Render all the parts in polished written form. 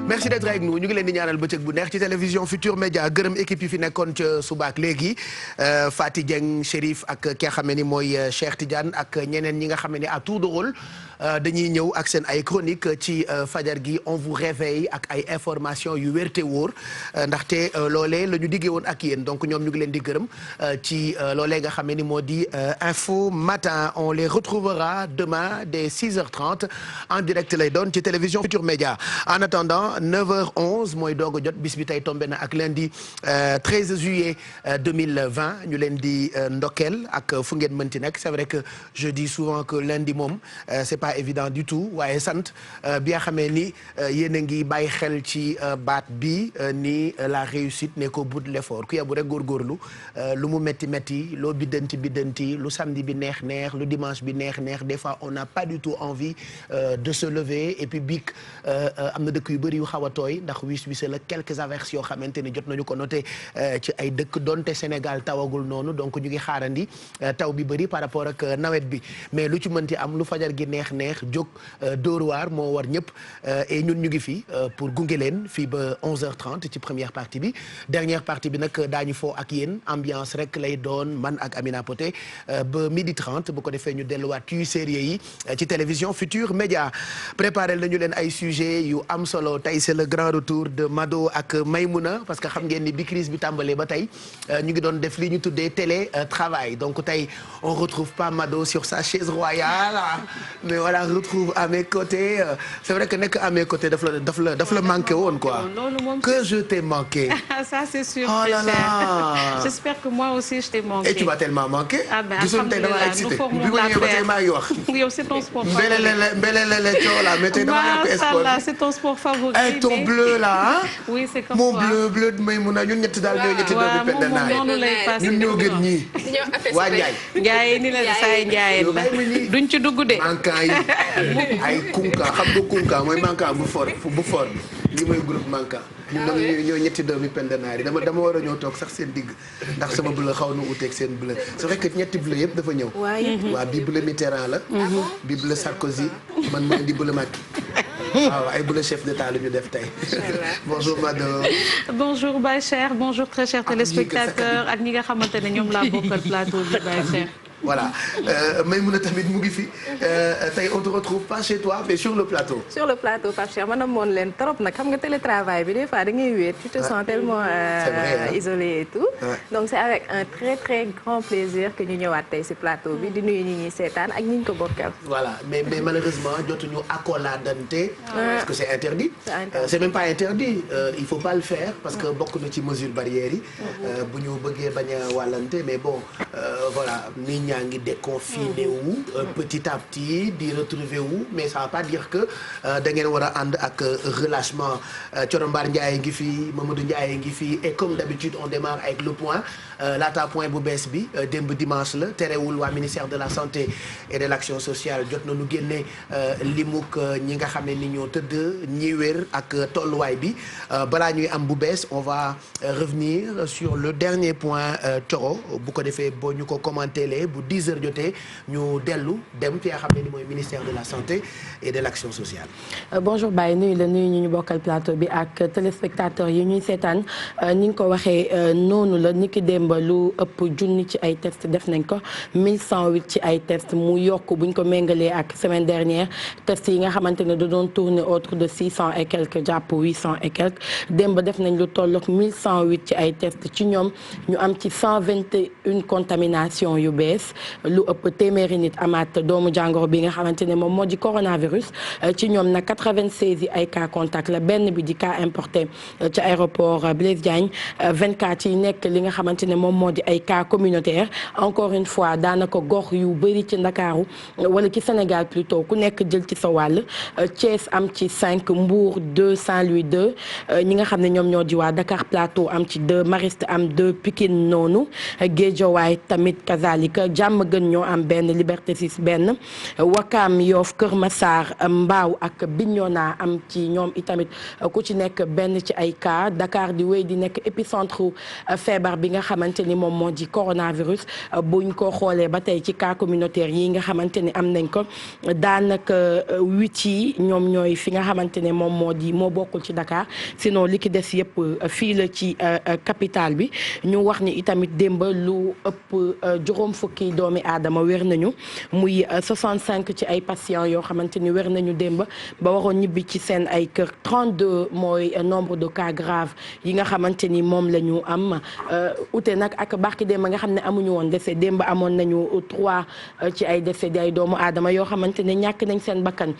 merci d'être avec nous ñu ngi leen di ñaanal bëccëg bu neex ci télévision Futur Média gërëm équipe yi fi nekkoon ca subaak léegi Fati Dieng Chérif ak ki nga xam ne ni mooy Cheikh Tidiane ak ñeneen ñi nga xam ne à tour de rôle dañuy ñëw ak seen ay chronique ci fajar gi on vous réveille ak ay information yu wér te wóor ndaxte loolee la ñu diggee woon ak yéen donc ñoom ñu ngi leen di gërëm ci loolee nga xam ne ni moo di info matin on les retrouvera demain dès 6h30 en direct lay doon ci télévision Futur Média en attendant 9h11 mooy doog a jot bis bi tey tombé na ak lundi 13 juillet 2020 ñu leen di ndokkeel ak fu ngeen mënti nekk c'est vrai que je dis souvent que lundi moom c'est pas évident du tout waaye sant bi nga xamee ni yéen a ngi bàyyi xel ci baat bi ni la réussite n'est qu'au bout de l'effort ku yabu rek góorgóorlu lu mu métti métti loo biddanti lu samedi bi neex lu dimanche bi neex des fois on n'a pas du tout envie de se lever et puis biig am na dëkk yu bëri yu xaw a tooy ndax wis la quelques averses yoo xamante ni jot nañu ko noté ci ay dëkk donte Sénégal tawagul noonu donc ñu ngi xaarandi taw bi bëri par rapport ak nawet bi mais lu ci mënti am lu fajar gi neex jóg Dóor waar moo war ñëpp et ñun ñu ngi fi pour gunge leen fii ba 11h30 ci première partie bi dernière partie bi nag daañu foo ak yéen ambiance rek lay doon man ak Amina Poté ba 12h30 bu ko defee ñu delluwaat ci série yi ci télévision Futur Média préparé nañu leen ay sujets yu am solo tey c'est le grand retour de Mado ak Maymouna parce que xam ngeen ni bi crise bi tàmbalee ba tey ñu ngi doon def li ñu tuddee télé travail donc tey on retrouve pas Mado sur sa chaise royale mais voilà retrouve à mes côtés c'est vrai que nekk à mes côtés daf la manqué woon quoi que je t'ai manqué ça c'est sûr oh là là j'espère que moi aussi je t'ai manqué et tu m'as tellement manqué gisoon tey dama excité bi ma ñëwee ba tey maa ngi wax yow c'est ton sport mbelelele coow là mais tey dama yokk sport c'est ton sport favori et ton bleu là hein oui c'est comme mon bleu de Maymouna ñun ñetti daal ñoo ñetti doomi pende naa ñun ñoo gën ñii waa Ndiaye ni la saay Ndiaye la duñ ci dugg de mankan yi ay kunka xam nga kunka mooy mankan bu fort li mooy groupe mankan ñun nag ñoo ñetti doomi pendenaar yi dama war a ñëw toog sax seen digg ndax sama bleu xaw na uteeg seen bleu c'est vrai que ñetti bleu yëpp dafa ñëw waaw bii bleu Mitterrand la bii bleu Sarkozy man ma indi bleu Macky waaw ay bleu chef d'état la ñu def tey bonjour Mado bonjour Baye Cheikh bonjour très chers téléspectateurs ak ñi nga xamante ne ñoom laa bokkal plateau bi Baye Cheikh voilà Maymouna tamit mu ngi fi tey on te retrouve pas chez toi mais sur le plateau. sur le plateau Pape Cheikh man amoon leen trop nag xam nga télétravail bi des fois da ngay wéet tu te sens tellement isolé et tout. donc c'est avec un très très grand plaisir que ñu ñëwaat tey ci plateau bi di nuyu ñi ñuy seetaan ak ñi ñu ko bokkal. voilà mais malheureusement jotuñu accoladante parce que c'est interdit. c'est même pas interdit il faut pas le faire parce que bokk na ci mesures barrières yi. bu ñu bëggee bañ a wàllante mais bon voilà ñaa ngi déconfiné wu petit à petit di retrouver wu mais ça va pas dire que da ngeen war a ànd ak relâchement Corombaar Ndiaye ngi fi Mamadou Ndiaye ngi fi et comme d'habitude on démarre avec le point laata point bu bees bi démb dimanche la terewul waa ministère de la santé et de l'action sociale jot na nu génne limuk ñi nga xam ne ni ñoo tëdd ñi wér ak tolluwaay bi balaa ñuy am bu bees on va revenir sur le dernier point Coro bu ko defee boo ñu ko commenté lee bu 10h jotee ñu dellu dem fi nga xam ne ni mooy ministère de la santé et de l'action sociale. bonjour Baye nuyu la nuyu ñu bokkal plateau bi ak téléspectateurs yi ñuy seetaan ni nga ko waxee noonu la niki démb lu ëpp junni ci ay tests def nañ ko 1108 ci ay tests mu yokk buñ ko méngalee ak semaine dernière tests yi nga xamante ne da doon tourner autour de 600 et quelques jàpp 800 et quelques démb def nañ lu tollook 1108 ci ay tests ci ñoom ñu am ci 121 contaminations yu bees Thiès lu ëpp téeméeri nit amaat doomu jàngoro bi nga xamante ne moom moo di coronavirus ci ñoom nag 96 yi ay cas contact la benn bi di cas importé ci aéroport Blaise Diagne 24 yi nekk li nga xamante ne moom moo di ay cas communautaire encore une fois daanaka gox yu bëri ci Ndakaaru wala ci Sénégal plutôt ku nekk jël ci sa wàll Thiès am ci 5 Mbour 2 Saint-Louis 2 ñi nga xam ne ñoom ñoo di waa Dakar Plateau am ci 2 Mariste am 2 Pikine noonu Guédiawaye tamit kazalika Diamaguène ñoo am benn Liberté 6 benn Wakam Yoff Kër Massar Mbao ak Bignona am ci ñoom itamit ku ci nekk benn ci ay cas Dakar di wéy di nekk épicentre feebar bi nga xamante ni moom moo di coronavirus buñ ko xoolee ba tey ci cas communautaire yi nga xamante ni am nañ ko daanaka 8 yi ñoom ñooy fi nga xamante ne moom moo bokkul ci Dakar sinon li ki des yëpp fii la ci capitale bi ñu wax ni itamit démb lu ëpp juróom fukki doomi aadama wér nañu muy 65 ci ay patients yoo xamante ni wér nañu démb ba waroon ñibbi ci seen ay kër 32 mooy nombre de cas graves yi nga xamante ni moom la ñu am ute nag ak barki démb nga xam ne amuñu woon décès démb amoon nañu 3 ci ay décès di ay doomu aadama yoo xamante ne ñàkk nañ seen bakkan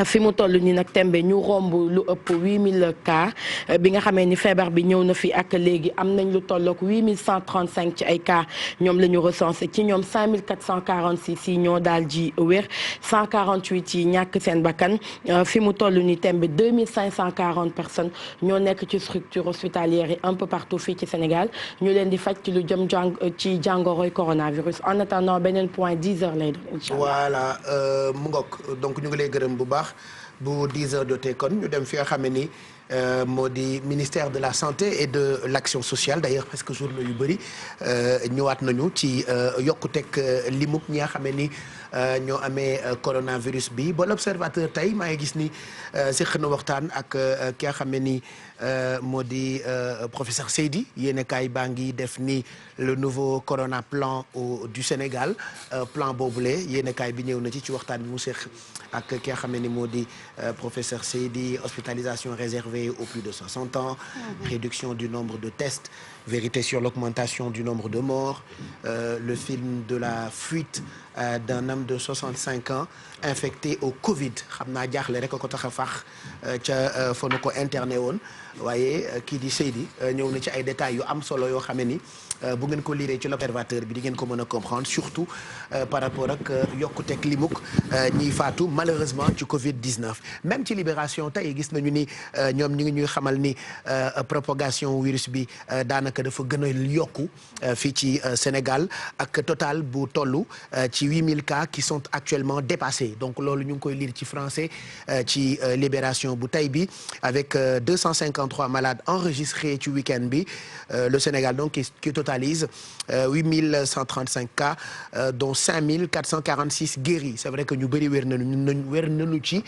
fi mu toll nii nag tembe ñu romb lu ëpp 8000 cas bi nga xamee ni feebar bi ñëw na fi ak léegi am nañ lu tollook 8135 ci ay cas ñoom la ñu recensé ci ñoom 5446 yi ñoo daal ji wér 148 yi ñàkk seen bakkan fi mu toll nii tembe 2540 personnes ñoo nekk ci structure hospitalière yi un peu partout fii ci Sénégal ñu leen di faj ci lu jëm ci jàngoroy coronavirus en attendant beneen point 10 heures lay doon incha allah. voilà mu ngoog donc ñu ngi lay gërëm bu baax. bu 10 heures jotee kon ñu dem fi nga xam ne ni moo di ministère de la santé et de l'action sociale d'ailleurs parce que journaux yu bëri ñëwaat nañu ci yokkuteeg limuk ñi nga xam ne ni ñoo amee coronavirus bi ba l'observateur tey maa ngi gis ni séq na waxtaan ak ki nga xam ne ni moo di professeur Seydi yéenekaay baa ngi def ni le nouveau corona plan du Sénégal plan boobule yéenekaay bi ñëw na ci waxtaan bi mu séq ak ki nga xam ne ni moo di professeur Seydi hospitalisation réservée aux plus de 60 ans réduction du nombre de tests vérité sur l'augmentation du nombre de morts le film de la fuite d'un homme de 65 ans infecté au Covid xam naa jaaxle rek ko tax a fax ca fa nu ko interné woon waaye kii di Seydi ñëw na ci ay détails yu am solo yoo xam ne ni bu ngeen ko lire ci l'observateur bi di ngeen ko mën a comprendre surtout par rapport ak yokkuteeg limuk ñiy faatu malheureusement ci Covid 19. même ci Libération tey gis nañu ni ñoom ñu ngi ñuy xamal ni propagation virus bi daanaka dafa gën a yokku fii ci Sénégal ak total bu tollu ci 8000 cas qui sont actuellement dépassés donc loolu ñu ngi koy lire ci français ci Libération bu tey bi avec 253 malades enregistrés ci week-end bi le Sénégal donc qui totalise 8135 cas dont 5446 guéris c'est vrai que ñu bëri wér nañu ci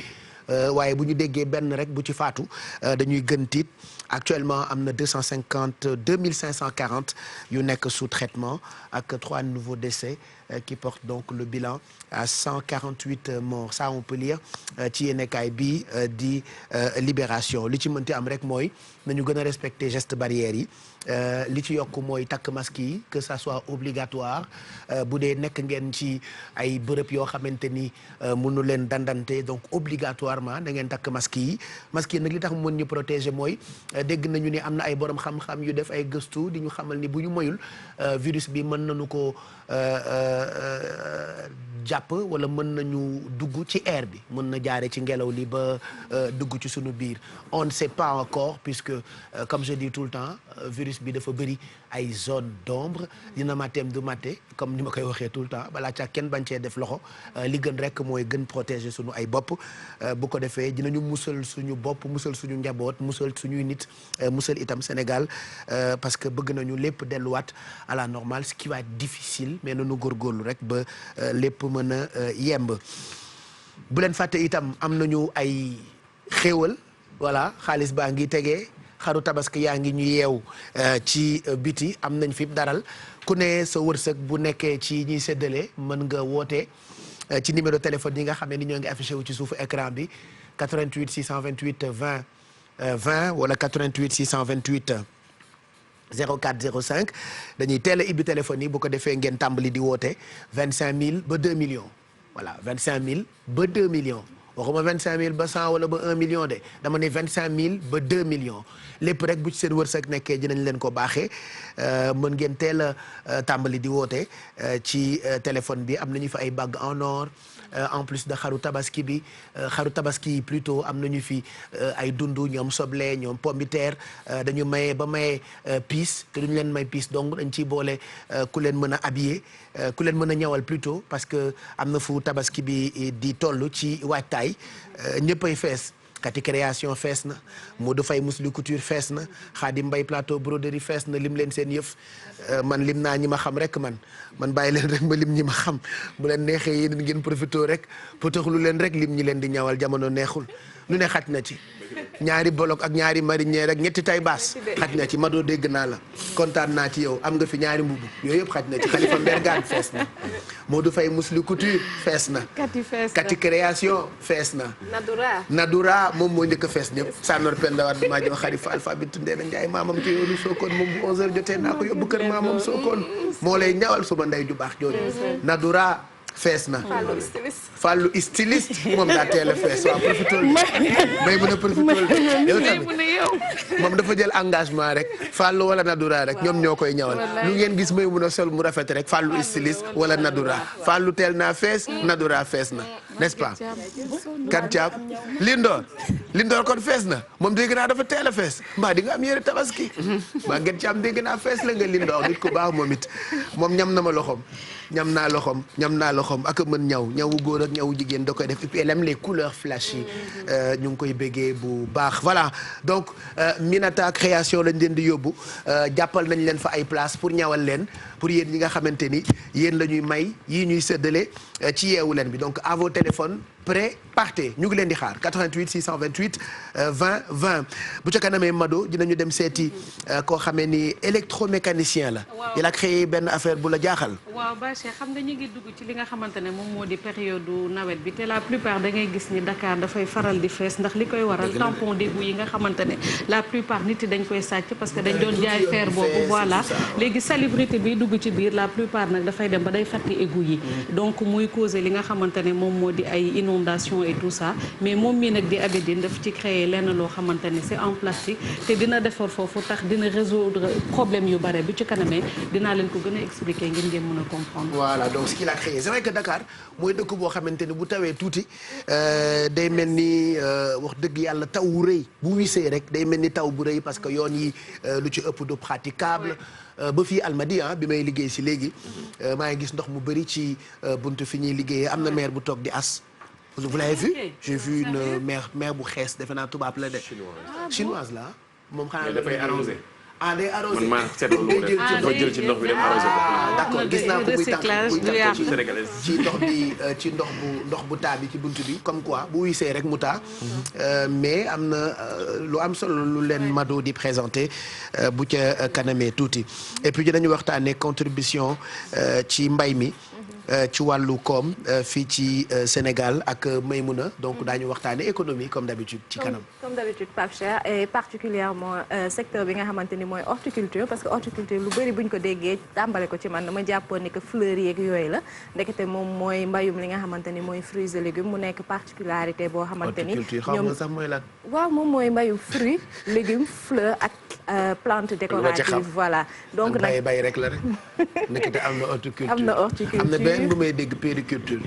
waaye bu ñu déggee benn rek bu ci faatu dañuy gën tiit actuellement am na 2540 yu nekk sous traitement ak 3 nouveaux décès qui portent donc le bilan à 148 morts ça on peut lire ci yéenekaay bi di Libération li ci mënti am rek mooy nañu gën a respecter gestes barrières yi li ci yokk mooy takk masque yi que ça soit obligatoire bu dee nekk ngeen ci ay bërëb yoo xamante ni mënu leen dandante donc obligatoirement da ngeen takk masque yi nag li tax mu mën ñu protéger mooy dégg nañu ni am na ay borom xam-xam yu def ay gëstu di ñu xamal ni bu ñu moyul virus bi mën nañu ko jàpp wala mën nañu dugg ci air bi mën na jaare ci ngelaw li ba dugg ci sunu biir on ne sait pas encore puisque comme je dis tout le temps virus bi dafa bëri ay zone d'ombre dina matem du maté comme ni ma koy waxee tout le temps balaa ca kenn bañ cee def loxo li gën rek mooy gën protéger sunu ay bopp bu ko defee dinañu musal suñu bopp musal suñu njaboot musal suñuy nit musal itam Sénégal parce que bëgg nañu lépp delluwaat à la normale ce qui va être difficile mais nañu góorgóorlu rek ba lépp mën a yemb bu leen fàtte itam am nañu ay xéewal voilà xaalis baa ngi tegee xaru tabaski yaa ngi ñu yeew ci biti am nañ fi daral ku ne sa wërsëg bu nekkee ci ñiy séddale mën nga woote ci numéro téléphone yi nga xam ne ni ñoo ngi affiché wu ci suufu écran bi 88 628 20 20 wala 88 628 04 05 dañuy teel a ibbi téléphone yi bu ko defee ngeen tàmbali di woote 25000 ba 2 millions voilà 25000 ba 2 millions waxuma 25000 ba 100 wala ba 1 million de dama ne 25000 ba 2 millions lépp rek bu ci seen wërsëg nekkee dinañ leen ko baaxee mën ngeen teel a tàmbali di woote ci téléphone bi am nañu fi ay bagues en or. En plus de xaru tabaski bi xaru tabaski plutôt am nañu fi ay dundu ñoom soble ñoom pomme de terre dañu maye ba maye piis te duñu leen may piis donc dañ ciy boole ku leen mën a habiller ku leen mën a ñawal plutôt parce que am na fu tabaski bi di toll ci waajtaay ñëppay fees kati création fees na Modou Faye Mousli Couture fees na Khadim Mbaye plateau broderie fees na lim leen seen yëf man lim naa ñi ma xam rek man bàyyi leen rek ma lim ñi ma xam bu leen neexee yéen ngeen profité rek potaxlu leen rek lim ñi leen di ñawal jamono neexul lu ne xaj na ci ñaari bolok ak ñaari marinière rek ñetti tay baas xaj na ci Mado dégg naa la kontaan naa ci yow am nga fi ñaari mbubu yooyu yëpp xaj na ci Khalifa Mbergane fees na Modou Faye Mousli Couture fees na kati création fees na Nadoura moom moo njëkk a fees ñëpp Sanor Penda Wade maa jox Khalifa Alpha bi tundee na Njaay maamam ci yoonu Sokone moom bu 11h jotee naa ko yóbbu kër maamam Sokone moo lay ñawal suma ndey ju baax jooju Nadoura fees na Fallou styliste moom daa teel a fees waaw profitool may mën a profitool yow tamit moom dafa jël engagement rek Fallou wala Nadoura rek ñoom ñoo koy ñawal lu ngeen gis may mën a sol mu rafet rek Fallou styliste wala Nadoura Fallou teel naa fees Nadoura fees na n'est-ce pas kan caab Lindor kon fees na moom dégg naa dafa teel a fees mbaa di nga am yére tabaski mbaa ngeen ci am dégg naa fees la nga Lindor nit ku baax moom it moom ñam na ma loxoom ñam naa loxoom ak mën ñawu góor ak ñawu jigéen da koy def et puis elle aime les couleurs flashy ñu ngi koy béggee bu baax voilà donc Minata création lañ leen di yóbbu jàppal nañ leen fa ay place pour ñawal leen pour yéen ñi nga xamante ni yéen la ñuy may yii ñuy séddale ci yeewu leen bi donc à vos téléphones prêt partez ñu ngi leen di xaar 88 628 20 20 bu ca kanamee Mado dinañu dem seeti koo xamee ni électromécanicien la. waaw il a créé benn affaire bu la jaaxal. waaw Bachir xam nga ñu ngi dugg ci li nga xamante ne moom moo di période nawet bi te la plupart da ngay gis ni Dakar dafay faral di fees ndax li koy waral tampon d'égout yi nga xamante ne la plupart nit yi dañ koy sàcc parce que dañ doon jaay fer boobu voilà léegi salubrité bi dugg ci biir la plupart nag dafay dem ba day fàtti égout yi donc muy causer li nga xamante ne moom moo di ay inondation et tout ça mais moom mii nag di Abidine daf ci créer lenn loo xamante ne c'est en plastique te dina defar foofu tax dina résoudre problème yu bare bi ci kanamee dinaa leen ko gën a expliquer ngir ngeen mën a comprendre. voilà donc ce qu'il a créé c'est vrai que Dakar mooy dëkk boo xamante ne bu tawee tuuti day mel ni wax dëgg yàlla taw wu rëy bu wisee rek day mel ni taw bu rëy parce que yoon yi lu ci ëpp du praticable. ba fii Almadi bi may liggéey si léegi maa ngi gis ndox mu bëri ci buntu fi ñuy liggéeyee am na maire bu toog di as. vous l'avez vu j'ai vu une mère bu xees defe naa tubaab la de. chinoise la moom xanaa dafay arrosé. day arrosé man maa seetlu lu def dafa jël ci ndox bi dem arrosé ko. d'accord gis naa ko buy tànk ci ndox bi ci ndox bu taa bi ci buntu bi comme quoi bu wisee rek mu taa mais am na lu am solo lu leen Mado di présenté bu ca kanamee tuuti et puis dinañu waxtaanee contribution ci mbay mi. ci wàllu koom fii ci Sénégal ak Maymouna donc daañu waxtaane économie comme d'habitude ci kanam. comme d'habitude Pape Cheikh et particulièrement secteur bi nga xamante ni mooy horticulture parce que horticulture lu bëri buñ ko déggee tàmbale ko ci man dama jàppoon ni que fleurs yeeg yooyu la ndekete moom mooy mbayum li nga xamante ni mooy fruits et légumes mu nekk particularité boo xamante ni. horticulture xam nga sax mooy lan. waaw moom mooy mbayu fruits légumes fleurs ak plantes décoratives voilà. donc nag bay rek la rek ndekete am na horticulture am na horticulture am na benn bu may dégg périculture.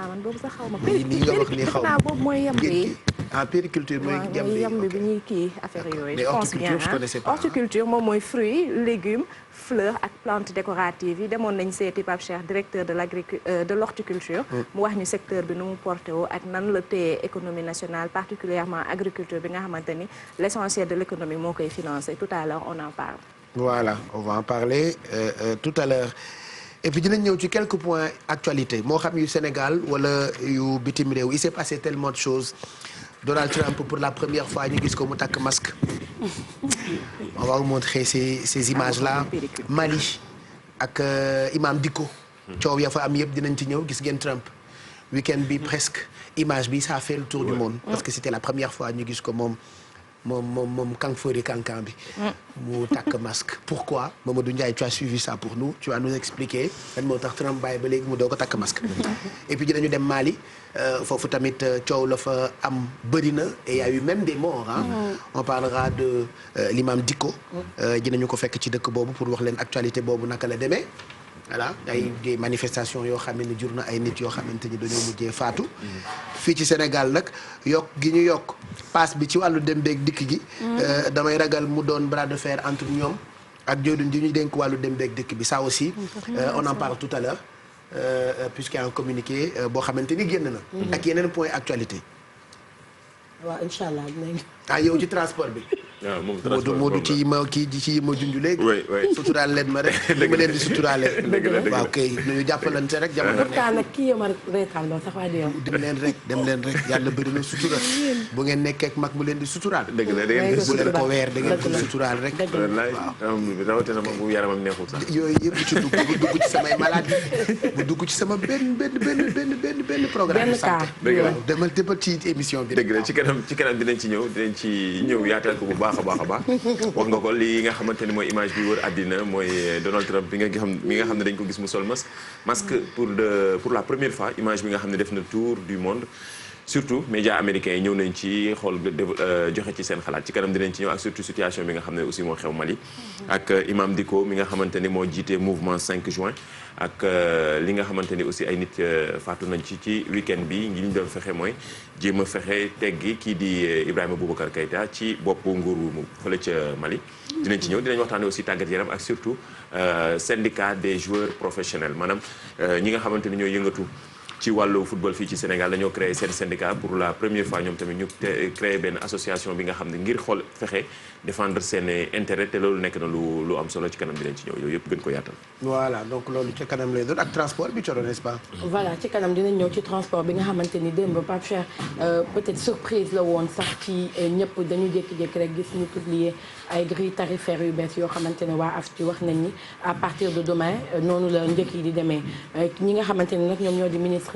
man boobu sax xaw ma. nii nga wax nii xaw ma boobu mooy yamb yi. périculture mooy yamb bi ñuy kii affaire yooyu. mais horticulture je connaissais pas. horticulture moom mooy fruits légumes fleurs ak plantes décoratives yi demoon nañ seeti Pape Cheikh directeur de l'horticulture. mu wax ñu secteur bi nu mu porté woo ak nan la téye économie nationale particulièrement agriculture bi nga xamante ni l'essentiel de l'économie moo koy financé tout à l'heure on en parle. voilà on va en parler tout à l'heure et puis dinañ ñëw ci quelques points actualité moo xam yu Sénégal wala yu bitim réew il s'est passé tellement de choses Donald Trump pour la première fois ñu gis ko mu takk masque on va vous montrer ces images là Mali ak Imam Dicko coow ya fa am yëpp dinañ ci ñëw gis ngeen Trump week-end bi presque image bi ça a fait le tour du monde parce que c'était la première fois ñu gis ko moom moom Kanfori Kankan bi. mu takk masque. pourquoi Mamadou Ndiaye tu as suivi ça pour nous tu vas nous expliquer lan moo tax Trump bàyyi ba léegi mu doo ko takk masque. et puis dinañu dem Mali foofu tamit coow la fa am bëri na et y a eu même des morts ah. on parlera de l'imam Dicko. dinañu ko fekk ci dëkk boobu pour wax leen actualité boobu naka la demee. voilà ay des manifestations yoo xam ne jur na ay nit yoo xamante ni dañoo mujjee faatu. fii ci Sénégal nag yokk gi ñu yokk paas bi ci wàllu dem beeg dikk gi. damay ragal mu doon bras de fer entre ñoom ak jooduñ di ñu dénk wàllu dem beeg dikk bi ça aussi. on en parle tout à l'heure puisqu'il y a un communiqué boo xamante ni génn na. ak yeneen point actualité. waaw incha allah dinañ. yow ci transport bi. waaw moom transport Modou ci yi ma junj léegi. oui oui suturaal leen ma rek. li ma leen di suturaale. dëgg la waaw kay ñu jàppalante rek jamono. pourtant nag kii yow ma reetaan lool sax waa di yow. dem leen rek yàlla bëri na sutura. bu ngeen nekkee ak mag mu leen di suturaal. dëgg la da ngeen bu leen ko weer da ngeen ko suturaal rek. wallaay rawatina mag bu yaramam neexul sax. yooyu yëpp ci dugg bu dugg ci samay maladie bu dugg ci sama benn programme de santé. dëgg la waaw demal ci émission bi. dëgg la ci kanam dinañ ci ñëw yaatal ko bu baax a baax. wax nga ko li nga xamante ni mooy image bi wër àddina mooy Donald Trump mi nga xam ne dañ ko gis mu sol masque pour la première fois image bi nga xam ne def na tour du monde. surtout médias américains yi ñëw nañ ci xool joxe ci seen xalaat ci kanam dinañ ci ñëw ak surtout situation bi nga xam ne aussi moo xew Mali. ak Imam Dicko mi nga xamante ni moo jiite mouvement 5 juin. ak li nga xamante ni aussi ay nit faatu nañ ci week-end bi ngi ñu doon fexe mooy jéem a fexe teggi kii di Ibrahima Boubacar Keïta ci boppu nguuru fële ca Mali. dinañ ci ñëw dinañ waxtaanee aussi tàggat yaram ak surtout syndicat des joueurs professionnels maanaam ñi nga xamante ni ñooy yëngatu. ci wàllu football fii ci Sénégal dañoo créé seen syndicat pour la première fois ñoom tamit ñu créé benn association bi nga xam ne ngir xool fexe défendre seen intérêt te loolu nekk na lu am solo ci kanam dinañ ci ñëw yooyu yëpp gën ko yaatal. voilà donc loolu ci kanam lay doon ak transport bi coro n'est-ce pas. voilà ci kanam dinañ ñëw ci transport bi nga xamante ni démb Pape Cheikh peut-être surprise la woon sax ci ñëpp dañu jékki-jékki rek gis ñu publier ay grilles tarifaires yu bees yoo xamante ne waa AFTU wax nañ ni à partir de demain noonu la njëkk yi di demee ñi nga xamante ne nag ñoom ñoo di ministère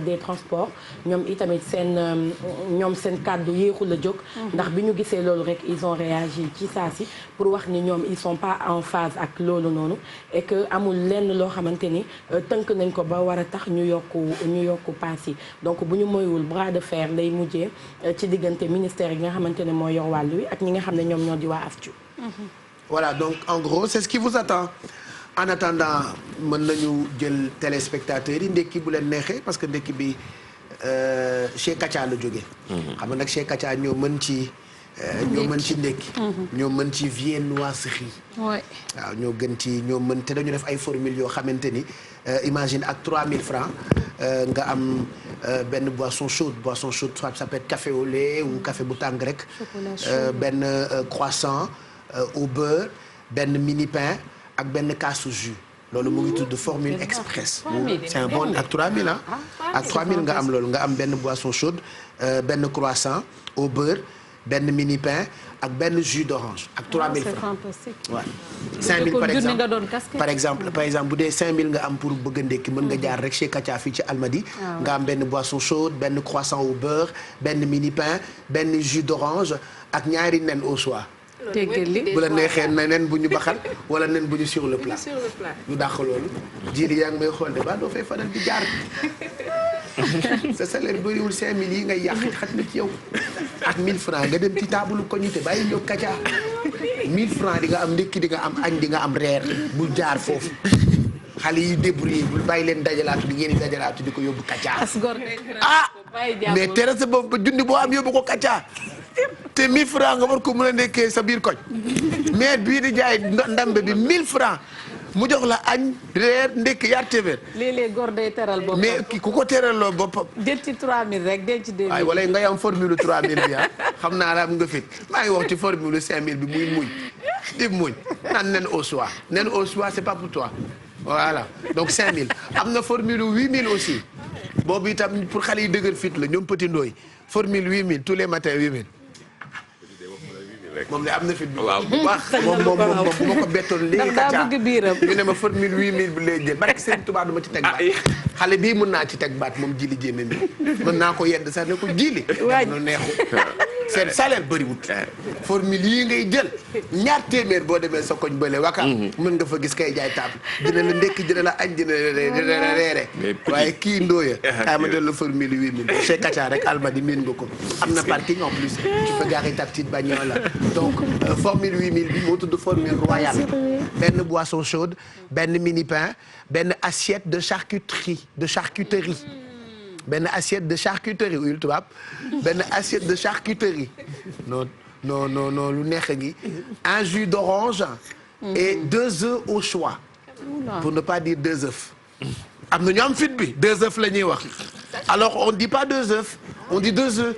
des transports ñoom itamit seen kàddu yéexul a jóg ndax bi ñu gisee loolu rek ils ont réagi ci saa si pour wax ni ñoom ils sont pas en phase ak loolu noonu et que amul lenn loo xamante ni tënk nañ ko ba war a tax ñu yokku paas yi donc bu ñu moywul bras de fer lay mujjee ci diggante ministère yi nga xamante ne moo yor wàllu wi ak ñi nga xam ne ñoom ñoo di waa AFTU. voilà donc en gros c'est ce qui vous attend. en attendant mën nañu jël téléspectateurs yi ndekki bu leen neexee parce que ndekki bi chez Kacha la jógee. xam nga nag chez Kacha ñoo mën ci ndekki. ñoo mën ci viennoiserie. waaw ñoo mën te dañu def ay formules yoo xamante ni imagine ak 3000 francs nga am benn boisson chaude soit ça peut être café au lait ou café bu tàng rek. benn croissant au beurre benn mini pain. ak benn kaasu jus loolu mu ngi tudd formule express. c'est un bon ak 3000 ah. ak 3000 nga am loolu nga am benn boisson chaude benn croissant au beurre benn mini pain ak benn jus d'orange ak 3000 francs. c'est fantastique. waaw 5000 par exemple bu dee 5000 nga am pour bëgg a ndekki mën nga jaar rek chez Kacha fii ci Almadies. nga am benn boisson chaude benn croissant au beurre benn mini pain benn jus d'orange ak ñaari nen au soir. bu la neexee na nen bu ñu baxal wala nen bu ñu sur le plat ñu dàq loolu jili yaa ngi may xool de ba doo fay faral di jaar sa salaire bëriwul 5000 yi ngay yàq xaj na ci yow ak 1000 francs nga dem ci taabalu ko ñu te bàyyi ñëw Kacha 1000 francs di nga am ndékki di nga am añ di nga am reer bul jaar foofu xale yi débrouillé bul bàyyi leen dajalaatu di ngeen di dajalaatu di ko yóbbu Kacha mais tere sa bopp ba junni boo am yóbbu ko Kacha te 1000 francs nga war ko mën a nekkee sa biir koñ mais bii di jaay ndambe bi 1000 francs mu jox la añ reer ndekki yaar téeméer. léeg-léeg góor day teral boppam. mais ku ko teraloo boppam. jël ci 3000 rek denc 2000. waaye wala nga am formule 3000 bi ah xam naa la am nga fit maa ngi wax ci formule 5000 bi muy muñ di muñ naan nen au soir c'est pas pour toi voilà donc 5000 am na formule 8000 aussi boobu itam pour xale yi dëgër fit la ñoom petit ndooy formule 8000 tous les matins 8000. moom de am na fit bi. waaw bu baax. moom bu ma ko bettoon léegi. ndax daa bëgg biiram. ñu ne ma formule 8000 bi lay jël barke Serigne Touba du ma ci teg baat. xale bii mën naa ci teg baat moom jili jéeme mi mën naa ko yedd sax ne ko jili. waay no neexu seen salaire bëriwut. formule yii ngay jël ñaar téeméer boo demee sa koñ bële waka mën nga fa gis kay jaay table dina la ndekki dina la añ dina la reere waaye kii ndóoya xay ma del la formule 8000 chez Kacha rek Almadi miin nga ko am na parking en plus tu peux garer ta petite bagnole là donc formule 8000 bi moo tudd formule royale benn boisson chaude benn mini pain benn assiette de charcuterie benn assiette de charcuterie uyul tubaab benn assiette de charcuterie non lu neex a ngi un jus d'orange et 2 œufs au choix pour ne pas dire 2 œufs am na ñu am fit bi 2 œufs la ñuy wax alors on dit pas 2 œufs on dit 2 œufs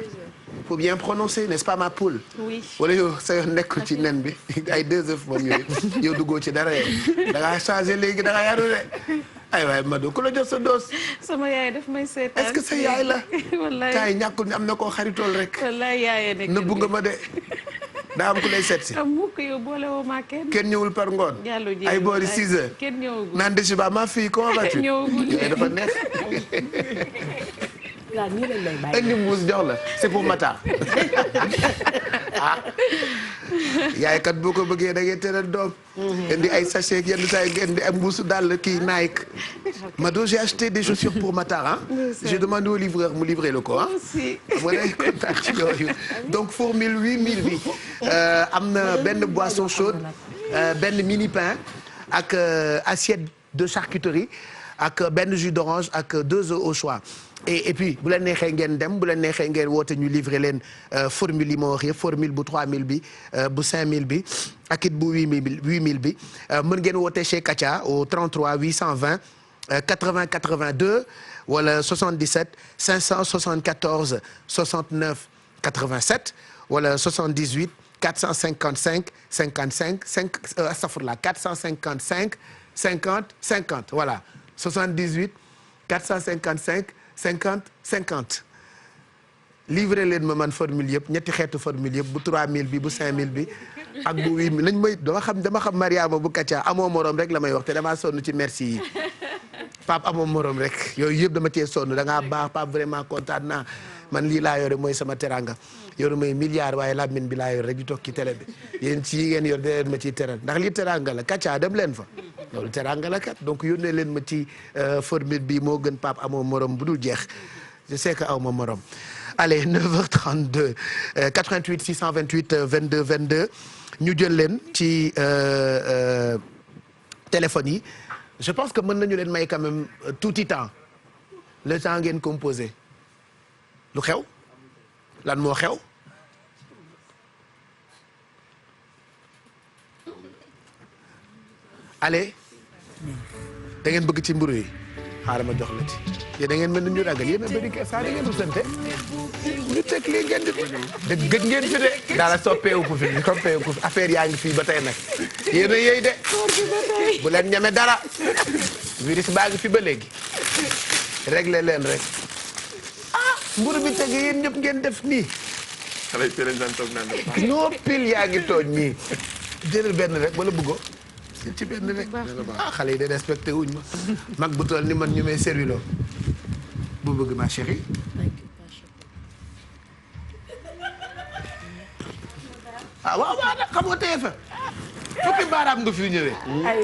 faut bien prononcer n'est-ce pas ma poule oui wala yow sa yoon nekkul ci nen bi ay 2 œufs moom yooyu yow duggoo ci dara yow da ngaa changé léegi da ngaa yaru de ay waay Mado ku la jox sa dose. sama yaay daf may seetaan. est-ce que sa yaay la. wallaay taay ñàkkul ni am na koo xaritool rek. wallaay yaayee nekk nëbbu nga ma de daa am ku lay seet si. am mukk yow boole woo ma kenn. kenn ñëwul par ngoon. ay boori 6 heures. kenn ñëwagul naan de ba ma fille comment vas-tu. ñëwagul dafa neex. waaw nii lañ lay bàyyi. indi mbuus jox la c'est pour Matar. ah yaay kat boo ko bëggee da ngay tëral doom. indi ay sachet yenn saa yi indi ay mbuusu dàll kii Nike. Mado j'ai acheté des chaussures pour Matar ah. j'ai demandé au livreur mu livrer le ko ah. aussi. ma lay kontaan ci yooyu donc formule 8000 bi am na benn boisson chaude benn mini pain ak assiette de charcuterie ak benn jus d'orange ak 2 œufs au choix. et puis bu leen neexee ngeen dem bu leen neexee ngeen woote ñu livrer leen formule yi ma wax yëpp formule bu 3000 bi bu 5000 bi ak it bu 8000 bi mën ngeen woote chez Kacha au 33 820 80 82 wala 77 574 69 87 wala 78 455 55 5 astafurlah 455 50 50 voilà 78 455 50 50 livré leen ma man formule yëpp ñetti xeetu formule yëpp bu 3000 bi bu 5000 bi ak bu 8000 lañ may dama xam Mariama bu Kacha amoo morom rek la may wax te damaa sonn ci merci yi Pape amoo morom rek yooyu yëpp dama cee sonn da ngaa baax Pape vraiment kontaan naa man lii laa yore mooy sama teranga yoru may milliard waaye lamine bi laa yore rek di toog ci télé bi yéen ci yi ngeen yor da leen ma ciy teral ndax lii teranga la Kacha dem leen fa loolu teranga la kat donc yónnee leen ma ci formule bi moo gën Pape amoo morom bu dul jeex je sais que aw ma morom allez 9h32 88 628 22 22 ñu jël leen ci téléphone yi je pense que mën nañu leen may quand même tuuti temps le temps ngeen composé lu xew lan moo xew allez da ngeen bëgg ci mburu yi xaaral ma jox la ci yéen da ngeen mel ni ñu ragal yéen a bëri kii saa da ngeen rusante ñu teg lii ngeen di gëj ngeen fi de dara soppeeku ko fi affaire yaa ngi fii ba tey nag yéen a yéy de bu leen ñeme dara virus baa ngi fi ba léegi réglé leen rek ah mburu bi teg yéen ñëpp ngeen def nii xale président toog naan noo pile yaa ngi tooñ ñii jëlal benn rek wala bëggoo ci benn rek ah xale yi de respecté wuñ ma mag bu toll ni man ñu may serviloo bu bëgg ma chérie ah waaw waaw xam nga teye fa fukki baaraam nga fi ñëwee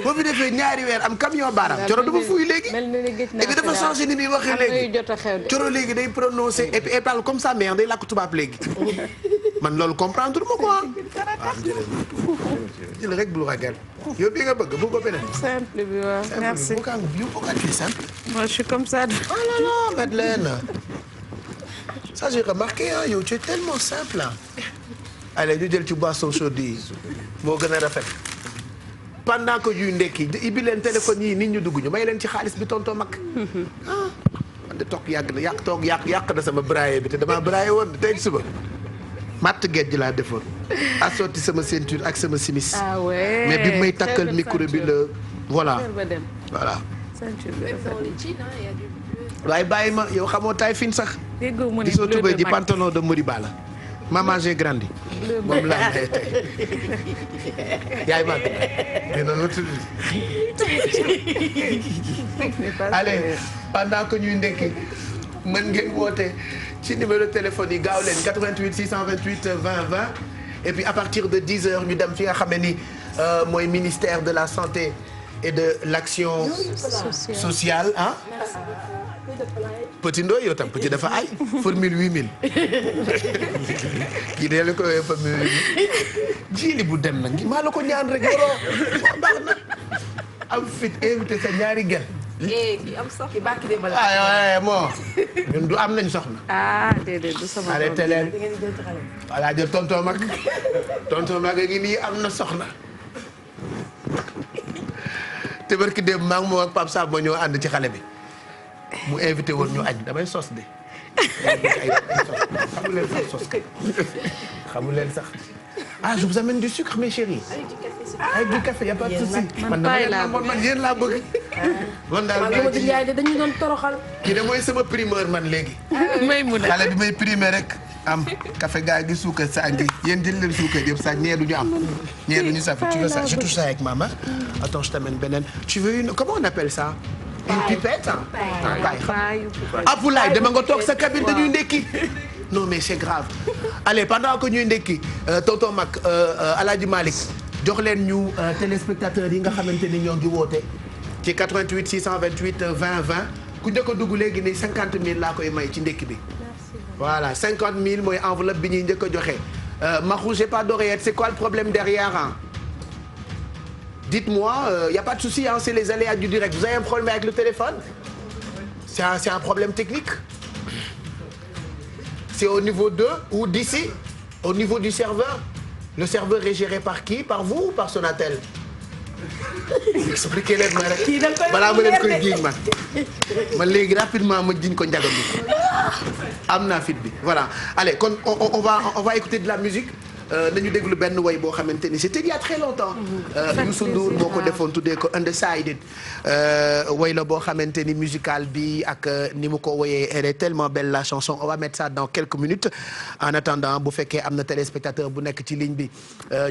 boo fi defee ñaari weer am camion baaraam coro du ma fuuy léegi léegi dafa changé ni muy waxee léegi coro léegi day prononcé et puis elle parle comme ça mais day làkk tubaab léegi man loolu comprendre ma quoi waaw jël rek bul ragal yow bi nga bëgg bu ko beneen simple bi waaw merci pourquoi tu es simple moi je suis comme ça oh là là Madeleine ça j'ai remarqué hein yow tu es tellement simple hein allez ñu jël ci boisson chaude yi moo gën a rafet pendant que ñuy ndekki ibi leen téléphone yi nit ñu dugg ñu may leen ci xaalis bi tonton mag ah man de toog yàgg na yàq na sama braille bi te damaa braille woon tey suba matt géej laa defoon assorti sama ceinture ak sama simis ah ouais mais bi may takkal micro bi la voilà voilà waaye bàyyi ma yow xamoo taay fin sax gisoo tubéy ji pantalon de Moriba la maman j'ai grandi. moom laa may tey yaay màgg dina la tudd. allez pendant que ñuy ndekki mën ngeen woote ci numéro téléphone yi gaaw leen 88 628 20 20 et puis à partir de 10 heures ñu dem fi nga xam ne ni mooy ministère de la santé et de l'action sociale ah. Petit Ndoye yow tam petit dafa ay formule 8000 kii de la ko woowee formule 8000 jiili bu dem nag maa la ko ñaan rek yoroo baax na am fit invité sa ñaari gel. ki am soxna bàkki de bala. bon ñun du am nañ soxna. déedéet du sama doom arrêté leen voilà jël tonton mag a ngi nii am na soxna. te barki démb maa ngi moom ak Pape Samba ñoo ànd ci xale bi. mu invité woon ñu añ damay sos de xamu leen sax sos xamu leen sax je vous amène du sucre mes chéris avec du café y a pas de souci man yéen laa bëgg man daal dañu doon toroxal kii de mooy sama primeur man léegi may mun xale bi may primé rek am café gaa gi suukar saa ngi yéen jël leen suukar yëpp saa ñee du ñu am ñee du ñu saf tu veux ça je touche ça avec maman attends je t'amène beneen tu veux une comment on appelle ça une pipette Poulaye dama nga toog sa cabine dañuy ndekki non mais c'est grave allez pendant que ñuy ndekki tonton Mag Alaaji Malick jox leen ñu téléspectateurs yi nga xamante ni ñoo ngi woote ci 88 628 20 20 ku njëkk a dugg léegi ni 50 000 laa koy may ci ndekki bi voilà 50 000 mooy enveloppe bi ñuy njëkk a joxe Mahou j'ai pas d'oreillette c'est quoi le problème derrière hein? Dites-moi, y a pas de souci, hein, c'est les aléas du direct. Vous avez un problème avec le téléphone? C'est un problème technique? C'est au niveau de ou d'ici? Au niveau du serveur? Le serveur est géré par qui? Par vous ou par Sonatel? Expliquez leen ma rek balaa ma leen koy jiiñ man léegi rapidement ma jiiñ ko njaga bi am naa fit bi voilà allez kon on va écouter de la musique. nañu déglu benn way boo xamante ni c'était il y a très longtemps. Youssou Ndour moo ko defoon tuddee ko Undecided. way la boo xamante ni musical bi ak ni mu ko woyee elle est tellement belle la chanson on va mettre ça dans quelques minutes en attendant bu fekkee am na téléspectateur bu nekk ci ligne bi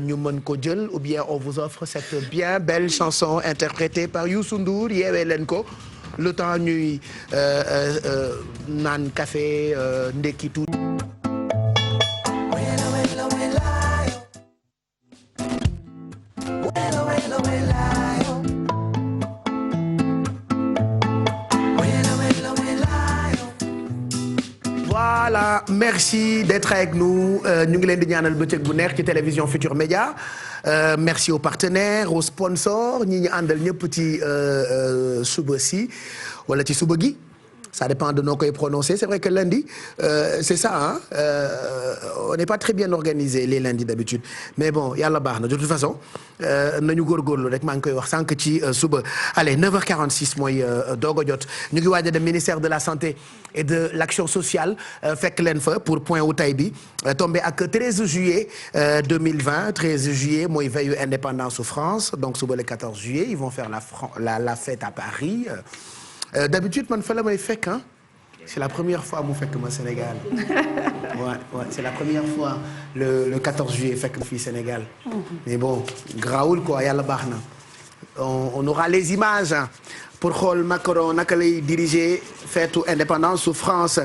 ñu mën ko jël ou bien on vous offre cette bien belle chanson interprétée par Youssou Ndour yeewee leen ko le temps ñuy naan café ndekki tuuti. Voilà, merci d'être avec nous ñu ngi leen di ñaanal bëccëg bu neex ci télévision Futur Média merci aux partenaires aux sponsors ñi ñu àndal ñëpp ci suba si wala ci suba gi ça dépend de noo koy prononcer c'est vrai que lundi c'est ça hein on n'est pas très bien organisé les lundis d'habitude mais bon yàlla baax na de toute façon nañu góorgóorlu rek maa ngi koy wax sànq ci suba allez 9h46 mooy doog a jot ñu ngi waaj a dem ministère de la santé et de l'action sociale fekk leen fa pour point wu tay bi tombé ak 13 juillet 2020 13 juillet mooy veille indépendance su France donc suba le 14 juillet ils vont faire la fête à Paris d'habitude man fa la may fekk ah c'est la première fois mu fekk ma Sénégal ouais c'est la première fois le 14 juillet fekk ma fii Sénégal mais bon grawul quoi yàlla baax na on aura les images pour xool Macron naka lay diriger feetu indépendance su France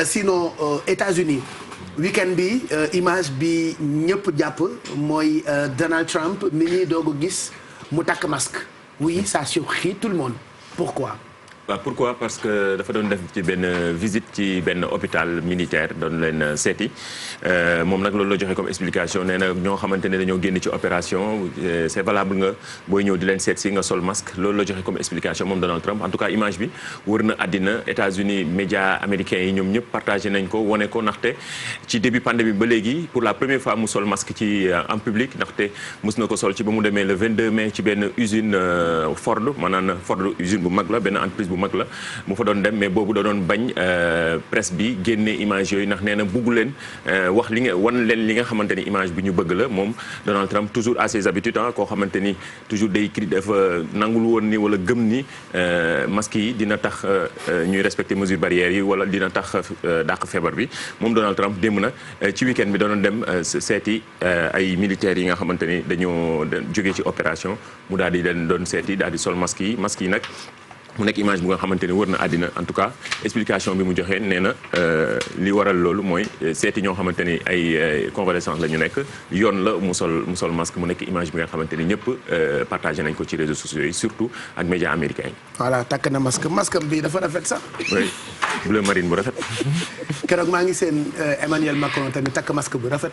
sinon États-Unis week-end bi image bi ñëpp jàpp mooy Donald Trump mi ñuy doog a gis mu takk masque oui ça surprit tout le monde pourquoi pourquoi parce que dafa doon def ci benn visite ci benn hôpital militaire doon leen seeti moom nag loolu la joxe comme explication nee na ñoo xamante ne dañoo génn ci opération c'est valable nga booy ñëw di leen seet si nga sol masque loolu la joxe comme explication moom Donald Trump en tout cas image bi wër na àddina États-Unis médias américains yi ñoom ñëpp partagé nañ ko wane ko ndaxte ci début pandémie ba léegi pour la première fois mu sol masque ci en public ndaxte mus na ko sol ci ba mu demee le 22 mai ci benn usine Ford maanaam Ford usine bu mag la benn entreprise bu mag la mu fa doon dem mais boobu da doon bañ presse bi génne image yooyu ndax nee na bugg leen wax li nga wan leen li nga xamante ni image bi ñu bëgg la moom Donald Trump toujours à ses habitudes koo xamante ni toujours day dafa nangul woon ni wala gëm ni masque yi dina tax ñuy respecter mesures barrières yi wala dina tax dàq feebar bi moom Donald Trump démb nag ci week-end bi doon dem seeti ay militaires yi nga xamante ni dañoo jógee ci opération mu daal di leen doon seeti daal di sol masque yi nag mu nekk image bu nga xamante ni wër na àddina en tout cas explication bi mu joxe nee na li waral loolu mooy seeti ñoo xamante ni ay convalescence la ñu nekk yoon la mu sol masque mu nekk image bi nga xamante ni ñëpp partagé nañ ko ci réseaux sociaux yi surtout ak médias américains yi. voilà takk na masque bi dafa rafet sax. oui bleu marine bu rafet. keroog maa ngi seen Emmanuel Macron tamit takk masque bu rafet.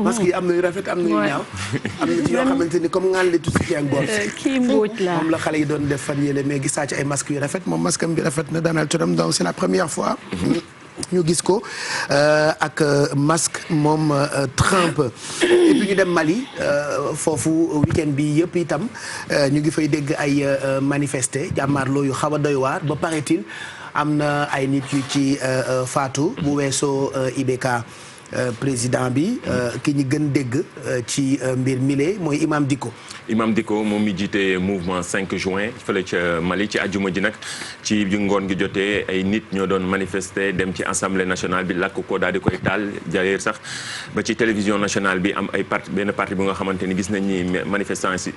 masque yi am na yu rafet am na yu ñaaw. am na ci yoo xamante ni comme ngaan li tuuti ak boor. kii Mbodj la moom la xale yi doon def fan yële mais gis naa ci ay masques yu rafet moom masque bi rafet na Donald Trump donc c'est la première fois. ñu gis ko ak masque moom Trump et puis ñu dem Mali foofu week-end bi yëpp itam ñu ngi fay dégg ay manifester jàmmaarloo yu xaw a doy waar ba paraît-il am na ay nit yu ci faatu bu weesoo IBK président bi ki ñu gën dégg ci mbir mile mooy Imam Dicko moom mi jiite mouvement 5 juin fële ca Mali ci àjjuma ji nag ci ngoon gi jotee ay nit ñoo doon manifester dem ci assemblée nationale bi lakk ko daal di koy taal d'ailleurs sax ba ci télévision nationale bi am ay benn parti bu nga xamante ni gis nañ ni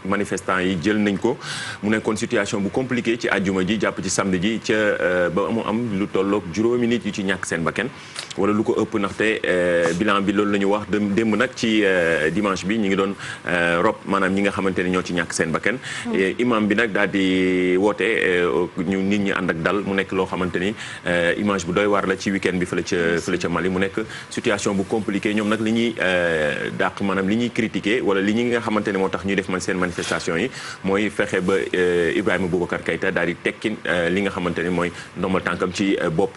manifestants yi jël nañ ko mu nekkoon situation bu compliquée ci àjjuma ji jàpp ci samedi ji ca ba mu am lu tolloog juróomi nit yu ci ñàkk seen bakkan wala lu ko ëpp ndaxte bilan bi loolu la ñu wax démb nag ci dimanche bi ñu ngi doon rob maanaam ñi nga xamante ni ñoo ci ñàkk seen bakkan imam bi nag daal di woote ñu nit ñi ànd ak dal mu nekk loo xamante ni image bu doy waar la ci week-end bi fële ca Mali mu nekk situation bu compliqué ñoom nag li ñuy dàq maanaam li ñuy critiquer wala li ñi nga xamante ni moo tax ñuy def man seen manifestation yi mooy fexe ba Ibrahima Boubacar Keïta daal di tekki li nga xamante ni mooy ndombal tànkam ci bopp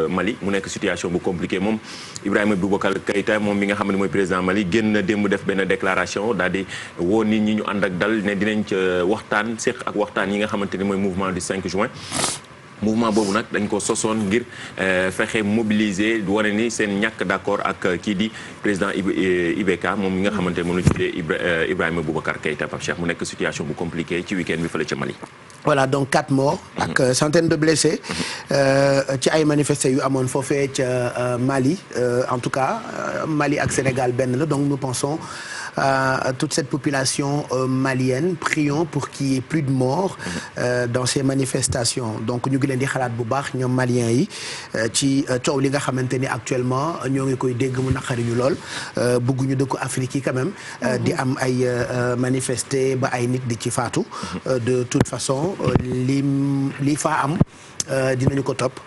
Mali mu nekk situation bu compliqué moom Ibrahima Boubacar Keïta moom mi nga xam ne mooy président Mali génn na démb def benn déclaration daal di woo nit ñi ñu ànd ak dal ne dinañ ca waxtaan séq ak waxtaan yi nga xamante ni mooy mouvement du 5 juin mouvement boobu nag dañ ko sosoon ngir fexe mobiliser wane ni seen ñàkk d'accord ak kii di président IBK moom mi nga xamante ne moom la ñu tuddee Ibrahima Boubacar Keïta Pape Cheikh mu nekk situation bu compliquée ci week-end bi fële ca Mali. voilà donc 4 morts ak centaines de blessés ci ay manifestants yu amoon foofee ca Mali en tout cas Mali ak Sénégal benn la donc nous pensons à toute cette population malienne prions pour qu'il y ait plus de morts dans ces manifestations donc ñu ngi leen di xalaat bu baax ñoom maliens yi ci coow li nga xamante ni actuellement ñoo ngi koy dégg mu naqari ñu lool bëgguñu dëkku Afrique yi quand même di am ay manifester ba ay nit di ci faatu de toute façon li fa am dinañu ko topp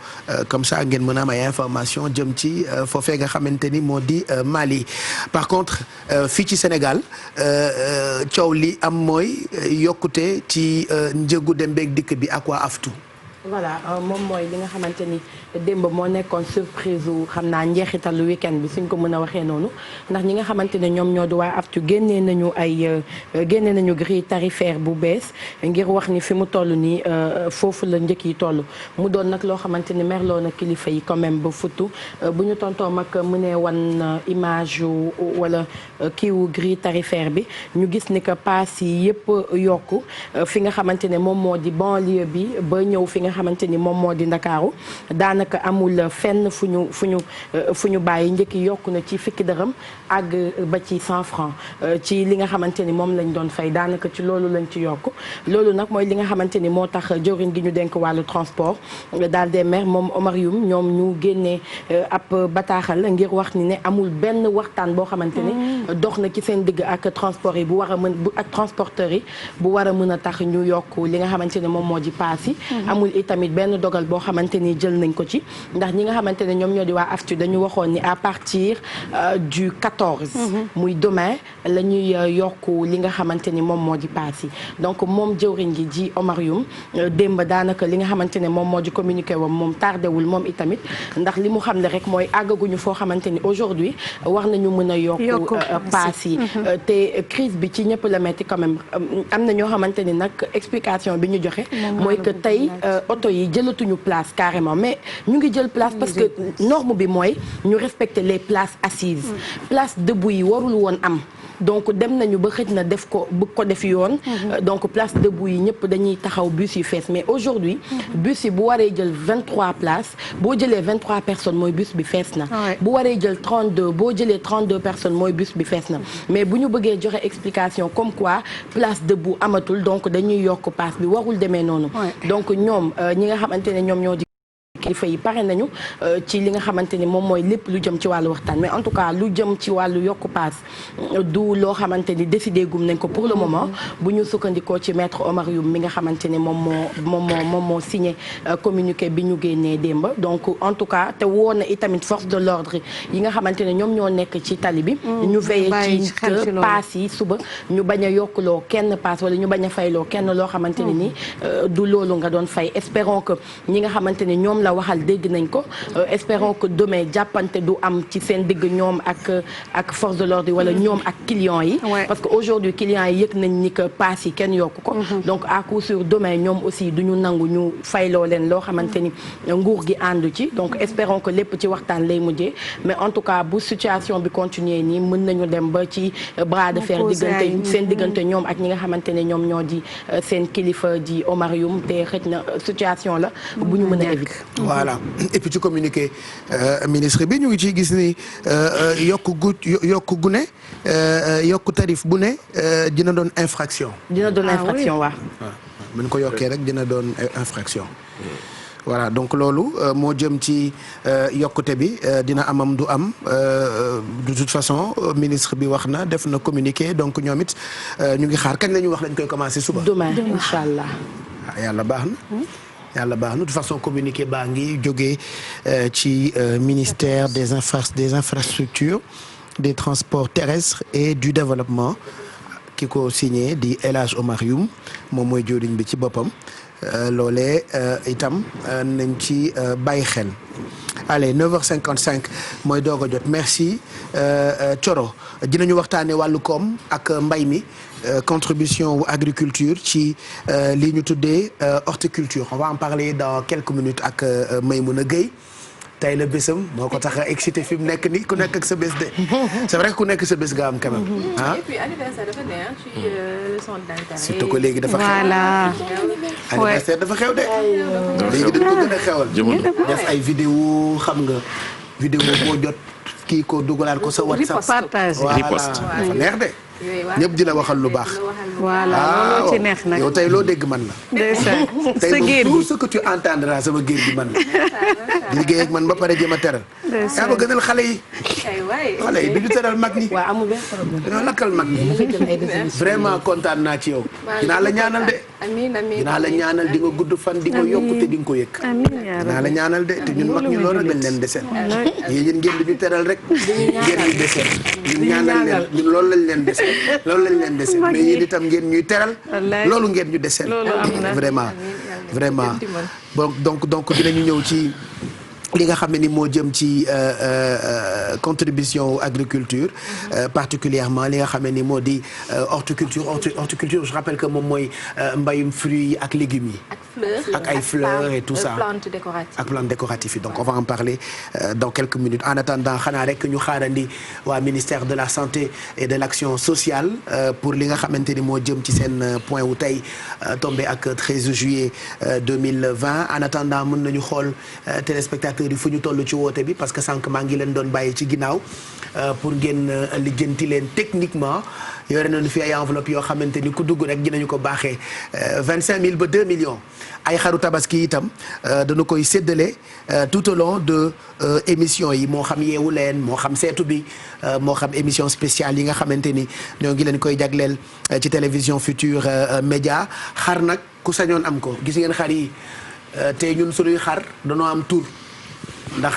comme ça ngeen mën a am ay information jëm ci foofee nga xamante ni moo di Mali par contre fii ci Sénégal coow li am mooy yokkute ci njëgu dem beeg dikk bi ak waa aftu voilà moom mooy li nga xamante ni démb moo nekkoon surprise wu xam naa njeexitalu week-end bi suñ ko mën a waxee noonu ndax ñi nga xamante ne ñoom ñoo di waa aftu génnee nañu grille tarifaire bu bees ngir wax ni fi mu toll nii foofu la njëkk yi toll mu doon nag loo xamante ni merloo na kilifa yi quand même ba futu bu ñu tontoo mag mu ne wan image wala kiiwu grille tarifaire bi ñu gis ni que paas yi yëpp yokku fi nga xamante ne moom moo di banlieue bi ba ñëw fi nga xamante ni moom moo di Ndakaaru daanaka amul fenn fu ñu bàyyi njëkk yokku na ci fukki dërëm àgg ba ci 100 francs ci li nga xamante ni moom lañ doon fay daanaka ci loolu lañ ci yokk loolu nag mooy li nga xamante ni moo tax jëwriñ gi ñu denk wàllu transport daal des maires moom Omar Youm ñoom ñu génnee ab bataaxal ngir wax ni ne amul benn waxtaan boo xamante ni dox na ci seen digg ak transport yi bu war a mën ak transporteurs yi bu war a mën a tax ñu yokk li nga xamante ni moom moo di paas yi amul itamit benn dogal boo xamante ni jël nañ ko ci ndax ñi nga xamante ne ñoom ñoo di waa AFTU dañu waxoon ni à partir du 14 muy demain la ñuy yokk li nga xamante ni moom moo di paas yi donc moom jëwriñ gi ji Omar Youm démb daanaka li nga xamante ne moom moo di communiqué wam moom tardewul moom itamit ndax li mu xam ne rek mooy àggaguñu foo xamante ni aujourd'hui war nañu mën a yokk paas yi te crise bi ci ñëpp la metti quand même am na ñoo xamante ni nag explication bi ñu joxe mooy que tey oto yi jëlatuñu place carrément mais ñu ngi jël place parce que norme bi mooy ñu respecter les places assises. place debout yi warul woon am. donc dem nañu ba xëj na def ko bëgg ko def yoon. donc place debout yi ñëpp dañuy taxaw bus yu fees mais aujourd'hui bus yi bu waree jël 23 places boo jëlee 23 personnes mooy bus bi fees na. bu waree jël 32 boo jëlee 32 personnes mooy bus bi fees na mais bu ñu bëggee joxe explication comme quoi place debout amatul donc dañuy yokk paas bi warul demee noonu. donc ñoom ñi nga xamante ne ñoom ñoo di kilifa yi pare nañu ci li nga xamante ni moom mooy lépp lu jëm ci wàllu waxtaan mais en tout cas lu jëm ci wàllu yokku paas du loo xamante ni décidé gum nañ ko pour le moment bu ñu sukkandikoo ci maître Omar Youm mi nga xamante ni moom moo signé communiqué bi ñu génnee démb donc en tout cas te woon na itamit force de l'ordre yi nga xamante ne ñoom ñoo nekk ci tali bi ñu veillé ci que paas yi suba ñu bañ a yokkuloo kenn paas wala ñu bañ a fayloo kenn loo xamante ne ni du loolu nga doon fay espérons que ñi nga xamante ne ñoom la waxal dégg nañ ko espérons que demain jàppante du am ci seen digg ñoom ak force de l'ordre wala ñoom ak clients yi parce que aujourd'hui clients yi yëg nañ ni que paas yi kenn yokku ko donc à coup sûr demain ñoom aussi du ñu nangu ñu fayloo leen loo xamante ni nguur gi àndu ci donc espérons que lépp ci waxtaan lay mujjee mais en tout cas bu situation bi continuer nii mën nañu dem ba ci bras de fer diggante seen diggante ñoom ak ñi nga xamante ne ñoom ñoo di seen kilifa di Omar Youm te xëj na situation la bu ñu mën a éviter. Voilà et puis ci communiqué ministre bi ñu ngi ciy gis ni yokku gu ne yokku tarif bu ne dina doon infraction. dina doon infraction waaw. mën ko yokkee rek dina doon infraction. voilà donc loolu moo jëm ci yokkute bi dina amam du am de toute façon ministre bi wax na def na communiqué donc ñoom it ñu ngi xaar kañ la ñu wax lañ koy commencer suba. demain incha allah. yàlla baax na. yàlla baax na de toute façon communiqué baa ngi jógee ci ministère des infrastructures des transports terrestres et du développement ki ko signé di El Hadj Omar Youm moom mooy jëriñ bi ci boppam loolee itam nañ ci bàyyi xel. allez 9h55 mooy doog a jot merci Thioro dinañu waxtaanee wàllu koom ak mbay mi. Contribution wu agriculture ci li ñu tuddee horticulture on va en parler dans quelques minutes ak Maymouna Gueye tey la bésam moo ko tax a excité fi mu nekk nii ku nekk ak sa bés de c'est vrai que ku nekk sa bés nga am quand même ah. et puis anniversaire dafa neex ci le centre d'intérêt. surtout que léegi dafa xew. voilà. anniversaire dafa xew de. léegi dañ ko gën a xewal. def ay vidéo xam nga vidéo boo jot kii ko dugalaat ko sa WhatsApp. partage riposte dafa neex de. ñëpp di la waxal lu baax. voilà looloo ci neex nag yow tey loo dégg man la. ndeysaan tey sa géer moom gi tout ce que tu entendras sama géer gi man la. di liggéey ak man ba pare jéem a teral. yaa ko gënal xale yi. xale yi du ñu teral mag ñi. waaw amul benn problème. dañoo lakkal mag ñi. vraiment kontaan naa ci yow. dinaa la ñaanal de. amiin amiin dinaa la ñaanal di nga gudd fan di nga yokku te di nga ko yëg. amiin yaa dinaa la ñaanal de te ñun mag ñi loolu rek lañ leen deseel. yéen ngeen di ñu teral rek. ngeen ñu deseel. ñun ñaanal leen ñun loolu lañ leen deseel. loolu lañ leen deseel mais yéen itam ngeen ñuy teral. loolu ngeen ñu deseel. vraiment vraiment donc dinañu ñëw ci. li nga xam ne ni moo jëm ci contribution agriculture particulièrement li nga xam ne ni moo di horticulture je rappelle que moom mooy mbayum fruits yi ak légumes yi. ak ay fleurs et tout ça ak plantes décoratives yi donc on va en parler dans quelques minutes en attendant xanaa rek ñu xaarandi waa ministère de la santé et de l'action sociale pour li nga xamante ni moo jëm ci seen point wu tey tombé ak 13 juillet 2020 en attendant mën nañu xool téléspectateurs yi fu ñu toll ci woote bi parce que sànq maa ngi leen doon bàyyi ci ginnaaw pour ngeen lijjanti leen techniquement yore nañu fi ay enveloppe yoo xamante ni ku dugg rek dinañu ko baaxee 25 000 ba 2 millions ay xaru tabaski itam dañu koy séddale tout au long de émission yi moo xam yeewu leen moo xam seetu bi moo xam émission spéciale yi nga xamante ni ñoo ngi leen koy jagleel ci télévision Futurs Médias xar nag ku sañoon am ko gis ngeen xar yi te ñun suñuy xar dañoo am tur ndax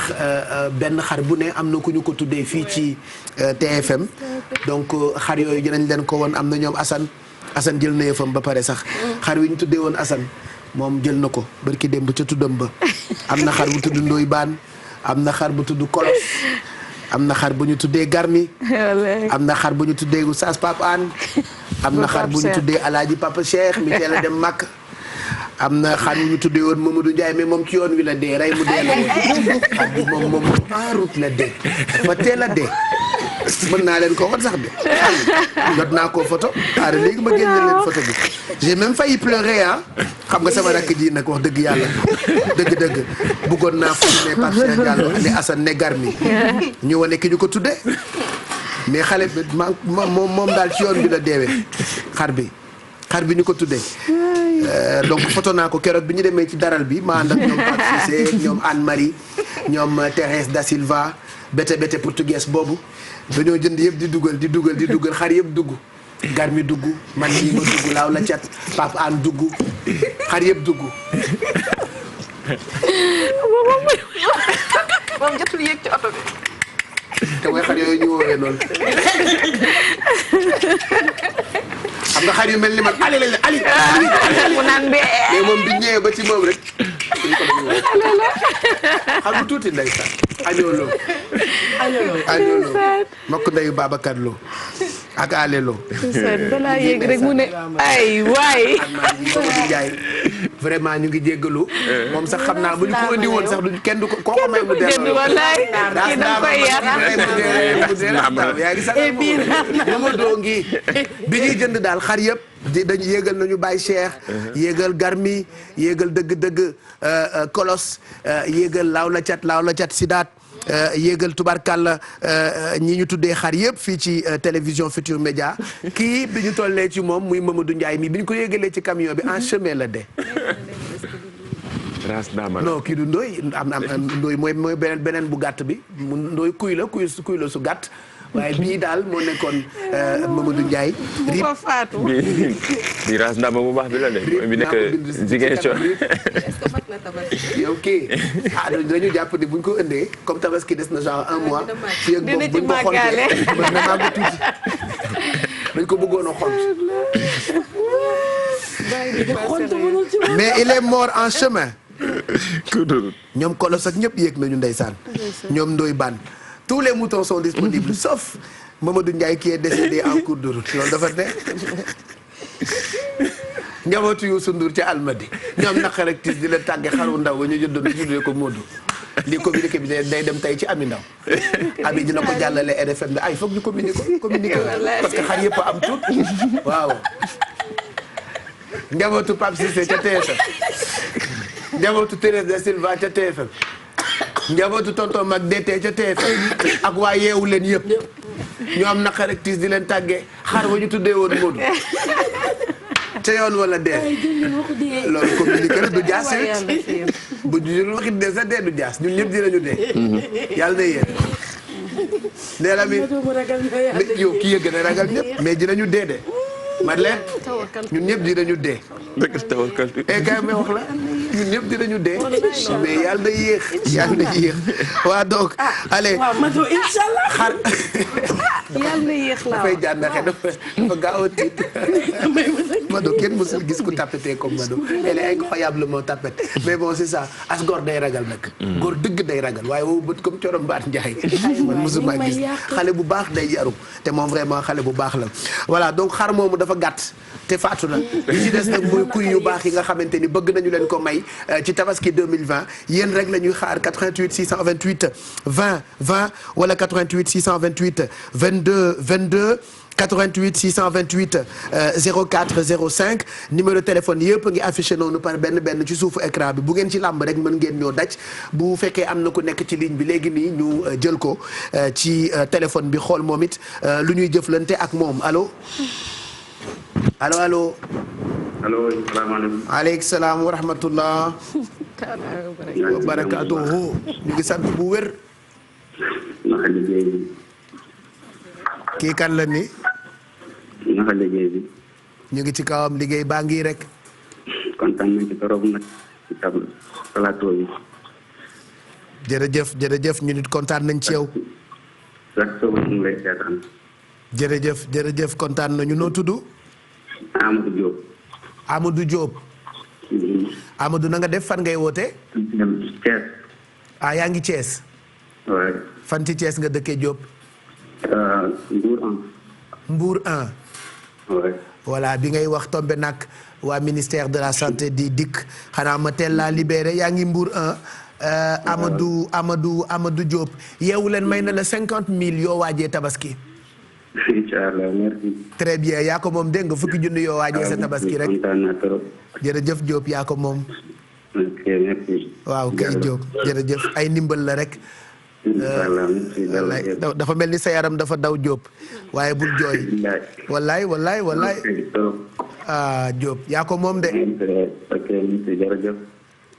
benn xar bu ne am na ku ñu ko tuddee fii ci TFM donc xar yooyu dinañ leen ko woon am na ñoom Assane jël na yëfam ba pare sax xar wi ñu tuddee woon Assane moom jël na ko barki démb ca tuddam ba am na xar bu tudd Ndoy Baan am na xar bu tudd Kolos am na xar bu ñu tuddee Garmi am na xar bu ñu tuddee Oustaz Pape Anne am na xar bu ñu tuddee Alaaji Papa Cheikh mi teel a dem Makka am na xar yu ñu tuddee woon Mamadou Ndiaye mais moom ci yoon wi la dee rey mu dee la woon xar bi moom en route la dee dafa teel a dee mën naa leen ko wan sax de jot naa koo photo aare léegi ma génne leen photo bi j'ai même failli pleurer ah xam nga sama rakk ji nag wax dëgg yàlla dëgg bëggoon naa fu ne Pape Cheikh Diallo ne Assane ne Garmi ñu wane ki ñu ko tuddee mais xale bi moom daal ci yoon bi la deewee xar bi ñu ko tuddee donc photo naa ko keroog bi ñu demee ci daral bi ma ànd ak ñoom Pape Cissé ñoom Anne Marie ñoom Thérèse da Silva bete portugaise boobu dañoo jënd yëpp di dugal xar yëpp dugg Garmi dugg man mii ma dugg laaw la cat Pape Anne dugg xar yëpp dugg moom jotul yéeg ci oto bi. te mooy xar yooyu ñu woowee noonu xam nga xar yu mel ni man ali lañ ali mu naan bee. mais moom bi ñëwee ba ci moom rek xam nga tuuti ndeysaan añooloo mbokk ndeyu Babacar Lo ak Alelo balaa yéeg rek mu ne ay waay vraiment ñu ngi jéggalu moom sax xam naa bu ñu ko indi woon sax du kenn du ko koo may mu delloo wallaay kii da koy yar yaa ngi sax Mamadou ngi bi ñuy jënd daal xar yëpp dañu yéegal nañu Baye Cheikh yéegal Garmi yéegal dëgg Kolos yéegal laaw la cat Sidaat yéegal tubarkalla ñi ñu tuddee xar yëpp fii ci télévision Futur Média kii bi ñu tollee ci moom muy Mamadou Ndiaye mi bi ñu ko yéegalee ci camion bi en chemin la de non kii du ndooy am ndooy mooy beneen bu gàtt bi mu ndooy kuy la su gàtt waaye bii daal moo nekkoon Mamadou Ndiaye. bu ko faatu bi raas ndama bu baax bi la de bi nekk Ziguinchor. yow kii dañu jàpp ni buñ ko indee comme tabaski des na genre un mois. fii ak boobu buñ ko xontee mën na maa ko tuuti dañ ko bëggoon a xont. mais il est mort en chemin. ñoom Kolos ak ñëpp yéeg nañu ndeysaan. ñoom Ndoye Bane. tous les moutons sont disponibles sauf Mamadou Ndiaye qui est décédé en cours de route loolu dafa ne njabootu Youssou Ndour ca Almadi ñoom naqar ak tiis di leen tàgge xaru ndaw ba ñu jëndoon ñu tuddee ko Modou lii communiqué bi day dem tey ci Ami Ndaw Ami dina ko jàllale RFM bi ay foog ñu communiqué parce que xar yëpp a am tuut waaw njabootu Pape Cissé ca TFM njabootu Thérèse da Silva ca TFM njabootu tonton mag DT ca TFM ak waa yeewu leen yëpp ñu am naqar ak tiis di leen tàggee xar ba ñu tuddee woon Modou ca yoon wala dee loolu communiqué la du jaas bu ñu waxit dee sa dee du jaas ñun ñëpp dinañu dee yàlla na yéen nee la mi yow kii yëg na ragal ñëpp mais dinañu dee de Madeleine ñun ñëpp dinañu dee kay may wax la ñun ñëpp dinañu dee mais yàlla na yéex waa donc allez xar yàlla na yéex laa dafay jànnaxe dafa gaaw a tiit Mado kenn mësul gis ku tapetee comme Mado elle est incroyablement tapette mais bon c'est ça as góor day ragal nag góor dëgg day ragal waaye woo bët comme Corom Baat Njaay man mësuma gis xale bu baax day yaru te moom vraiment xale bu baax la voilà donc xar moomu dafa gàtt te faatu na li ci des nag mooy kuy yu baax yi nga xamante ni bëgg nañu leen ko may ci tabaski 2020 yéen rek la ñuy xaar 88 628 20 20 wala 88 628 22 22 88 628 04 05 numéro téléphone yëpp ngi affiché noonu par benn ci suufu écran bi bu ngeen ci làmb rek mën ngeen ñoo daj bu fekkee am na ku nekk ci ligne bi léegi nii ñu jël ko ci téléphone bi xool moom it lu ñuy jëflante ak moom allo allo salaamaaleykum. aleykum salaam wa rahmatullah wa barakaatuhu ñu ngi sant bu wér. naka liggéey bi. kii kan la ni. naka liggéey bi. ñu ngi ci kawam liggéey baa ngi rek. kontaan nañ ci torop nag ci plateau bi. jërëjëf ñu nit kontaan nañ ci yow. chaque semaine ñu ngi lay seetaan. jërëjëf kontaan nañu noo tudd. Amadou Diop. Amadou Diop. Amadou na nga def fan ngay woote. Thiès. ah yaa ngi Thiès. waaw. fan ci Thiès nga dëkkee Diop. Mbour 1. Mbour 1. waaw. voilà bi ngay wax tombé nag waa ministère de la santé di dikk xanaa ma teel laa libéré yaa ngi Mbour 1 Amadou Diop yeewu leen may na la 50 000 yoo waajee tabaski. Inch'Allah merci. très bien yaa ko moom dégg nga fukki junni yoo waajee sa tabaski rek. kontaan naa trop. jërëjëf Diop yaa ko moom. ok merci. waaw kay Diop jërëjëf ay ndimbal la rek. wallaay dafa mel ni sa yaram dafa daw Diop waaye bul jooy. wallaay. ah Diop yaa ko moom de. ok jërëjëf.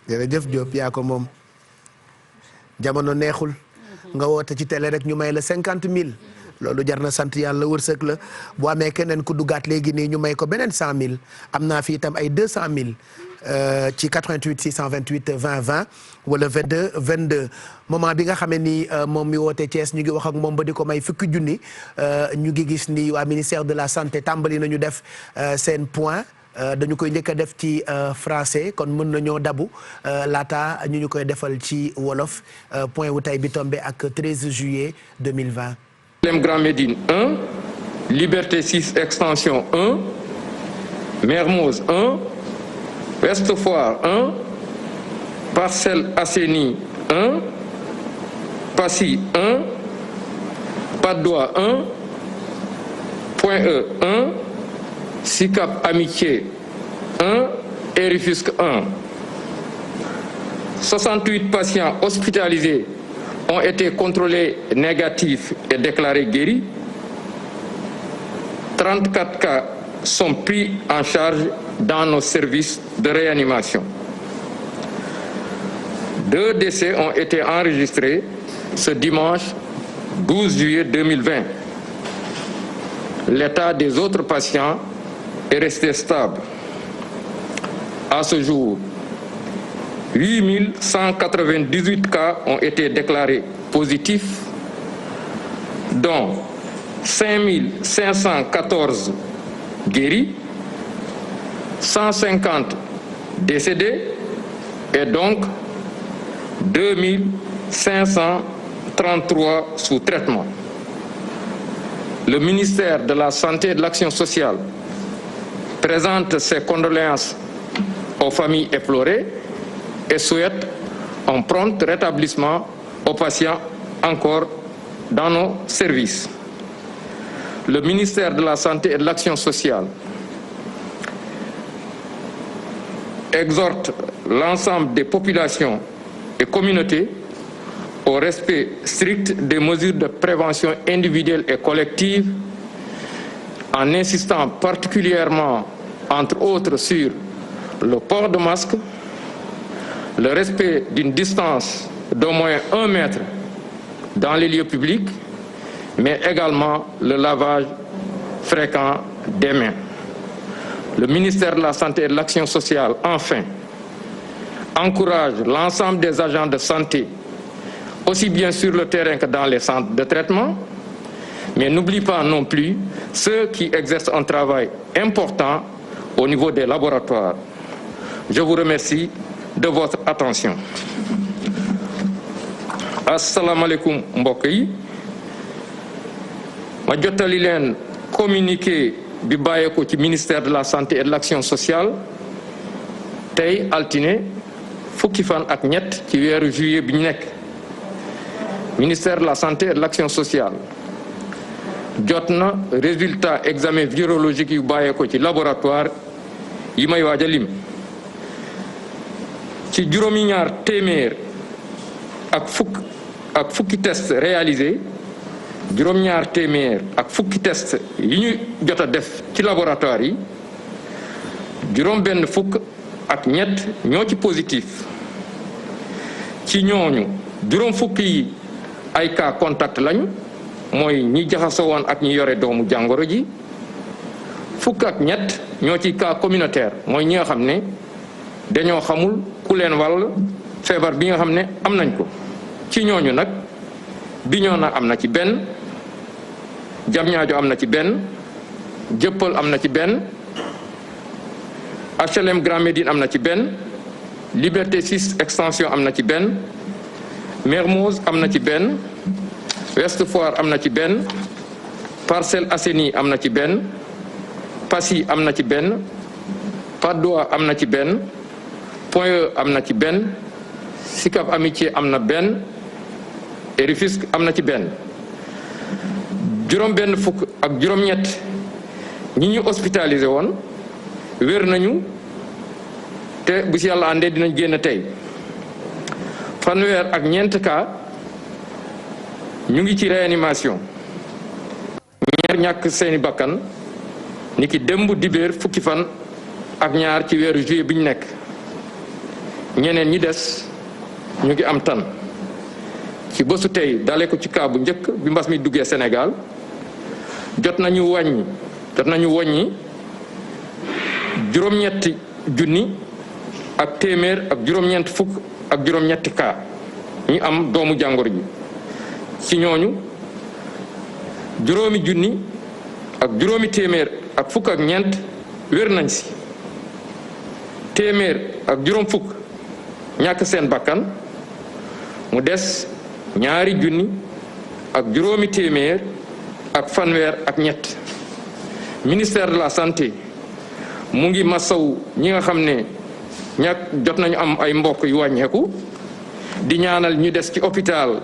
jërëjëf Diop yaa ko moom. jamono neexul. nga woote ci télé rek ñu may la 50 000. loolu jar na sant yàlla wërsëg la bu amee keneen ku duggaat léegi nii ñu may ko beneen 100 000 am naa fi itam ay 200 000 ci 88 628 20 20 wala 22 22 moment bi nga xamee ni moom mi woote Thiès ñu ngi wax ak moom ba di ko may fukki junni ñu ngi gis ni waa ministère de la santé tàmbali nañu def seen point dañu koy njëkk a def ci français kon mën nañoo dabu laata ñu koy defal ci wolof point wu tey bi tombé ak 13 juillet 2020. Grand Médine 1, Liberté 6 extension 1, Mermoz 1, Ouest Foire 1, Parcelles Assainies 1, Passy 1, Patte d'Oie 1, Point E 1, Sicap Amitié 1 et Rufisque 1. 68 patients hospitalisés ont été contrôlés négatifs et déclarés guéris. 34 cas sont pris en charge dans nos services de réanimation. 2 décès ont été enregistrés ce dimanche 12 juillet 2020. L'état des autres patients est resté stable. À ce jour, 8198 cas ont été déclarés positifs, dont 5514 guéris, 150 décédés et donc 2533 sous traitement. Le ministère de la Santé et de l'Action sociale présente ses condoléances aux familles éplorées et souhaite un prompt rétablissement aux patients encore dans nos services. Le ministère de la Santé et de l'Action sociale exhorte l'ensemble des populations et communautés au respect strict des mesures de prévention individuelle et collective, en insistant particulièrement, entre autres, sur le port de masque, le respect d'une distance d'au moins 1 mètre dans les lieux publics, mais également le lavage fréquent des mains. Le ministère de la Santé et de l'Action sociale, enfin, encourage l'ensemble des agents de santé, aussi bien sur le terrain que dans les centres de traitement, mais n'oublie pas non plus ceux qui exercent un travail important au niveau des laboratoires. Je vous remercie de votre attention. Asalaamaaleykum mbokk yi, ma jottali leen communiqué bi bàyyeeko ci ministère de la santé et de l'action sociale tey altine fukki fan ak ñett ci weeru juillet bi ñu nekk. Ministère de la santé et de l'action sociale jot na résultat examen virologique yu bàyyeeko ci laboratoire yi may waaj a lim. ci juróomi ñaar téeméer ak fukki test réalisé, juróom-ñaar téeméer ak fukki test yi ñu jot a def ci laboratoire yi, juróom benn fukk ak ñett ñoo ci positif. ci ñooñu juróom fukk yi ay cas contact lañu, mooy ñi jaxasoo woon ak ñi yore doomu jàngoro ji. fukk ak ñett ñoo ci cas communautaire, mooy ñi nga xam ne dañoo xamul ku leen wàll feebar bi nga xam ne am nañ ko. ci ñooñu nag Bignona am na ci benn, Diamniadio am na ci benn, Dieuppeul am na ci benn, HLM Grand Médine am na ci benn, Liberté 6 extension am na ci benn, Mermoz am na ci benn, Ouest Foire am na ci benn, Parcelles Assainies am na ci benn, Passy am na ci benn, Patte d'Oie am na ci benn Point E am na ci benn Sicap Amitié am na benn et Rufisque am na ci benn juróom-benn fukk ak juróom-ñett ñi ñu hospitalisé woon wér nañu te bu ci yàlla àndee dinañ génn tey fanweer ak ñeent cas ñu ngi ci réanimation ñaar ñàkk seeni bakkan ni ki démb dibéer fukki fan ak ñaar ci weeru juillet bi ñu nekk ñeneen ñi des ñu ngi am tan ci bésu tey dale ko ci cas bu njëkk bi mbas mi duggee Sénégal jot nañu woññi juróom-ñetti junni ak téeméer ak juróom-ñeent fukk ak juróom-ñetti cas ñu am doomu jàngoro ji ci ñooñu juróomi junni ak juróomi téeméer ak fukk ak ñeent wér nañ si téeméer ak juróom fukk ñàkk seen bakkan mu des ñaari junni ak juróomi téeméer ak fanweer ak ñett ministère de la santé mu ngi masaw ñi nga xam ne jot nañu am ay mbokk yu wàññeeku di ñaanal ñu des ci hôpital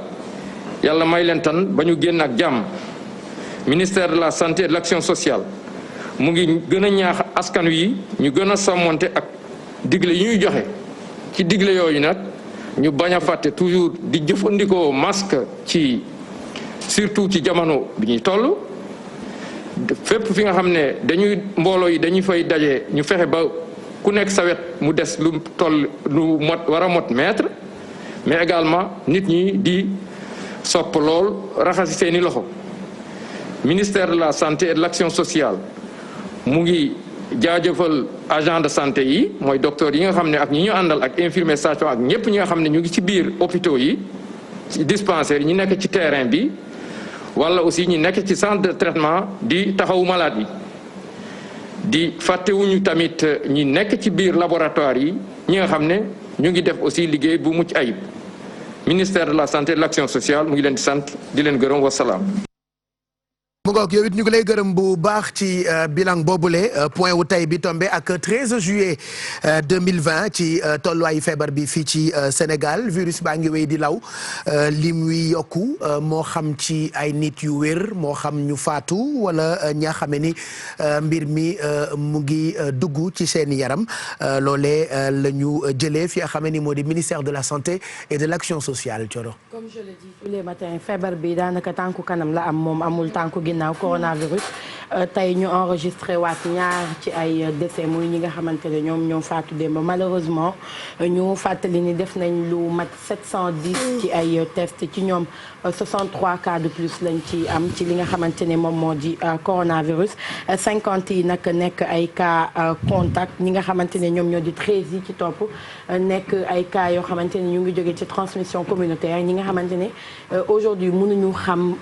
yàlla may leen tan ba ñu génn ak jàmm ministère de la santé et de l'action sociale mu ngi gën a ñaax askan wi ñu gën a sàmmonte ak digle yi ñuy joxe ci digle yooyu nag ñu bañ a fàtte toujours di jëfandikoo masque surtout ci jamono bi ñuy toll fépp fi nga xam ne mbooloo yi dañuy fay daje ñu fexe ba ku nekk sa wet mu des lu toll lu war a mot mètre mais également nit ñi di sopp lool raxasi seeni loxo ministère de la santé et de l'action sociale mu ngi jaajëfal agent de santé yi mooy docteur yi nga xam ne ak ñi ñu àndal ak infirmier sage-femme ak ñëpp ñi nga xam ne ñu ngi ci biir hôpitaux yi ci dispensaires yi ñi nekk ci terrain bi wala aussi ñi nekk ci centre de traitement di taxawu malade yi di fàttewuñu tamit ñi nekk ci biir laboratoire yi ñi nga xam ne ñu ngi def aussi liggéey bu mucc ayib ministère de la santé et de l'action sociale mu ngi leen di sant di leen gërëm wasalaam. mu ngoog yow it ñu ngi lay gërëm bu baax ci bilan boobule point wu tey bi tombé ak 13 juillet 2020 ci tolluwaayu feebar bi fii ci Sénégal virus baa ngi wéy di law li muy yokku moo xam ci ay nit yu wér moo xam ñu faatu wala ñaa xame ni mbir mi mu ngi dugg ci seen yaram loolee la ñu jëlee fi nga xame ni moo di ministère de la santé et de l'action sociale Thioro. Comme je le dis tous les matins feebar bi daanaka tànku kanam la am moom amul tànku ginnaaw coronavirus tey ñu enregistré waat ñaar ci ay décès muy ñi nga xamante ne ñoom faatu démb malheureusement ñu fàttali ni def nañ lu mat 710 ci ay test ci ñoom 63 cas de plus lañ ci am ci li nga xamante ne moom moo di coronavirus 50 yi nag nekk ay cas contact ñi nga xamante ne ñoom ñoo di 13 yi ci topp nekk ay cas yoo xamante ne ñu ngi jóge ci transmission communautaire ñi nga xamante ne aujourd'hui mënuñu xam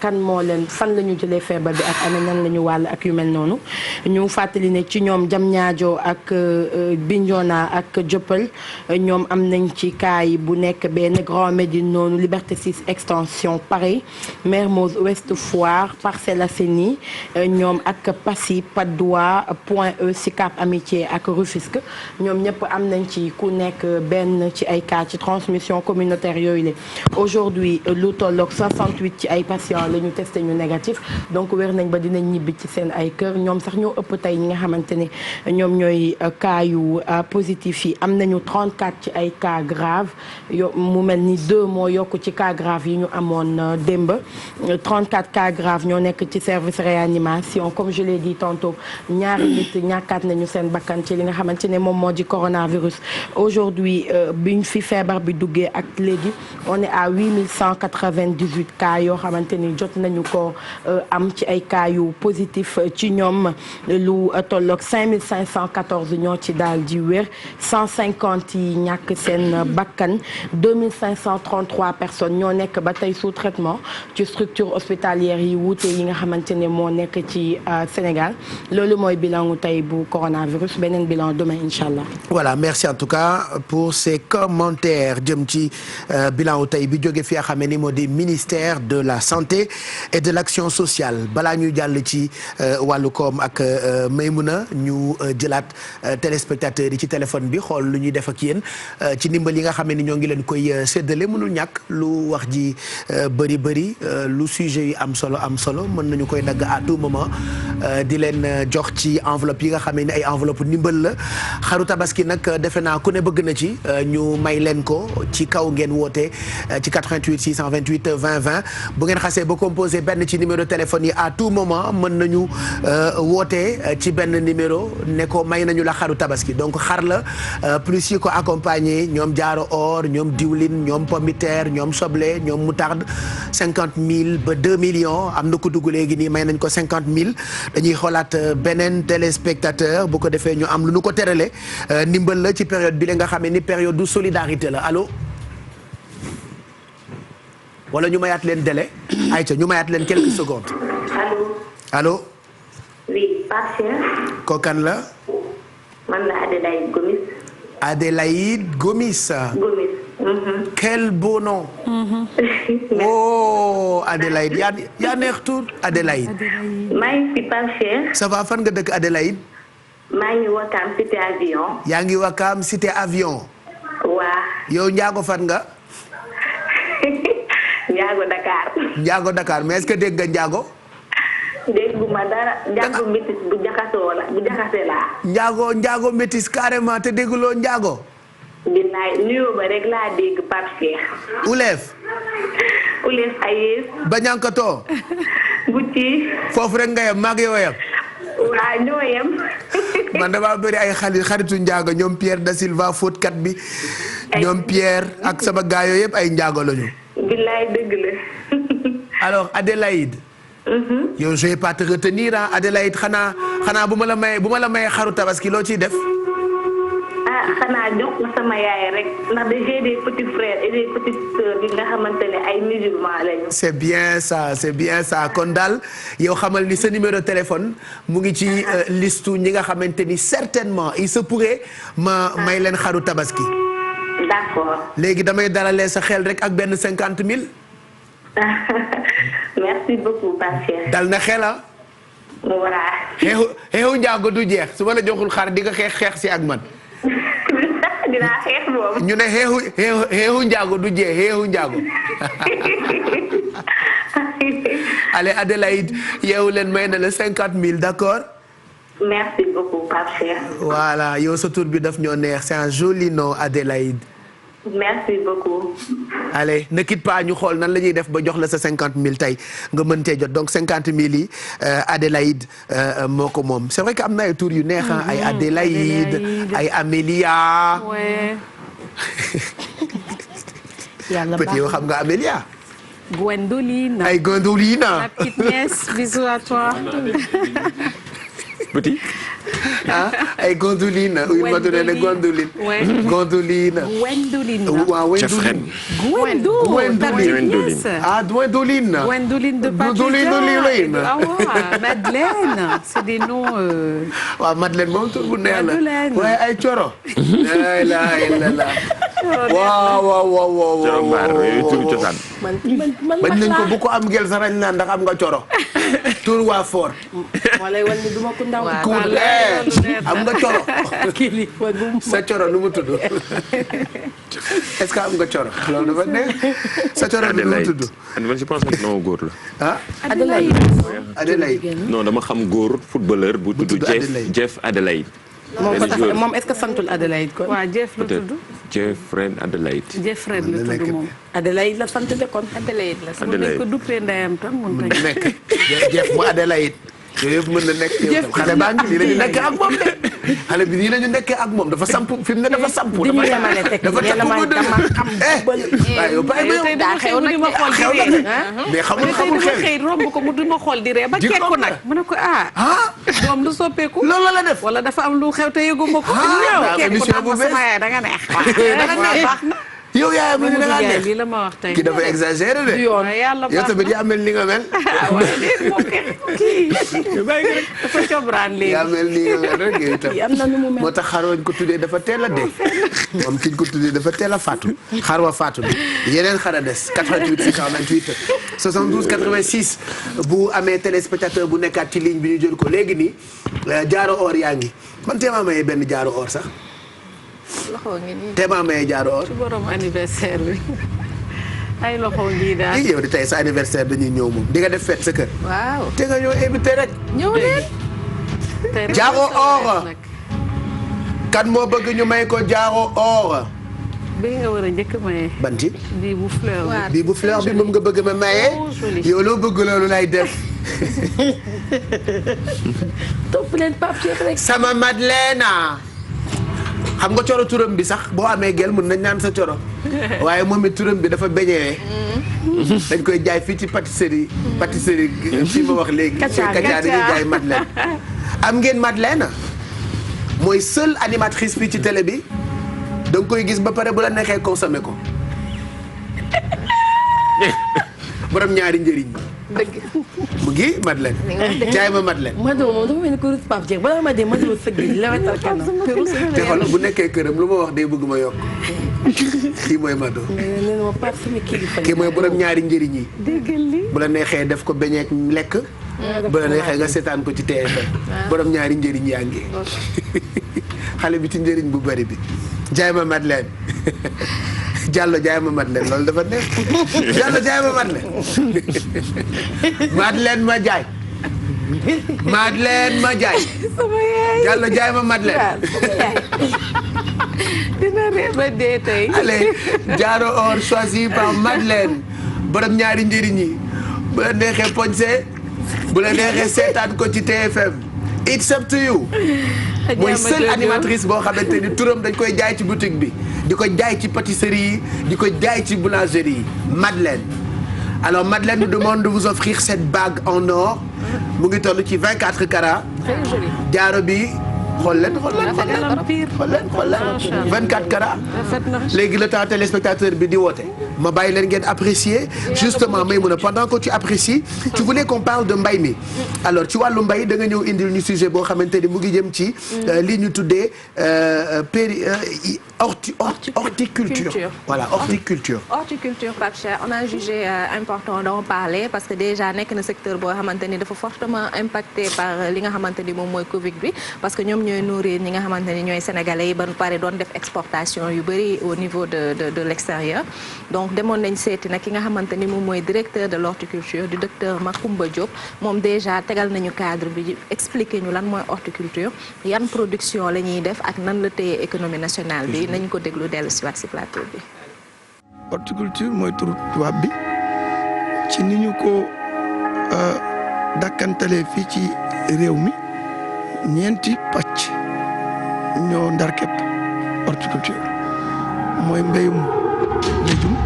kan moo leen fan la ñu jëlee feebar bi ak ana nan la ñu wàll ak yu mel noonu ñu fàttali ne ci ñoom Diamniadio ak Bignona ak Dieuppeul ñoom am nañ ci cas yi bu nekk benn Grand Médine noonu Liberté 6 extension pareil Mermoz Ouest Foire Parcelles Assainies ñoom ak Passy Patte d'Oie Point E Sicap Amitié ak Rufisque ñoom ñëpp am nañ ci ku nekk benn ci ay cas ci transmission communautaire yooyu la aujourd'hui lu tolloog 68 ci ay patients la ñu testé ñu négatif donc wér nañ ba dinañ ñibbi ci seen ay kër ñoom sax ñoo ëpp tey ñi nga xamante ne ñoom ñooy cas yu positif yi am nañu 34 ci ay cas grave mu mel ni 2 moo yokk ci cas grave yi ñu amoon démb 34 cas grave ñoo nekk ci service réanimation comme je l'ai dit tantôt ñaari nit ñàkkaat nañu seen bakkan ci li nga xamante ne moom moo di coronavirus aujourd'hui biñ fi feebar bi duggee ak léegi on est à 8198 cas yoo xamante ni jot nañu ko am ci ay cas yu positif ci ñoom lu tolloog 5514 ñoo ci daal di wér 150 yi ñàkk seen bakkan 2533 personnes ñoo nekk ba tey sous traitement ci structure hospitalière yi wuute yi nga xamante ne moo nekk ci Sénégal loolu mooy bilan gu tey bu coronavirus beneen bilan demain incha allah. voilà merci en tout cas pour ces commentaires jëm ci bilan gu tey bi jóge fi nga xam ne ni moo di ministère de la santé et de l'action sociale balaa ñuy jàll jàll ci wàllu koom ak Maymouna ñu jëlaat téléspectateurs yi ci téléphone bi xool lu ñuy def ak yéen ci ndimbal yi nga xam ne ñoo ngi leen koy séddale mënul ñàkk lu wax ji bëri lu sujet yi am solo mën nañu koy dagg à tout moment di leen jox ci enveloppe yi nga xam ne ay enveloppe ndimbal la xaru tabaski nag defe naa ku ne bëgg na ci ñu may leen ko ci kaw ngeen woote ci 88 628 20 20 bu ngeen xasee ba composé benn ci numéro téléphone yi à tout moment mën nañu woote ci benn numéro ne ko may nañu la xaru tabaski donc xar la plus yi ko accompagné ñoom jaaro or ñoom diwlin ñoom pombiteer ñoom soble ñoom moutarde 50 000 ba 2 millions am na ko dugg léegi nii may nañ ko 50 000 dañuy xoolaat beneen téléspectateur bu ko defee ñu am lu nu ko terale ndimbal la ci période bi la nga xam ne ni période du solidarité la allo wala ñu mayaat leen délai ayca ñu mayaat leen quelques secondes. allo. oui Pape Cheikh. kookan la. man la Adélaïde Gomis. Adélaïde Gomis. Gomis. Quel beau nom. Oh Adélaïde yaa neex tur Adélaïde. maa ngi fi Pape Cheikh. ça va fan nga dëkk Adélaïde. maa ngi Wakaam cité avion. yaa ngi Wakaam cité avion. waa. yow Njaago fan nga. Njaago Dakar. Njaago Dakar mais est-ce que dégg nga Njaago. dégguma dara Njaago métis bu jaxasoo la bu jaxase laa. Njaago métis carrément te dégguloo Njaago. billaay nuyoo ba rek laa dégg Pape Cheikh. Ulef. Ulef Ayes. Bañankato. Bucci. foofu rek nga yem maag yow yem. waa ñoo yem. man damaa bëri ay xaritu Njaago ñoom Pierre da Silva fóotkat bi. ñoom Pierre ak sama gaay yooyu yëpp ay Njaago lañu. billaay dëgg la. alors Adélaïde. yow je vais pas te retenir ah Adélaïde xanaa bu ma la mayee xaru tabaski loo ciy def. ah xanaa jox ko sama yaay rek ndax j'ai des petits frères et des petites sœurs yi nga xamante ne ay musulmans lañu. c'est bien ça kon daal yow xamal ni sa numéro téléphone mu ngi ci listu ñi nga xamante ni certainement il se pourrait ma may leen xaru tabaski. d'accord. léegi damay dalalee sa xel rek ak benn 50 000. merci beaucoup Pape Cheikh. dal na xel ah. voilà. xeexu njaago du jeex su ma la joxul xar di nga xeex si ak man. dinaa xeex moom. ñu ne xeexu njaago du jeex xeexu njaago. allez Adélaïde yeewu leen may na la 50 000 d'accord. merci beaucoup Pape Cheikh. voilà yow sa tur bi daf ñoo neex c'est un joli nom Adélaïde. merci beaucoup. allez ne quitte pas ñu xool nan la ñuy def ba jox la sa 50 000 tey nga mën cee jot donc 50 000 yi Adélaïde moo ko moom c'est vrai que am na ay tur yu neex ay Adélaïde ay Amélia. ouais. yàlla baax petit yow xam nga Amélia. Gwendoline. ay Gwendoline. la petite nièce bisous à toi. petit. ah ay Gondoline. Gondoline Gondoline. Gondoline. Gwendoline. waaw Gwendoline. Gwendoline. ah Gwendoline. Gwendoline de Gwendoline. ah ouais Madeleine. c'est des noms. waaw Madeleine moom tur bu neex la. Madeleine. waaye ay Coro. la ilaha illallah. waaw. Coro Mbar yooyu turu cosaan. bañ nañ ko bu ko am gel sax nañ naan ndax am nga Coro. tur waa Fort. wala wala ni duma ko ndaw. am nga Coro. sa Coro nu mu tudd. est-ce que am nga Coro. loolu dafa neex. sa Coro nu mu tudd. man je pense que non góor la. ah Adélaïde. non dama xam góor footballeur bu tudd Jeff Adélaïde. moom est-ce que santul Adélaïde kon. waaw Jeff la tudd. Jeffrey Adélaïde. Jeffrey la tudd moom. Adélaïde la sant de kon. Adélaïde la sant. mën nañ ko duppee ndeyam tam mën nañ nekk Jeff mu Adélaïde. yooyu yëpp mën na nekk xale baa ngi nii la ñu nekkee ak moom de. xale bi nii la ñu nekkee ak moom dafa samp fi mu ne dafa samp. dañu yemale teg dama xam. yow bàyyi ma yow daa xew nag xew na mais xamul xew xëy romb ko mu duma xool di ree ba kekku nag mu ne ko doom lu soppeeku loolu la def wala dafa am lu xew te yëgu ma ko ñëw kekku nag ma sama yaay da nga neex baax na yow yaayam la da ngaa neex lii la ma wax tey. ki dafa exagéré de. yàlla yow tamit yaa mel ni nga mel. waaye léegi moom kii dafa cobraan léegi. yaa mel ni nga mel rek yow itam. am na nu mu mel moo tax xar wañ ko tuddee dafa teel a dee. moom ki ñu ko tuddee dafa teel a faatu. xar wa faatu bi yeneen xar a des 88 628 72 86 bu amee téléspectateur bu nekkaat ci ligne bi ñu jël ko léegi nii jaaro or yaa ngi man teemaa mayee benn jaaro or sax. loxo ngi nii. teemaa mayee jaaro or. ci borom anniversaire bi ay loxo ngi daal. yow di tey sa anniversaire dañuy ñëw moom di nga def fête sa kër. waaw te nga ñëw invité rek. ñëw leen. jaaro or kan moo bëgg ñu may ko jaaro or. bii nga war a njëkk maye. banti bii bu fleur bi. bii bu fleur bi moom nga bëgg ma maye. yow loo bëgg loolu lay def. topp leen Pape Cheikh rek. sama Madeleine xam nga coro turam bi sax boo amee gel mën nañ naan sa coro waaye moom it turam bi dafa beñee dañ koy jaay fii ci pâtisserie fii ma wax léegi Kacha dañuy jaay Madeleine am ngeen Madeleine mooy seule animatrice fii ci télé bi da nga koy gis ba pare bu la neexee consommer ko borom ñaari njëriñ dëgg. mu ngi Madeleine jaay ma Madeleine Mado moom dafa mel ni ko rus Pape Cheikh balaa ma dee Mado sëgg lewetal kanam. te xoolal bu nekkee këram lu ma wax day bëgg ma yokk kii mooy Mado nee na ma Pape sama kilifa kii mooy borom ñaari njëriñ yi déggal li bu la neexee def ko beñeek lekk bu la neexee nga seetaan ko ci TFM borom ñaari njëriñ yaa ngi xale bi ci njëriñ bu bari bi jaay ma Madeleine Diallo jaay ma Madeleine loolu dafa neex Diallo jaay ma Madeleine Madeleine ma jaay Madeleine ma jaay Diallo jaay ma Madeleine dina réer ba dee tey. allez jaaro or choisi par Madeleine borom ñaari njëriñ yi bu la neexee poñse bu la neexee seetaan ko ci TFM it's up to you mooy seule animatrice boo xamante ni turam dañ koy jaay ci boutique bi di ko jaay ci pâtisserie yi di ko jaay ci boulangerie yi Madeleine alors Madeleine nous demande de vous offrir cette bague en or mu ngi toll ci 24 carats très joli. jaaro bi xool leen 24 carats léegi le temps téléspectateur bi di woote ma bàyyi leen ngeen apprécier justement Maïmouna pendant que tu apprécies tu voulais qu'on parle de mbay mi alors ci wàllu mbay da nga ñëw indil ñu sujet boo xamante ni mu ngi jëm ci li ñu tuddee horticulture voilà horticulture Pape Cheikh on a jugé important d'en parler parce que déjà nekk na secteur boo xamante ni dafa fortement impacté par li nga xamante ni moom mooy Covid bi parce que ñoom ñooy nourrir ñi nga xamante ni ñooy sénégalais yi ba pare doon def exportation yu bëri au niveau de l'extérieur donc demoon nañ seeti nag ki nga xamante ni moom mooy directeur de l'horticulture du docteur Macoumba Diop moom déjà tegal nañu cadre bi expliquer ñu lan mooy horticulture yan production la ñuy def ak nan la téye économie nationale bi nañ ko déglu dellu si waat si plateau bi. horticulture mooy turu tubaab bi ci ni ñu ko dakkantalee fii ci réew mi ñeenti pàcc ñoo ndar képp horticulture mooy mbéyum légume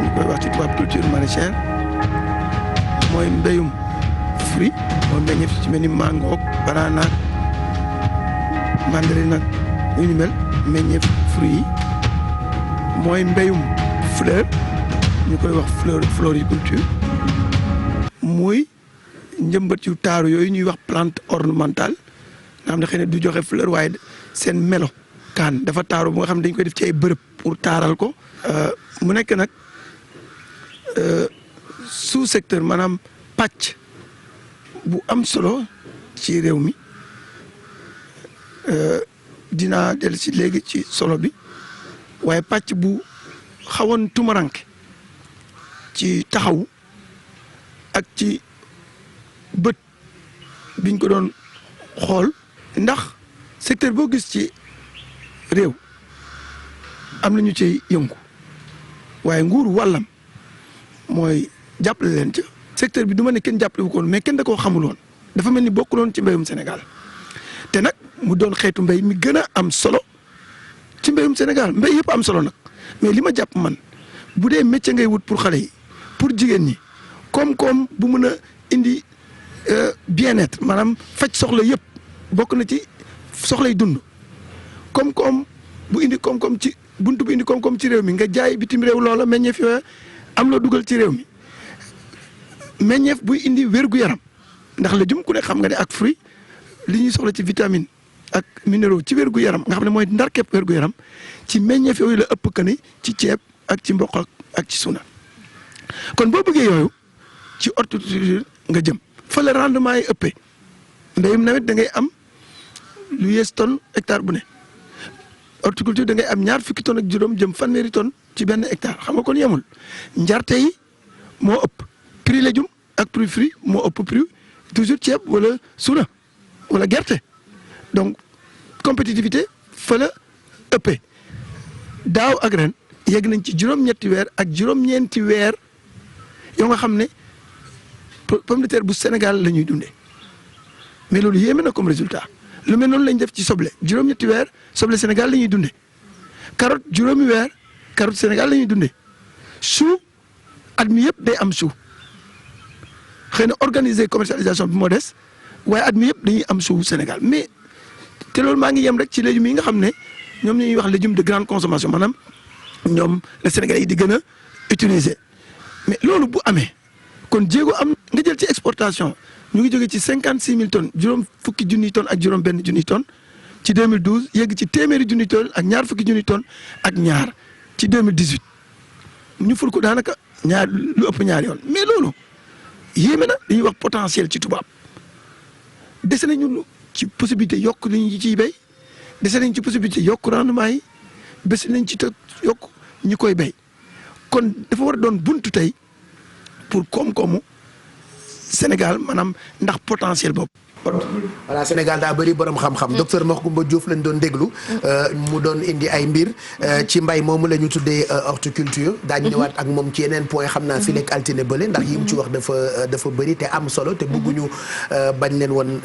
ñu koy wax ci tubaab culture maraîchère mooy mbéyum fruit mooy meññeef ci mel ni mango banana mandarine nag yu ñu mel meññeef fruit yi mooy mbéyum fleur ñu koy wax floriculture muy njëmbat yu taaru yooyu ñuy wax plante ornementale nga xam ne xëy na du joxe fleur waaye seen melo kaan dafa taaru bu nga xam ne dañ koy def ci ay bërëb pour taaral ko mu nekk nag sous secteur maanaam pàcc bu am solo ci réew mi dinaa dellu si léegi ci solo bi waaye pàcc bu xawoon tumaranke ci taxaw ak ci bët biñ ko doon xool ndax secteur boo gis ci réew am na ñu ciy yëngu waaye nguur wàllam mooy jàppale leen ca secteur bi du ma ne kenn jàppale wu ko woon mais kenn da koo xamul woon dafa mel ni bokkuloon ci mbéyum Sénégal te nag mu doon xeetu mbéy mi gën a am solo ci mbéyum Sénégal mbéy yëpp am solo nag mais li ma jàpp man bu dee métier ngay wut pour xale yi pour jigéen ñi koom-koom bu mën a indi bien-être maanaam faj soxla yëpp bokk na ci soxlay dund koom-koom bu indi koom-koom ci buntu bu indi koom-koom ci réew mi nga jaay bitim réew loola meññeef yooya am loo dugal ci réew mi meññeef buy indi wér-gu-yaram ndax légume ku ne xam nga ne ak fruit li ñuy soxla ci vitamine ak minéraux ci wér-gu-yaram nga xam ne mooy ndar képp wér-gu-yaram ci meññeef yooyu la ëpp que ni ci ceeb ak ci mboq ak ci suna kon boo bëggee yooyu ci horticulture nga jëm fa la rendement yi ëppee mbéyum nawet da ngay am lu yées tonne hectare bu ne horticulture da ngay am 20 tonnes ak juróom jëm fanweeri tonne ci benn hectare xam nga kon yemul njarte yi moo ëpp prix légume ak prix fruit moo ëpp prix toujours ceeb wala suna wala gerte donc compétitivité fa la ëppee daaw ak ren yegg nañ ci juróom-ñetti weer ak juróom-ñeenti weer yoo nga xam ne pomme de terre bu Sénégal la ñuy dundee mais loolu yéeme na comme résultat lu mel noonu lañ def ci soble juróom-ñetti weer soble Sénégal la ñuy dundee carotte juróomi weer carotte Sénégal la ñuy dundee chou at mi yëpp day am chou xëy na organiser commercialisation bi moo des waaye at mi yëpp dañuy am chou Sénégal mais te loolu maa ngi yem rek ci légumes yi nga xam ne ñoom ñuy wax légumes de grande consommation maanaam ñoom les Sénégalais yi di gën a utiliser mais loolu bu amee kon jéego am nga jël ci exportation ñu ngi jógee ci 56 000 tonnes juróom fukki junniy tonnes ak juróom benn junniy tonnes ci 2012 yegg ci téeméeri junniy tonnes ak ñaar fukki junniy tonnes ak ñaar ci 2018 ñu ful ko daanaka ñaar lu ëpp ñaar yoon mais loolu yéeme na dañuy wax potentiel ci tubaab dese nañu ci possibilité yokk li ñu ciy béy dese nañ ci possibilité yokk rendement yi bés nañ ci te yokk ñi koy béy kon dafa war a doon buntu tey pour koom-koomu Sénégal maanaam ndax potentiel boobu. voilà Sénégal daa bëri borom xam-xam docteur Macoumba Diouf lañ doon déglu mu doon indi ay mbir ci mbay moomu la ñu tuddee horticulture daañu ñëwaat ak moom ci yeneen point xam naa fi lekk altine bële ndax yi mu ci wax dafa bëri te am solo te bëgguñu bañ leen woon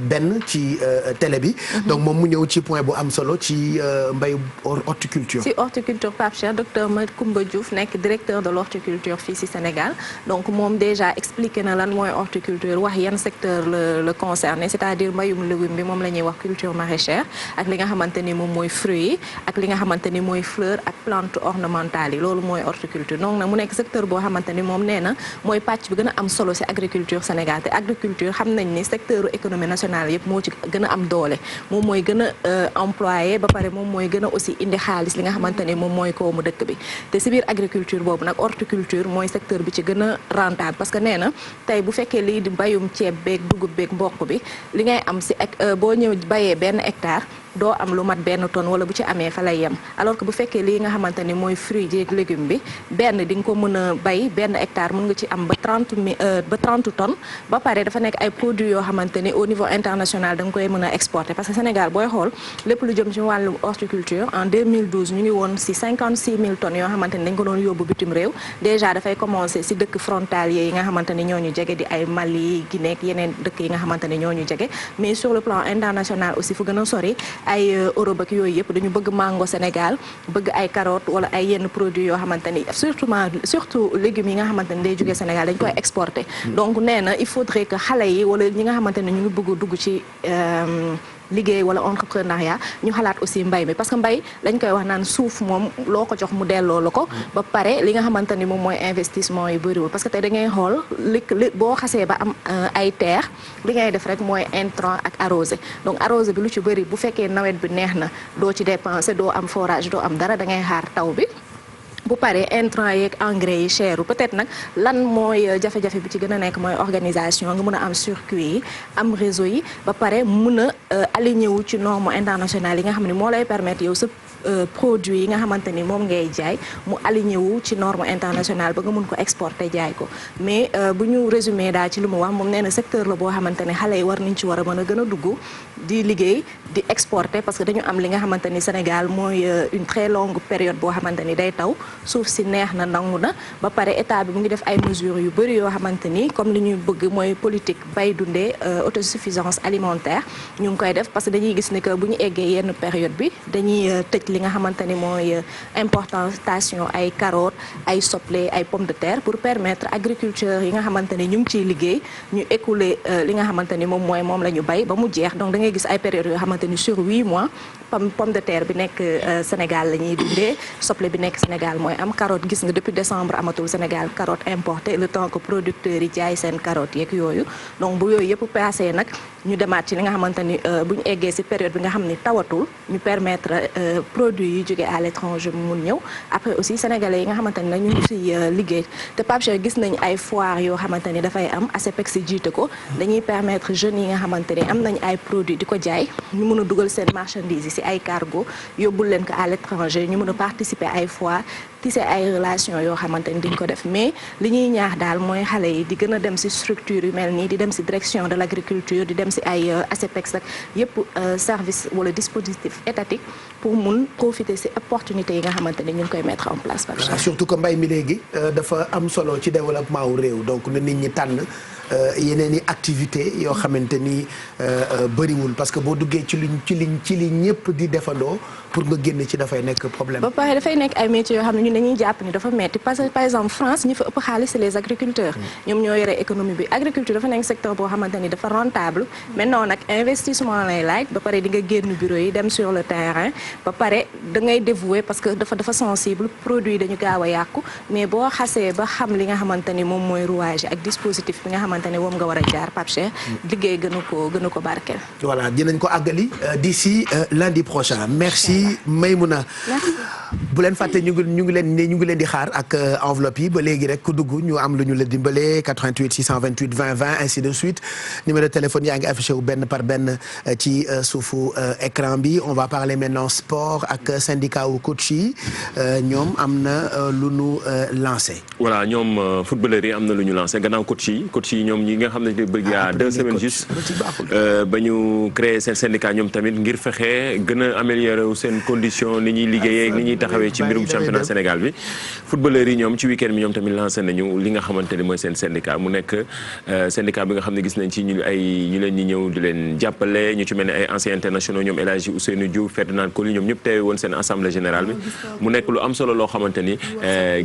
benn ci télé bi donc moom mu ñëw ci point bu am solo ci mbayu horticulture ci horticulture Pape Cheikh docteur Macoumba Diouf nekk directeur de l'horticulture fii ci Sénégal donc moom déjà expliqué na lan mooy horticulture wax yan secteur le concerné c'est-à-dire mbayum légume bi moom la ñuy wax culture maraîchère ak li nga xamante ni moom mooy fruits yi ak li nga xamante ni mooy fleur ak plante ornementale yi loolu mooy horticulture donc nag mu nekk secteur boo xamante ni moom nee na mooy pàcc bi gën a am solo ci agriculture Sénégal te agriculture xam nañ ni secteur économie nationale yëpp moo ci gën a am doole moom mooy gën a employé ba pare moom mooy gën a aussi indi xaalis li nga xamante ni moom mooy koomu dëkk bi te ci biir agriculture boobu nag horticulture mooy secteur bi ci gën a rentable parce que nee na tey bu fekkee lii di mbayum ceeb beeg dugub beeg mboq bi li ngay am ci boo ñëw bayee benn hectare doo am lu mat benn tonne wala bu ci amee fa lay yem alors que bu fekkee lii nga xamante ni mooy fruit yeeg légume bi benn di nga ko mën a bay benn hectare mën nga ci am ba 30 tonnes ba pare dafa nekk ay produits yoo xamante ni au niveau international da nga koy mën a exporter parce que Sénégal booy xool lépp lu jëm ci wàllu horticulture en 2012 ñu ngi woon ci 56 000 tonnes yoo xamante ni dañ ko doon yóbbu bitim réew déjà dafay commencer ci dëkk frontalier yi nga xamante ni ñoo ñu jege di ay Mali Guinée yeneen dëkk yi nga xamante ni ñoo ñu jege mais sur le plan international aussi fu gën a sori ay Europe ak yooyu yëpp dañu bëgg mango Sénégal bëgg ay carottes wala ay yenn produits yoo xamante ni surtout légumes yi nga xamante ni day jógee Sénégal dañ koy exporter donc nee na il faudrait que xale yi wala ñi nga xamante ni ñu ngi bëgg dugg ci liggéey wala entrepreneuriat ñu xalaat aussi mbay mi parce que mbay lañ koy wax naan suuf moom loo ko jox mu delloo la ko ba pare li nga xamante ni moom mooy investissement yi bëriwul parce que tey da ngay xool li boo xasee ba am ay terre li ngay def rek mooy intrant ak arrosé donc arrosé bi lu ci bëri bu fekkee nawet bi neex na doo ci dépenser doo am forage doo am dara da ngay xaar taw bi bu paree intrants yeeg engrais yi cher peut-être nag lan mooy jafe-jafe bi ci gën a nekk mooy organisation nga mën a am circuit yi am réseau yi ba pare mën a aligné wu ci normes internationales yi nga xam ne moo lay permettre yow sa produit yi nga xamante ni moom ngay jaay mu aligné wu ci norme internationale ba nga mun ko exporter jaay ko mais bu ñu résumé daal ci lu mu wax moom nee na secteur la boo xamante ne xale yi war nañ ci war a mën a gën a dugg di liggéey di exporter parce que dañu am li nga xamante ni Sénégal mooy une très longue période boo xamante ni day taw suuf si neex na nangu na ba pare état bi mu ngi def ay mesures yu bëri yoo xamante ni comme li ñuy bëgg mooy politique bay dundee autosuffisance alimentaire ñu ngi koy def parce que dañuy gis ni que bu ñu eggee yenn période bi dañuy tëj li nga xamante ni mooy importation ay carottes ay soble ay pommes de terre pour permettre agriculteurs yi nga xamante ni ñu ngi ciy liggéey ñu écouler li nga xamante ni moom la ñu bay ba mu jeex donc da ngay gis ay période yoo xamante ni sur 8 mois pomme de terre bi nekk Sénégal la ñuy dundee soble bi nekk Sénégal mooy am carotte gis nga depuis décembre amatul Sénégal carotte importée le temps que producteurs yi jaay seen carotte yeeg yooyu donc bu yooyu yëpp passé nag ñu demaat ci li nga xamante ni bu ñu eggee ci période bi nga xam ni tawatul ñu permettre produits yi jógee à l'étranger mu mun ñëw après aussi sénégalais yi nga xamante ni nag ñu ngi ci liggéey te Pape Cheikh gis nañ ay foire yoo xamante ni dafay am ASEPEX jiite ko dañuy permettre jeunes yi nga xamante ni am nañ ay produits di ko jaay ñu mën a dugal seen marchandises yi ci ay cargo yóbbul leen ko à l'étranger ñu mën a participer ay foire tisser ay relations yoo xamante ni diñ ko def mais li ñuy ñaax daal mooy xale yi di gën a dem ci structure yu mel nii di dem ci direction de l'agriculture di dem ci ay ASEPEX ak yépp service wala dispositif étatique pour mun profiter ci opportunités yi nga xamante ni ñu ngi koy mettre en place. surtout que mbay mi léegi dafa am solo ci développement wu réew donc na nit ñi tànn yeneen i activité yoo xamante ni bëriwul parce que boo duggee ci li ñëpp di defandoo pour nga génn ci dafay nekk problème. ba pare dafay nekk ay métiers yoo xam ne ñun dañuy jàpp ni dafa metti parce que par exemple France ñi fa ëpp xaalis c'est les agriculteurs. ñoom ñoo yore économie bi agriculture dafa nekk secteur boo xamante ni dafa rentable maintenant nag investissement lay laaj ba pare di nga génn bureau yi dem sur le terrain ba pare da ngay dévouer parce que dafa sensible produit dañu gaaw a yàqu mais boo xasee ba xam li nga xamante ni moom mooy rouage ak dispositif bi nga xamante ni moom nga war a jaar Pape Cheikh liggéey gënu ko barkeel. voilà dinañ ko àggali d'ici lundi prochain merci Maymouna. bu leen fàtte ñu ngi leen di xaar ak enveloppe yi ba léegi rek ku dugg ñu am lu ñu la dimbalee 88 628 20 20 ainsi de suite numéro de téléphone yaa ngi affiché wu benn par benn ci suufu écran bi on va parler maintenant sport ak syndicat wu coach yi ñoom am na lu ñu lancé. voilà ñoom footballeurs yi am na lu ñu lancé gannaaw coach yi ñoom ñi nga xam ne il y a 2 semaines juste ba ñu créé seen syndicat ñoom tamit ngir fexe gën a améliorer wu seen condition ni ñuy liggéeyee ak ni ñuy taxawee ci mbirum championnat Sénégal bi footballeurs yi ñoom ci week-end bi ñoom tamit lancé nañu li nga xamante ni mooy seen syndicat mu nekk syndicat bi nga xam ne gis nañ ci ñu leen ñi ñëw di leen jàppale ñu ci mel ne ay anciens internationaux ñoom El Hadji Ousseynou Diouf Ferdinand Coly ñoom ñëpp teewe woon seen assemblée générale bi mu nekk lu am solo loo xamante ni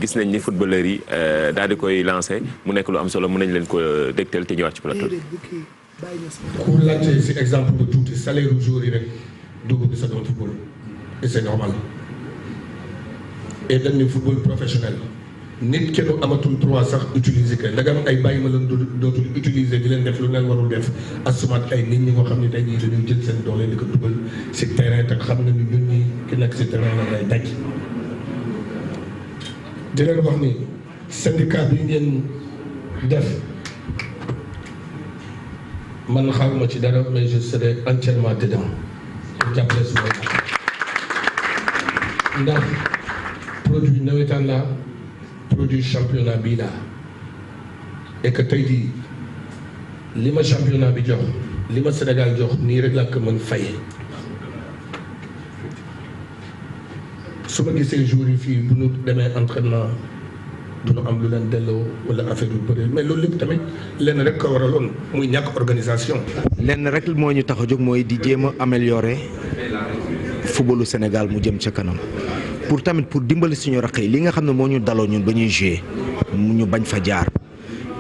gis nañ ni footballeurs yi daal di koy lancé mu nekk lu am solo mën nañ leen ko dégtal te ñëwaat ci plateau bi. ku laajte si exemple bu tuuti salaire du jour yi rek dugg bi sa doon football et c'est normal et dañ ni football professionnel nit kenn amatul droit sax utiliser que ndagam ay bàyyi ma leen dootul utiliser di leen def lu leen warul def asumaat ay nit ñi nga xam ne tey jii dañuy jël seen doole di ko dugal si terrain te xam nañu ñun ñi ki nekk si terrain la lay daj di leen wax ni syndicat bi ngeen def man xawma ci dara mais je serai entièrement dedans jàppale su ndax produit nawetaan la produit championnat bii la et que tey jii li ma championnat bi jox li ma Sénégal jox nii rek laa ko mën fayee su ma gisee jour yi fii bu ñu demee entraînement du ñu am lu leen delloo wala affaire yu bëri mais loolu lépp tamit lenn rek ko waraloon muy ñàkk organisation. lenn rek moo ñu tax a jóg mooy di jéem a améliorer footballu Sénégal mu jëm ca kanam pour tamit pour dimbali suñu raq yi li nga xam ne moo ñu daloo ñun ba ñuy jouer ñu bañ fa jaar.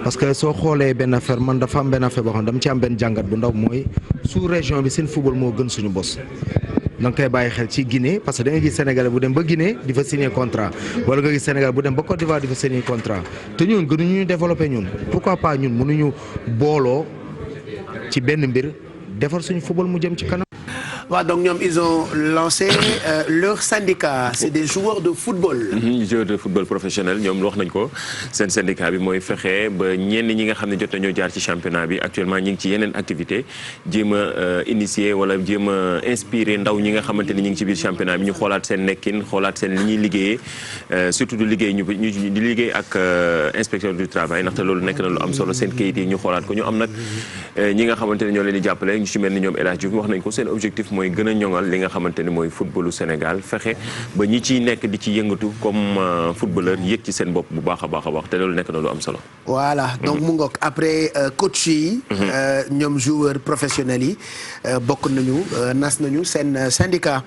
parce que soo xoolee benn affaire man dafa am benn affaire boo xam ne dama ci am benn jàngat bu ndaw mooy sous région bi seen football moo gën suñu bos. da nga koy bàyyi xel ci Guinée parce que da nga gis Sénégalais bu dem ba Guinée di fa signer contrat wala nga gis Sénégal bu dem ba Côte d'Ivoire di fa signer contrat te ñun gënuñu ñu développer ñun pourquoi pas ñun mënuñu booloo ci benn mbir defar suñu football mu jëm ci kanam. waaw donc ñoom ils ont lancé leur syndicat c'est des joueurs de football. joueurs de football professionnel ñoom wax nañ ko seen syndicat bi mooy fexe ba ñenn ñi nga xam ne jot nañoo jaar ci championnat bi actuellement ñi ngi ci yeneen activité jéem a initier wala jéem a inspirer ndaw ñi nga xamante ni ñi ngi ci biir championnat bi ñu xoolaat seen nekkin xoolaat seen li ñuy liggéeyee surtout du liggéey ñu di liggéey ak inspecteur du travail ndaxte loolu nekk na lu am solo seen kayit yi ñu xoolaat ko ñu am nag ñi nga xamante ne ñoo leen di jàppale ñu ci mel ni ñoom El Hadj Diouf wax nañ ko seen objectif mooy gën a ñoŋal li nga xamante ni mooy footballu Sénégal fexe ba ñi ciy nekk di ci yëngatu comme footballeur yëg ci seen bopp bu baax a baax a baax te loolu nekk na lu am solo. voilà donc mu ngoog après coach yi. ñoom joueurs professionnels yi bokk nañu nas nañu seen syndicat.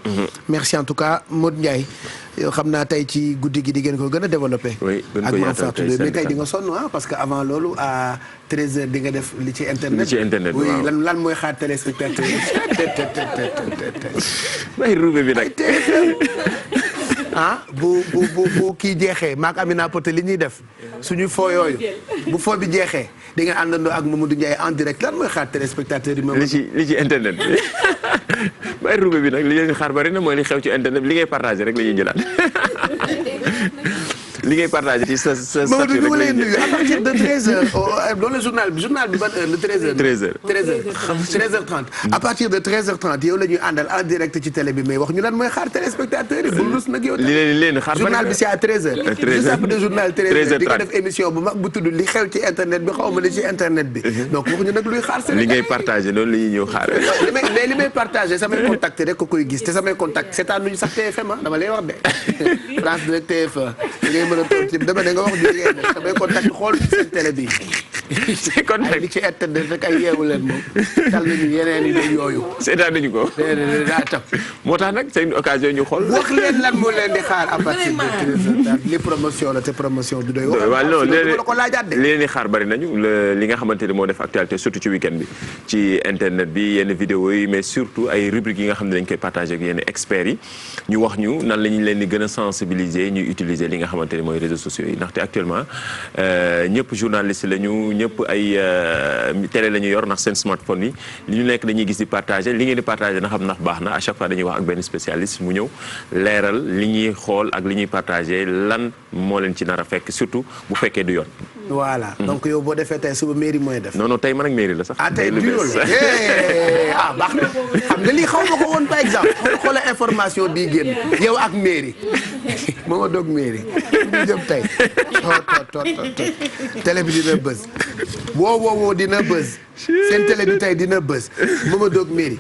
merci en tout cas Modou Ndiaye. yow xam naa tey ci guddi gi di ngeen ko gën a développé. oui gën ko yaatal tey mais tey di nga sonn parce que avant loolu à 13h di nga def li ci internet. li ci internet oui waaw lan mooy xaar téléspectateur yi. bay ruube bi nag. bu kii jeexee maak Amina Poté li ñuy def suñu foo yooyu bu foo bi jeexee di nga àndandoo ak Mamadou Ndiaye en direct lan mooy xaar téléspectateur yi. li ci internet bi bay ruube bi nag li leen xaar bari na mooy li xew ci internet bi li ngay partagé rek la ñuy jëlaat. li ngay partagé ci sa statut rek lay nuyu à partir de 13h loolu journal bi ban heure le 13h. 13h30 à partir de 13h30 yow la ñuy àndal en direct ci télé bi mais wax ñu lan mooy xaar téléspectateur yi bul rus nag yow. li leen xaar journal bi c'est à 13h. 13h juste après journal 13h di nga 13h30 def émission bu mag bu tudd li xew ci internet bi xaw ma li ci internet bi. donc wax ñu nag luy xaar Sénégal li ngay partagé loolu la ñuy ñëw xaar. mais li may partagé samay contact rek ko koy gis te samay contact c'est à nuyu sax TFM dama lay wax de France 2 TF1 dama ne nga wax ju ngeen def samay contact xool seen télé bi. c'est contact li ci internet rek ay yeewu leen moom. tal nañu yeneen yi yooyu. seetaan nañu ko. moo tax nag c'est une occasion ñu xool. wax leen lan moo leen di xaar à partir de 13h li promotion la te promotion du doy. waaw non la ko laajaat de. li leen di xaar bari nañu li nga xamante ni moo def actualité surtout ci week-end bi ci internet bi yenn vidéo yi mais surtout ay rubriques yi nga xam ne dañ koy partager ak yenn experts yi ñu wax ñu nan la ñu leen di gën a sensibiliser ñuy utiliser li nga xamante ni mooy réseaux sociaux yi ndaxte actuellement ñëpp journaliste lañu ñëpp ay télé la ñu yor ndax seen smartphone yi li ñu nekk dañuy gis di partager li ngeen di partager na xam ndax baax na à chaque fois dañuy wax ak benn spécialiste mu ñëw leeral li ñuy xool ak li ñuy partager lan moo leen ci nar a fekk surtout bu fekkee du yoon. voilà donc yow boo defee tey suba mairie mooy def. non tey man ak mairie la sax. tey du loolu baax na xam nga lii xaw ma ko woon par exemple xoolal information bii génn yow ak mairie moo doog mairie ñu jëm tey télé bi dina bës woo dina bës seen télé bi tey dina bës moo doog mairie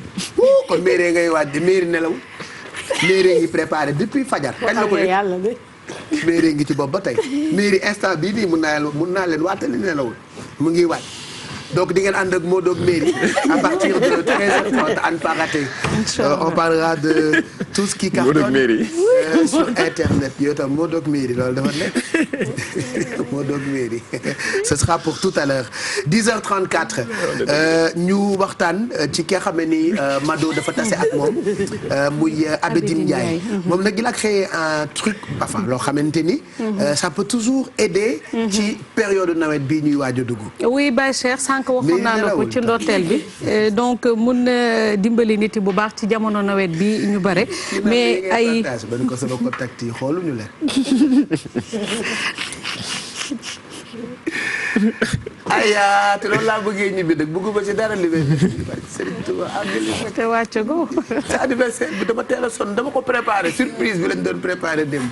kon mairie ngay waaj mairie nelaw mairie ngi préparé depuis fajar. kañ la ko mairie ngi ci bopp ba tey mairie instant bii nii mun naa leen waatali nelawul mu ngi waaj donc di ngeen ànd ak Modou ak mairie à partir de 13h30 à ne pas rater. On parlera de tout ce qui cartonne sur internet yow tam Modou ak mairie loolu dafa nekk Modou ak mairie ce sera pour tout à l'heure 10h34 ñu waxtaan ci ki nga xam ne ni Mado dafa tase ak moom muy Abedine Ndiaye moom nag il a créé un truc enfin loo xamante ni ça peut toujours aider ci période nawet bii ñuy waaj a dugg. oui Baye Cheikh sànq waxoon naa la ko ci ndorteel bi donc mun na dimbali nit yi bu baax ci jamono nawet bi ñu bare mais ay ban ko sama contact yi xooluñu leen aya te loolu laa bëggee ñibbi nag bëgguma ci dara li may Serigne Touba te wàcc go sa anniversaire bi dama teel a sonn dama ko préparé surprise bi lañ doon préparé démb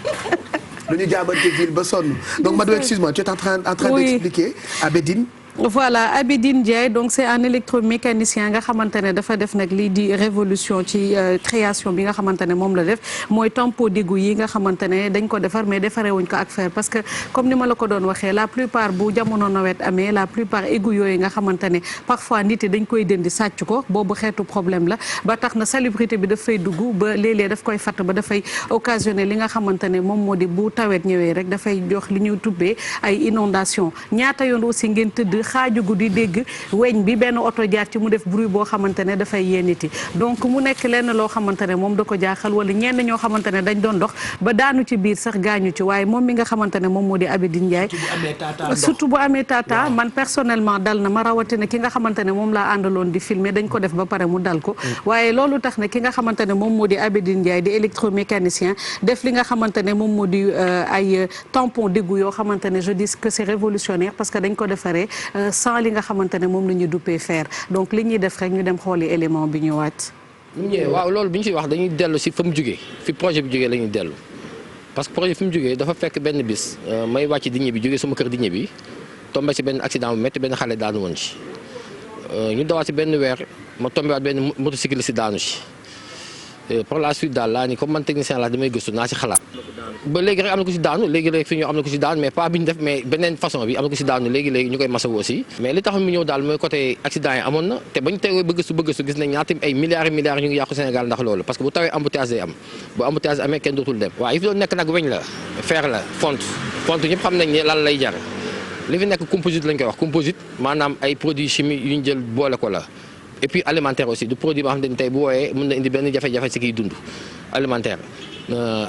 lu ñu jaabante ville ba sonn donc Mado excuse-moi tu es en train d'expliquer Abedine. voilà Abedine Ndiaye donc c'est un électromécanicien nga xamante ne dafa def nag lii di révolution ci création bi nga xamante ne moom la def mooy tempo d'égout yi nga xamante ne dañ ko defar mais defaree wuñ ko ak fer parce que comme ni ma la ko doon waxee la plupart bu jamono nawet amee la plupart égout yooyu nga xamante ne parfois nit yi dañ koy dëndi sàcc ko boobu xeetu problème la ba tax na salubrité bi dafay dugg ba léeg-léeg daf koy fatt ba dafay occasionner li nga xamante ne moom moo di bu tawet ñëwee rek dafay jox li ñuy tubbee ay inondation ñaata yoon aussi ngeen tëdd xaaju guddi dégg weñ bi benn oto jaar ci mu def bruit boo xamante ne dafay yéeniti donc mu nekk lenn loo xamante ne moom da ko jaaxal wala ñenn ñoo xamante ne dañ doon dox ba daanu ci biir sax gaañu ci waaye moom mi nga xamante ne moom moo di Abedine Ndiaye surtout bu amee tata man personnellement dal na ma rawatina ki nga xamante ne moom laa àndaloon di filmer dañ ko def ba pare mu dal ko waaye loolu tax na ki nga xamante ne moom moo di Abedine Ndiaye di électromécanicien def li nga xamante ne moom moo di ay tampon d'égout yoo xamante ne je dis que c'est révolutionnaire parce que dañ ko defaree sans li nga xamante ne moom la ñu duppee fer donc li ñuy def rek ñu dem xooli élément bi ñëwaat. waaw loolu bi ñu ci wax dañuy dellu si fa mu jugee fi projet bi jugee la ñuy dellu parce que projet fi mu jugee dafa fekk benn bis may wàcc di ñibbi jógee sama kër di ñibbi tombé si benn accident bu métti benn xale daanu woon ci ñu dawaat si benn weer ma tombé waat benn motocycliste si daanu si par la suite daal laa ni comme man technicien la damay gëstu naa ci xalaat. ba léegi rek am na ko ci daanu léegi rek fi ñu am na ko ci daanu mais pas bi ñu def mais beneen façon bi am na ko ci daanu léegi ñu koy masawu aussi. mais li tax mu ñëw daal mooy côté accident yi amoon na te bañ teewee ba gëstu gis nañ ñaata ay milliards ñu ngi yàqu Sénégal ndax loolu parce que bu tawee embouteillage day am bu embouteillage amee kenn dootul dem. waaw yi fi doon nekk nag weñ la fer la fonte ñëpp xam nañ ne lan lay jar li fi nekk composite lañ koy wax composite maanaam ay produits chimiques yu ñu jël boole ko la. et puis alimentaire aussi du produit boo xam ne tey bu wooyee mën na indi benn jafe-jafe ci kiy dund alimentaire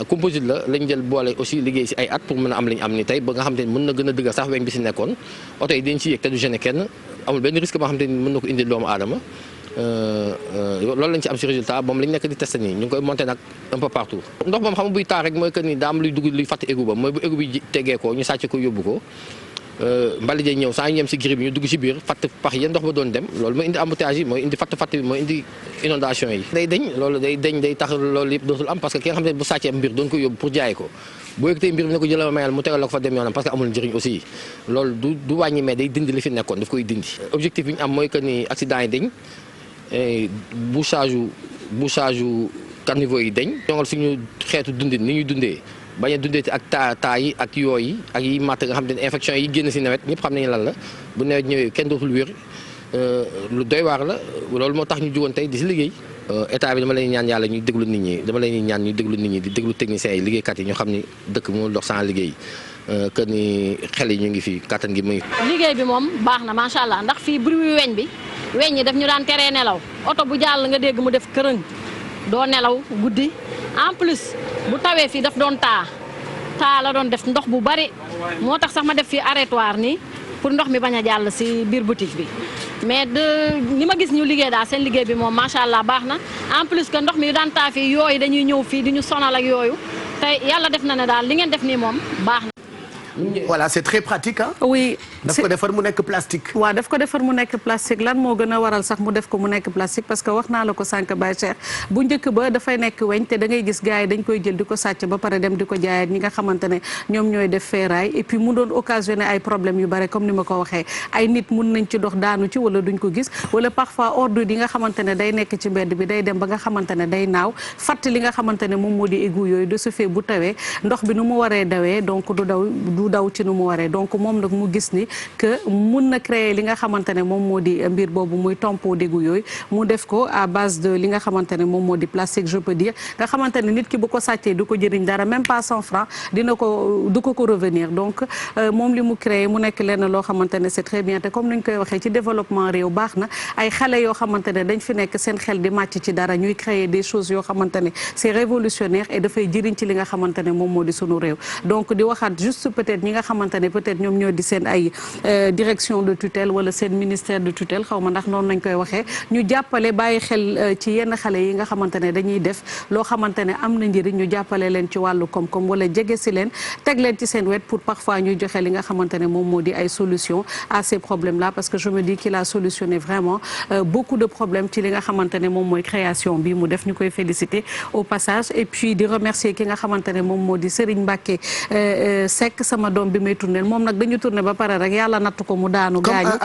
composite la lañ jël boole aussi liggéey ci ay at pour mën a am li ñu am ni tey ba nga xam te ne mën na gën a dëgër sax weñ bi ci nekkoon oto yi dañ ci yëg te du gêner kenn amul benn risque boo xam te ne mën na ko indi doomu aadama loolu lañ ci am ci résultat moom lañ nekk di testé nii ñu ngi koy monté nag un peu partout ndox moom xam nga buy taa rek mooy que ni daa am luy dugg luy fàtt égout ba mooy bu égout bi tegee ko ñu sàcc ko yóbbu ko mbali jee ñëw saa ñu ñem si giri bi ñu dugg si biir fatt pax yéen ndox ba doon dem loolu mooy indi embouteillage yi mooy indi fatt bi mooy indi inondation yi day deñ loolu day tax loolu yëpp dootul am parce que ki nga xam ne bu sàccee mbir doon ko yóbbu pour jaay ko bu yëkkatee mbir bi ne ko jëlal ma mayal mu tegal la ko fa dem yoonam parce que amul njëriñ aussi loolu du wàññi mais day dindi li fi nekkoon daf koy dindi objectif bi ñu am mooy que ni accident yi dañ bouchage yu caniveau yi dañ ñongal suñu xeetu dundin ni ñuy dundee bañ a dundee ak taa yi ak yooyu ak yi matt nga xam ne infection yi génn si nawet ñëpp xam nañu lan la bu nawet ñëwee kenn dootul wér lu doy waar la loolu moo tax ñu jugoon tey di si liggéey état bi dama lay ñaan yàlla ñuy déglu nit ñi di déglu techniciens yi liggéeykat yi ñoo xam ni dëkk mu dox sans liggéey que ni xel yi ñu ngi fi kattan gi muy. liggéey bi moom baax na macha allah ndax fii bruit weñ bi weñ ñi daf ñu daan teree nelaw oto bu jàll nga dégg mu def kërëng doo nelaw guddi en plus bu tawee fii daf doon taa la doon def ndox bu bari moo tax sax ma def fii arrêtoir nii pour ndox mi bañ a jàll si biir boutique bi mais ni ma gis ñu liggéey daal seen liggéey bi moom macha allah baax na en plus que ndox mi yu daan taa fii yooyu dañuy ñëw fii di ñu sonal ak yooyu te yàlla def na ne daal li ngeen def nii moom baax na. Voilà, c'est très pratique hein. Oui. daf ko defar mu nekk plastique. waaw daf ko defar mu nekk plastique lan moo gën a waral sax mu def ko mu nekk plastique parce que wax naa la ko sànq Baye Cheikh bu njëkk ba dafay nekk weñ te da ngay gis gars yi dañ koy jël di ko sàcc ba pare dem di ko jaayaat ñi nga xamante ne ñoom ñooy def ferraille et puis mu doon occasionné ay problèmes yu bare comme ni ma ko waxee ay nit mun nañ ci dox daanu ci wala duñ ko gis wala parfois ordure yi nga xamante ne day nekk ci mbedd bi day dem ba nga xamante ne day naaw fatt li nga xamante ne moom moo di égout yooyu de ce fait bu tawee ndox bi nu mu waree dawee donc du daw ci nu mu waree donc moom nag mu gis ni que mun na créer li nga xamante ne moom moo di mbir boobu muy tompo d'égout yooyu mu def ko à base de li nga xamante ne moom moo di plastique je peux dire nga xamante ne nit ki bu ko sàccee du ko jëriñ dara même pas 100 francs du ko revenir donc moom li mu créé mu nekk lenn loo xamante ne c'est très bien te comme ni ñu koy waxee ci développement réew baax na ay xale yoo xamante ne dañ fi nekk seen xel di màcc ci dara ñuy créer des choses yoo xamante ne c'est révolutionnaire et dafay jëriñ ci li nga xamante ne moom moo di sunu réew donc di waxaat juste peut-être ñi nga xamante ne peut-être ñoom ñoo di seen ay direction de tutelle wala seen ministère de tutelle xaw ma ndax noonu lañ koy waxee ñu jàppale bàyyi xel ci yenn xale yi nga xamante ne dañuy def loo xamante ne am na njëriñ ñu jàppale leen ci wàllu koom-koom wala jege si leen teg leen ci seen wet pour parfois ñuy joxe li nga xamante ne moom moo di ay solution à ces problèmes là parce que je me dis qu'il a solutionné vraiment beaucoup de problèmes ci li nga xamante ne moom mooy création bi mu def ñu koy féliciter au passage et puis di remercier ki nga xamante ne moom moo di Serigne Mbacké Seck sama doom bi may tourner moom nag dañu tourner ba pare rek yàlla natt ko mu daanu gaañu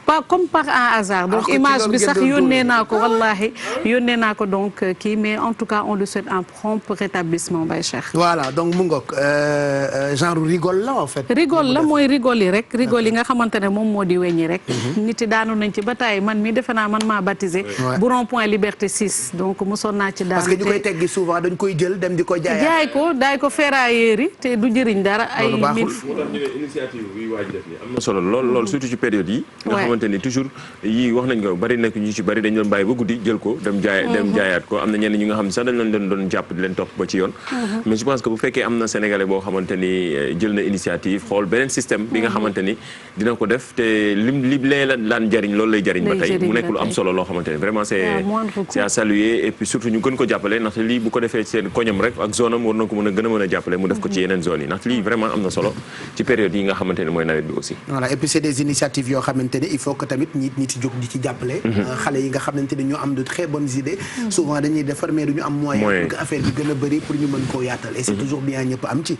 pas comme par un hasard donc image bi sax yónnee naa ko wallahi yónnee naa ko donc kii mais en tout cas on lui souhaite un prompt rétablissement Baye Cheikh. Voilà donc mu ngoog genre rigole la en fait. rigole la mooy rigole yi rek rigole yi nga xamante ne moom moo di weññi rek. nit yi daanu nañ ci ba taay man mii defe naa man maa baptisé. bu rond-point Liberté 6 donc mosoon naa ci daanu. parce que ñu koy teggi souvent dañ koy jël dem di ko jaayaat. jaay ko daay ko ferrailleurs yi te du jëriñ dara. ay initiative bi waaj def ni am na solo lool surtout ci période yi nga xamante ni toujours yi wax nañ ko bari nekk ñu ci bari dañ doon bàyyi ba guddi jël ko dem jaayaat ko am na ñenn ñi nga xam ne sax dañ leen doon jàpp di leen topp ba ci yoon mais je pense que bu fekkee am na sénégalais boo xamante ni jël na initiative xool beneen système bi nga xamante ni dina ko def te li lee la daan jariñ loolu lay jariñ ba tey mu nekk lu am solo loo xamante ni vraiment c'est à saluer et puis surtout ñu gën ko jàppale ndaxte lii bu ko defee seen koñam rek ak zone am war na ko mën a jàppale mu def ko ci yeneen zone yi ndaxte lii vraiment am na solo ci période yi nga xamante ne mooy nawet bi aussi. voilà et puis c'est des initiatives yoo xamante ne il faut que tamit ñi ci jóg di ci jàppale. xale yi nga xamante ne ñu am de très bonnes idées. souvent dañuy defar mais du ñu am moyen pour que affaire bi gën a bëri pour ñu mën koo yaatal. et c'est toujours bien ñëpp am ci.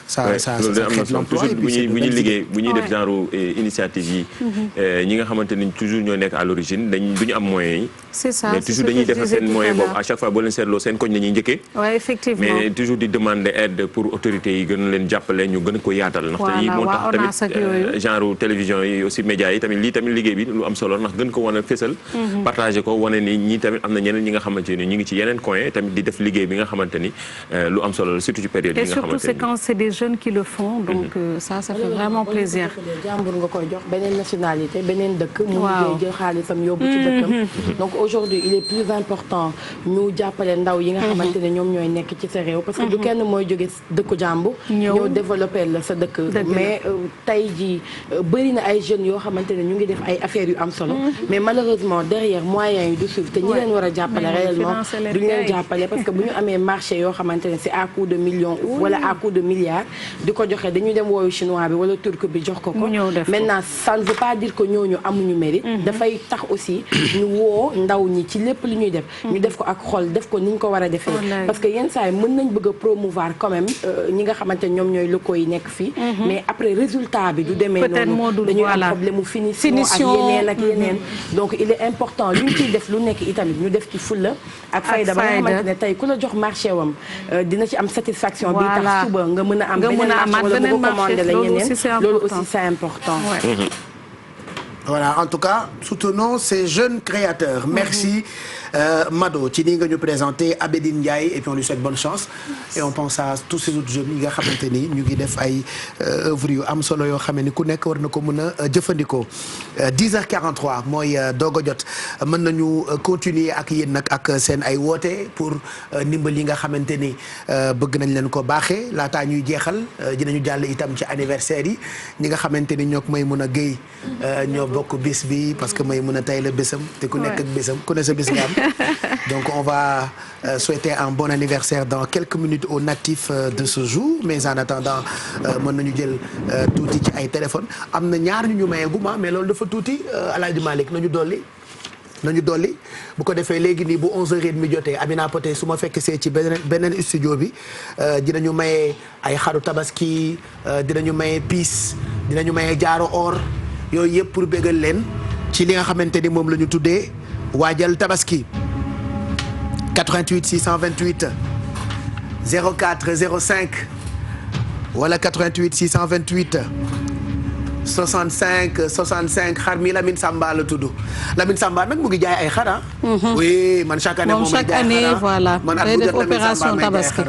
ça crée de l'emploi et puis bu ñuy liggéey bu ñuy def genre initiative yi. ñi nga xamante ni toujours ñoo nekk à l'origine du ñu am moyens yi. c'est ça mais toujours dañuy defar seen moyen boobu à chaque fois boo leen seetloo seen koñ nañuy njëkkee. ouais effectivement mais toujours di demander aide pour autorités yi gën leen jàppale ñu gën ko yaatal. ndaxte yi moo tax tamit genre télévision yi aussi médias yi tamit lii tamit liggéey bi lu am solo ndax gën ko wane a fésal. partager ko wane ni ñii tamit am na ñeneen ñi nga xamante ni ñu ngi ci yeneen coin tamit di def liggéey bi nga xamante ni lu am solo la surtout ci période yi nga xamante ni. et surtout c'est quand c'est des jeunes qui le font donc ça fait vraiment plaisir. jàmbur nga koy jox beneen nationalité beneen dëkk. mu ngi jël xaalisam yóbbu ci dëkkam. donc aujourd'hui il est plus important ñu jàppale ndaw yi nga xamante ne ñoom ñooy nekk ci sa réew. parce que du kenn mooy jóge dëkku jàmbur. ñëw développer la sa dëkk. mais tey jii bëri na ay jeunes yoo xamante ne ñu ngi def ay affaires yu am solo. mais malheureusement derrière moyens yi du suivre te ñi leen war a jàppale réellement duñu leen jàppale parce que bu ñu amee marché yoo xamante ne c'est à coup de millions wala à coup de milliards di ko joxe dañuy dem woowu chinois bi wala turc bi jox ko ko. maintenant ça ne veut pas dire que ñooñu amuñu mérite. dafay tax aussi ñu woo ndaw ñi ci lépp li ñuy def. ñu def ko ak xol def ko ni ñu ko war a defee. parce que yenn saa yi mën nañ bëgg a promouvoir quand même ñi nga xamante ne ñoom ñooy locaux yi nekk fii. mais après résultat bi du demee noonu dañuy am problème mu finition ak yeneen donc il est important lu ñu ciy def lu nekk itamit ñu def ci fulla ak fayda ba nga xamante ne tey ku la jox marché wam dina ci am satisfaction bi tax suba nga mën a am beneen marché wala bu ko commandé la ñeneen loolu aussi c'est important. Voilà, en tout cas, soutenons ces jeunes créateurs. Merci Mado ci nii nga ñu présenté Abedine Ndiaye et puis on lui souhaite bonne chance et on pense à tous ces autres jeunes yi nga xamante ni ñu ngi def ay œuvres yu am solo yoo xam ni ku nekk war na ko mën a jëfandikoo 10h43 mooy doog a jot mën nañu continuer ak yéen nag ak seen ay woote pour ndimbal yi nga xamante ni bëgg nañ leen ko baaxee laataa ñuy jeexal dinañu jàll itam ci anniversaire yi ñi nga xamante ni ñoo may mën a géy ñoo bokk bis bi parce que may mën a tay la bésam te ku nekk ak bésam ku ne sa bés nga am donc on va souhaiter un bon anniversaire dans quelques minutes aux natifs de ce jour mais en attendant mën nañu jël tuuti ci ay téléphone am na ñaar ñu maye guma mais loolu dafa tuuti Alaaji Malick nañu dolli bu ko defee léegi nii bu 11h30 jotee Amina Poté su ma fekk see ci beneen studio bi dinañu maye ay xaru tabaski dinañu maye piis dinañu maye jaaro or yooyu yëpp pour bégal leen ci li nga xamante ni moom la ñu tuddee waajal tabaski 88 628 04 05 wala 88 628 65 xar mi Lamine Samba la tudd Lamine Samba nag mu ngi jaay ay xar ah. oui man chaque année moom chaque année voilà day def opération tabaski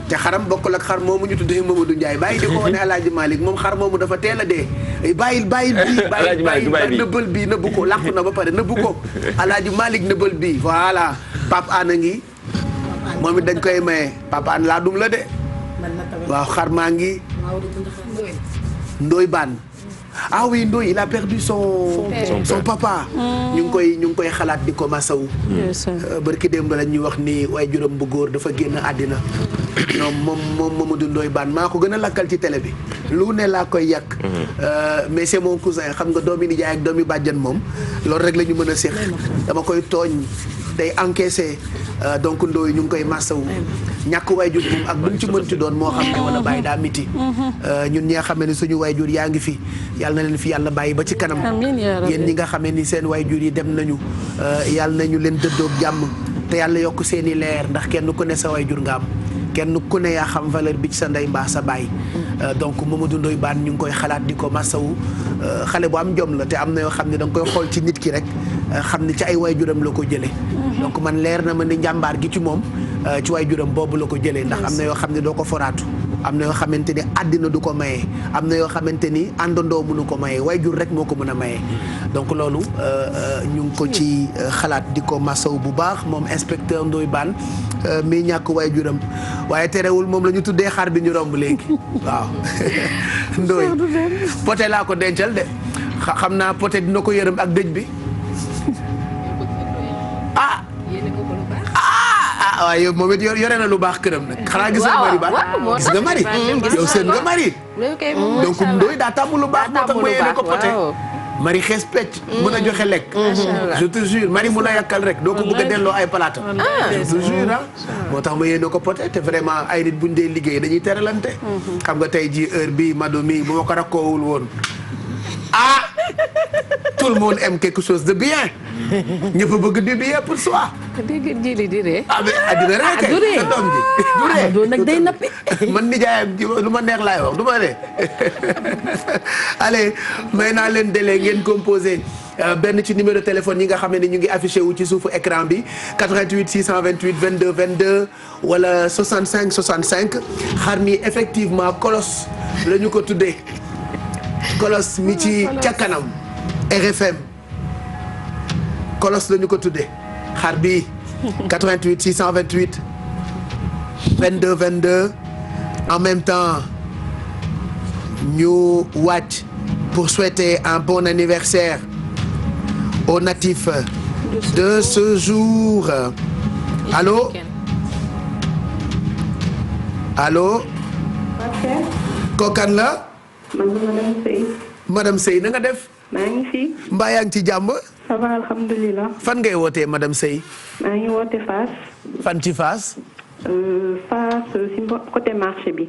te xaram bokkul ak xar moomu ñu tuddee Mamadou Ndiaye bàyyi di ko wane Alaaji Malick moom xar moomu dafa teel a dee bàyyil bii nëbbal bii nëbbu ko làqu na ba pare nëbbu ko Alaaji Malick nëbbal bii voilà Pape Anna ngi moom it dañ koy maye Pape Anna laa dum la de waaw xar maa ngi Ndoye Bane ah oui Ndoye il a perdu son papa. ñu ngi koy xalaat di ko masawu. barki démb la ñuy wax ni waaye juróom bu góor dafa génn àddina. moom Mamadou Ndoye Bane maa ko gën a lakkal ci télé bi. lu ne laa koy yàq. mais c'est mon cousin xam nga doomi nijaay ak doomi bàjjan moom loolu rek la ñu mën a séq. dama koy tooñ day encaissé donc Ndoye ñu ngi koy masawu. ñàkk waajur moom ak buñ ci mënti doon moo xam ne wala bàyyi daa miti. ñun ñi nga xam ne suñu waajur yaa ngi fi yàlla na leen fi yàlla bàyyi ba ci kanam. yéen ñi nga xam ne ni seen waajur yi dem nañu yàlla nañu leen dëddoog jàmm te yàlla yokk seen i leer ndax kenn ku ne sa waajur nga am kenn ku ne yaa xam valeur bi ci sa ndey mbaa sa baay. donc Mamadou Ndoye Bane ñu ngi koy xalaat di ko masawu xale bu am jom la te am na yoo xam ne da nga koy xool ci nit ki rek xam ne ci ay waajuram la ko jëlee. donc man leer na ma ni njàmbaar gi ci moom ci waajuram boobu la ko jëlee ndax am na yoo xam ne doo ko foraatu am na yoo xamante ni àddina du ko maye am na yoo xamante ni àndandoo mënu ko maye waajur rek moo ko mën a maye. donc loolu ñu ngi ko ci xalaat di ko masawu bu baax moom inspecteur Ndoye Bane mi ñàkk waajuram waaye terewul moom la ñu tuddee xar bi ñu romb léegi waaw. Ndoye poté laa ko dencal de xam naa poté dina ko yërëm ak dëj bi. waaye yow moom it yore na lu baax këram nag. xanaa gis nga Marie Ba gis nga Marie. yow seen nga Marie. donc Ndoye daa tàmm lu baax moo tax mu yéene ko poté. Marie xees pecc. mën a joxe lekk. je te jure Marie mun a yàkkal rek doo ko bëgg a delloo ay palaatam. je te jure moo tax ma yéene ko poté te vraiment ay nit buñ dee liggéey dañuy teralante. xam nga tey ji heure bii Mado mi bu ma ko rakkoowul woon. tout le monde aime quelque chose de bien. ñëpp bëgg du bien pour soi. dégg ji li di ree. dina ree kay sa doom ji du ree. doon nag day nappi. man nijaayam ji lu ma neex laay wax du ma ree. allez may naa leen délai ngeen composé benn ci numéro téléphone yi nga xam ne ñu ngi affiché wu ci suufu écran bi 88 628 22 22 wala 65 65 xar mi effectivement Kolos la ñu ko tuddee. Kolos mi ci ca kanam RFM Kolos la ñu ko tuddee xar bi 88 628 22 22 en même temps ñu wàcc pour souhaiter un bon anniversaire aux natifs de ce jour. Allô allô kokan la madame Seye. madame Seye na nga def. maa ngi fi. mbaa yaa ngi ci jàmm. ça va alhamdulilah. fan ngay wootee madame Seye. maa ngi woote Fass. fan ci Fass. Fass si côté marché bi.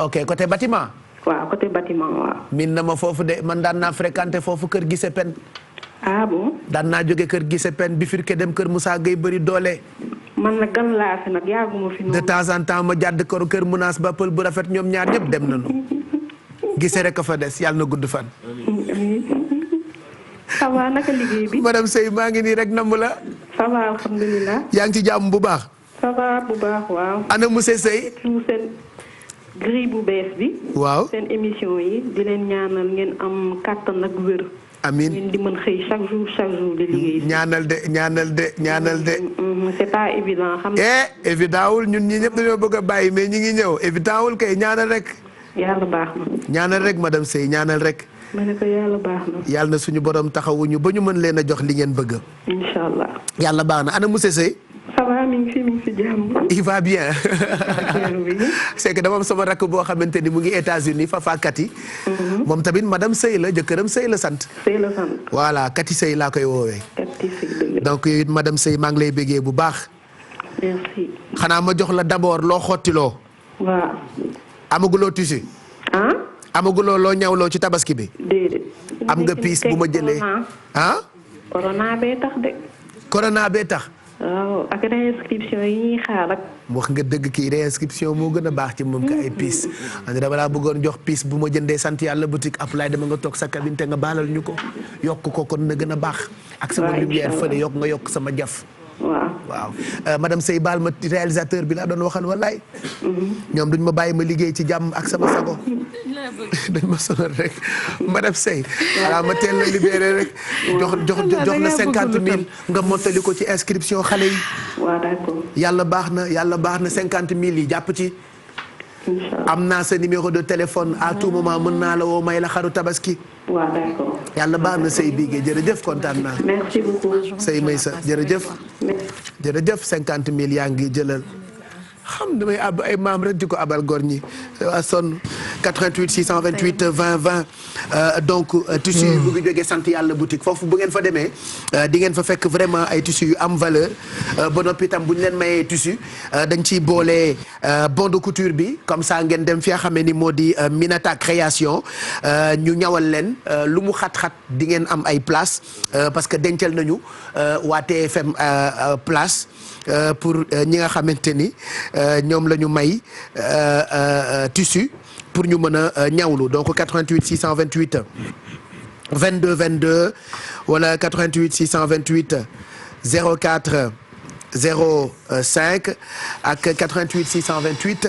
ok côté bâtiment. waaw côté bâtiment waaw. min na ma foofu de man daan naa fréquenté foofu kër Gise Pen. bon. daan naa jóge kër Gise Pen bi firke dem kër Moussa Gueye bëri doole. man nag gan laa fi nag yàgguma fi noonu. de temps en temps ma jàdd kër Mounas ba pël bu rafet ñoom ñaar ñëpp dem nañu. Gise rek a fa des yàlla na gudd fan. ça va naka liggéey bi. madame Seye maa ngi nii rek namm la. ça va alhamdulilah. yaa ngi ci jàmm bu baax. ça va bu baax waaw. ana monsieur Seye. seen grille bu bees bi. waaw seen émission yi di leen ñaanal ngeen am kàttan ak wér. amiin ngeen di mën xëy chaque jour di liggéey. ñaanal de. c'est pas évident xam nga. évident wul ñun ñi ñëpp dañoo bëgg a bàyyi mais ñi ngi ñëw évident wul kay ñaanal rek. yàlla baax na. ñaanal rek madame Seye ñaanal rek. ma ne ko yàlla baax na. yàlla na suñu borom taxawuñu ba ñu mën leen a jox li ngeen bëgg. incha allah. yàlla baax na ana monsieur Seye. ça va mi ngi fi jàmm. il va bien. c'est que dama am sama rakk boo xamante ni mu ngi États-Unis Fafa Kati. moom tamit madame Seye la jëkkëram Seye la sant. Seye la sant. voilà Kati Seye laa koy woowee. Kati Seye donc it madame Seye maa ngi lay bëggee bu baax. merci. xanaa ma jox la d'abord loo xottiloo. waaw. amaguloo tissu. amaguloo loo ñawloo ci tabaski bi. déedéet. am nga piis bu ma jëlee. corona bee tax de. corona bee tax. waaw ak réinscription yi ñuy xaar ak. wax nga dëgg kii réinscription moo gën a baax ci moom ka ay piis. andi dama laa bëggoon jox piis bu ma jëndee sant yàlla boutique appelay dama nga toog sa cabine te nga baalal ñu ko yokk ko kon na gën a baax. ak sama lumière fële yokk sama jaf. waaw madame Seye baal ma réalisateur bi laa doon waxal wallaay. ñoom duñ ma bàyyi ma liggéey ci jàmm ak sama sago. dañ ma sonal rek madame Seye. voilà ma teel la libéré rek. jox la 50 000 nga mottali ko ci inscription xale yi. waaw d'accord. yàlla baax na 50 000 yi jàpp ci. am naa sa numéro de téléphone à tout moment mën naa la woo may la xaru tabaski. waaw d'accord. yàlla baax na Seye Bigué jërëjëf kontaan naa. merci beaucoup. Seye Maysa jërëjëf. jërëjëf 50 000 yaa ngi jëlal. xam damay ab ay maam rek di ko abal góor ñi waa sonn 88 628 20 20 donc tissu yu bu ngi jógee sant yàlla boutique foofu bu ngeen fa demee di ngeen fa fekk vraiment ay tissu yu am valeur ba noppi itam bu ñu leen mayee tissu dañ ciy boole bon de couture bi comme ça ngeen dem fi nga xamee ni moo di Minata création ñu ñawal leen lu mu xat-xat di ngeen am ay place parce que dencal nañu waa TFM place pour ñi nga xamante ni ñoom la ñu may tissu pour ñu mën a ñawlu donc 88 628 22 22 wala 88 628 04 05 ak 88 628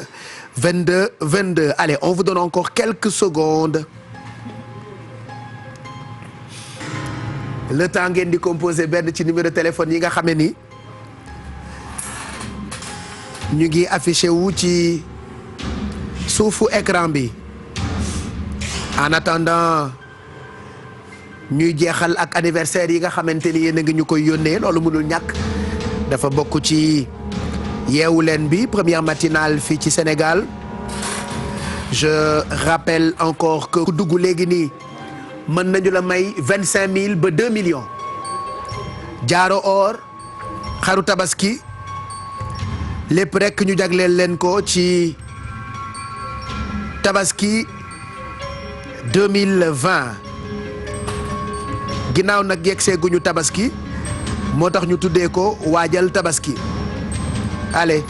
22 22 allez on vous donne encore quelques secondes le temps ngeen di composer benn ci numéro de téléphone yi nga xam ne ni ñu ngi affiché wu ci suufu écran bi en attendant ñuy jeexal ak anniversaire yi nga xamante ni yéen a ngi ñu koy yónnee loolu mënul ñàkk dafa bokk ci Yeewu Leen bi première matinale fii ci Sénégal je rappelle encore que ku dugg léegi nii mën nañu la may 25000 ba 2 millions jaaro or xaru tabaski lépp rek ñu jagleel leen ko ci tabaski 2020 ginnaaw nag yegsee guñu tabaski moo tax ñu tuddee ko waajal tabaski allez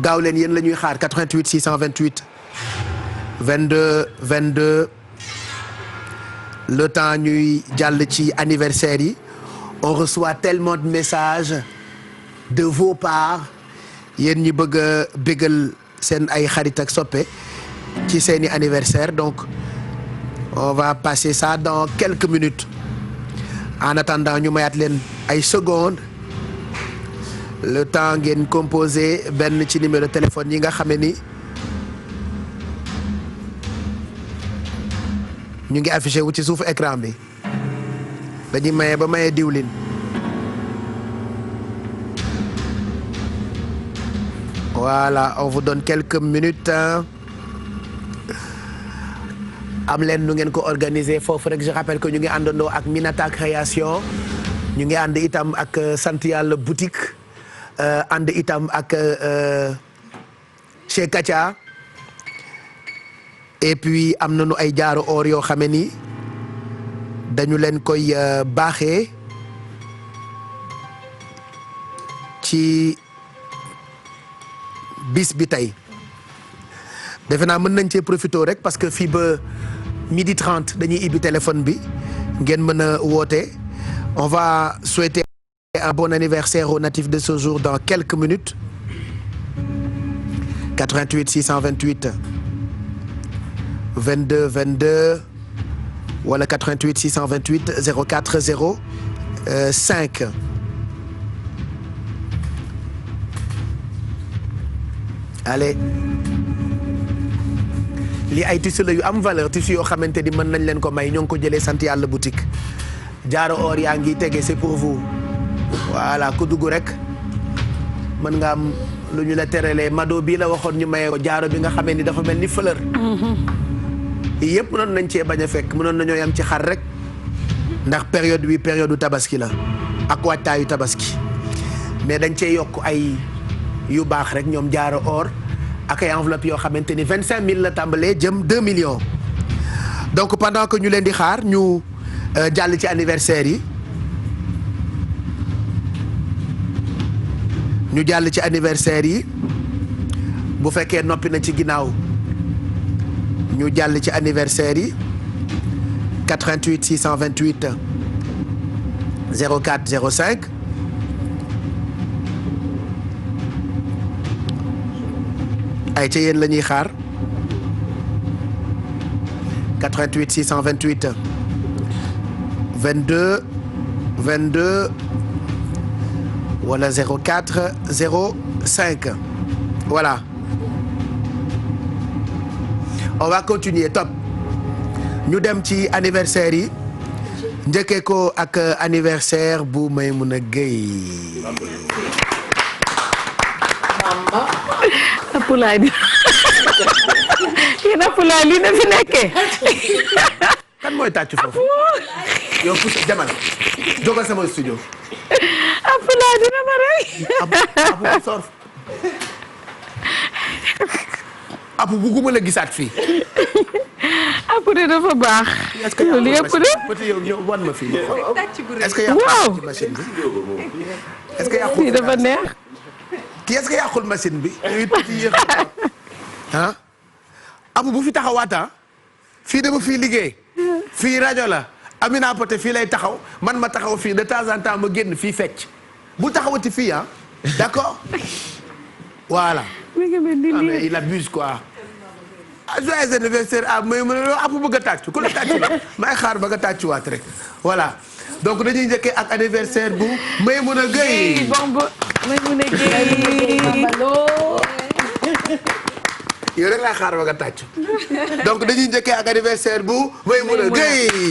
gaaw leen yéen la ñuy xaar 88 628 22 22 le temps ñuy jàll ci anniversaire yi on reçoit tellement de messages de vos parts yéen ñi bëgg a bégal seen ay xarit ak soppe ci seeni anniversaire donc on va passer ça dans quelques minutes en attendant ñu mayaat leen ay secondes le temps ngeen composé benn ci numéro téléphone yi nga xamee ni ñu ngi affiché wu ci suufu écran bi dañuy maye ba maye diwlin voilà on vous donne quelques minutes am leen nu ngeen ko organiser foofu rek je rappelle que ñu ngi àndandoo ak Minata Création ñu ngi ànd itam ak Sant Yàlla boutique ànd itam ak chez Katia et puis am nañu ay jaaro or yoo xame ni dañu leen koy baaxee ci bis bi tey defe naa mën nañ cee profité rek parce que fii ba 12h30 dañuy ibbi téléphone bi ngeen mën a woote on va souhaiter un bon anniversaire aux natifs de ce jour dans quelques minutes 88 628 22 22 wala 88 628 04 05 allez lii ay tissu la yu am valeur tissu yoo xamante ni mën nañ leen ko may ñoo ngi ko jëlee Sant Yàlla boutique jaaro or yaa ngi tege c'est pour vous voilà ku dugg rek mën nga am lu ñu la teralee mado bii la waxoon ñu mayee ko jaaro bi nga xamee ni dafa mel ni fleur yëpp mënoon nañ cee bañ a fekk mënoon nañoo yam ci xar rek ndax période bi période u tabaski la ak waajtaayu tabaski mais dañ cee yokk ay yu baax rek ñoom jaaro or ak ay enveloppe yoo xamante ni 25000 la tàmbalee jëm 2 millions donc pendant que ñu leen di xaar ñu jàll ci anniversaire yi ñu jàll ci anniversaire yi bu fekkee noppi na ci ginnaaw ñu jàll ci anniversaire yi 88 628 04 05 ay ca yéen la ñuy xaar 88 628 22 22 wala 04 05 voilà on va continuer top ñu dem ci anniversaire yi njëkkee ko ak anniversaire bu Maymuna Gueye Apulaay bi yéen apulaay lii na fi nekkee kan mooy tàcc foofu yow pousse demal jógal sama studio apulaay dina ma rey apu sor apu bugguma la gisaat fii apu de dafa baax loolu yëpp de peut-être yow wan ma fii est-ce que waaw yàqul machine bi est-ce que yàqul fii dafa neex kii est-ce que yàqul machine bi yooyu petit yéex ah apu bu fi taxawaata fii dama fii liggéey fii rajo la Amina Poté fii lay taxaw man ma taxaw fii de temps en temps ma génn fii fecc bu taxawati fii ah d'accord voilà mais il abuse quoi joyeux anniversaire ah may mën a apu bëgg a tàcc ku la tàcc la may xaar ba nga tàccuwaat rek voilà donc dañuy njëkkee ak anniversaire bu Maymuna Gueye Maymuna Gueye yow rek laa xaar ba nga tàcc donc dañuy njëkkee ak anniversaire bu Maymuna Gueye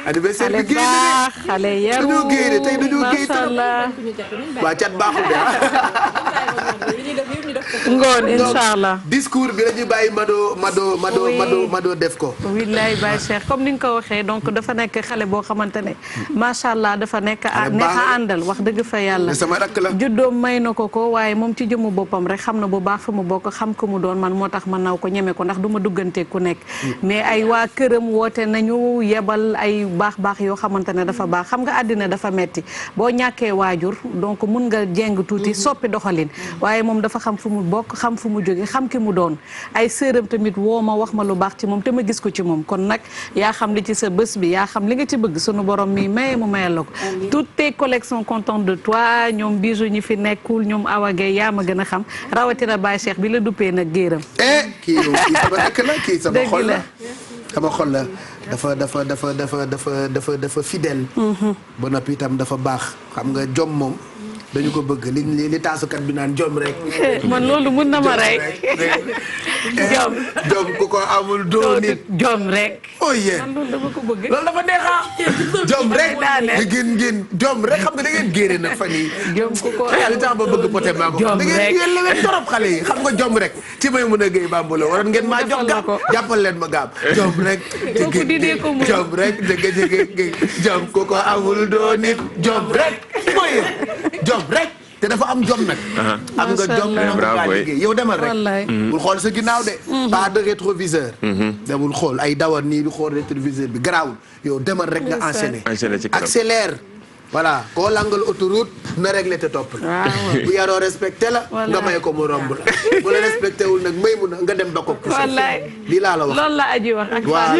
anniversaire bi génn de xale yaru dañoo génn tey dañoo génn macha allah. waa cat baaxul de ngoon incha allah. discours bi dañuy bàyyi Mado def ko. wilaay Baye Cheikh comme ni nga ko waxee donc dafa nekk xale boo xamante ne macha allah dafa nekk neex a àndal wax dëgg fa yàlla. sama rakk la juddoom may na ko waaye moom ci jëmu boppam rek xam na bu baax fa mu bokk xam ko mu doon man moo tax ma naw ko ñeme ko ndax du ma duggante ku nekk. mais ay waa këram woote nañu yebal ay baax yoo xamante ne dafa baax xam nga àddina dafa metti boo ñàkkee waajur donc mun nga jeng tuuti soppi doxalin waaye moom dafa xam fu mu bokk xam fu mu jóge xam ki mu doon ay sëram tamit woo ma wax ma lu baax ci moom te ma gis ko ci moom kon nag yaa xam li ci sa bés bi yaa xam li nga ci bëgg sunu borom mi maye mu mayal la ko toutes tes collections contentes de toi ñoom bijou ñi fi nekkul ñoom awagay yaa ma gën a xam rawatina Baye Cheikh bi la duppee nag géeram kii sama rakk la kii sama xol la sama xol la dafa fidèle ba noppi itam dafa baax xam nga jom moom dañu ko bëgg li taasukat bi naan jom rek. man loolu mun na ma rek. jom ku ko amul doo nit. jom rek. oh yeah man loolu dama ko bëgg. loolu dafa neexa jom rek ngeen jom rek xam nga da ngeen géere nag fan yii. jom ku ko li tax ba bëgg poté maa ko. jom rek da ngeen yéen torop xale yi xam nga jom rek ci may mën a géey bambulo waroon ngeen maa jox gaam jàppal leen ma gaam jom rek. kooku didee ko mu jom rek jege jom ku ko amul doo nit jom rek mooy jom rek te dafa am jom nag. am nga jom bravo yow demal rek. bul xool sa ginnaaw de. pas de rétroviseur. demul xool ay dawal nii du xool rétroviseur bi garaawul yow demal rek nga enchaîner. accélère. voilà koo langal autoroute na réglé te topp la. bu yaroo respecté la. nga may ko mu romb la. bu la respecté wul nag may mun nga dem ba ko. wallaay lii laa la wax loolu la aji wax ak voilà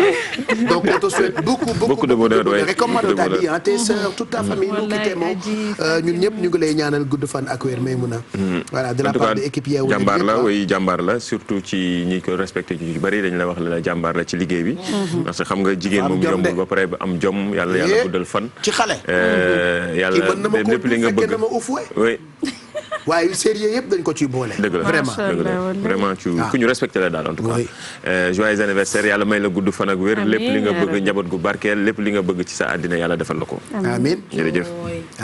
donc on te souhaite beaucoup de bonheur et comme Mado t'a dit tes sœurs toute ta famille nous qui t'aimons ñun ñëpp ñu ngi lay ñaanal gudd fan ak wér may mun a. voilà de la part de équipe Yeewu Leen jàmbaar la oui jàmbaar la surtout ci ñi ko respecté ci bari dañ la wax la jàmbaar la ci liggéey bi. parce que xam nga jigéen moom yombul ba pare ba am jom yàlla guddal fan. ci xale. yàlla lépp li nga bëgg oui. waaye yu sérieux yëpp dañ ko ciy boole. dëgg la vraiment vraiment ku ñu respecté la daal en tout cas. joyeux anniversaire yàlla may la gudd fan ak wér. lépp li nga bëgg njaboot gu barkeel lépp li nga bëgg ci sa àddina yàlla defal la ko. amiin jërëjëf.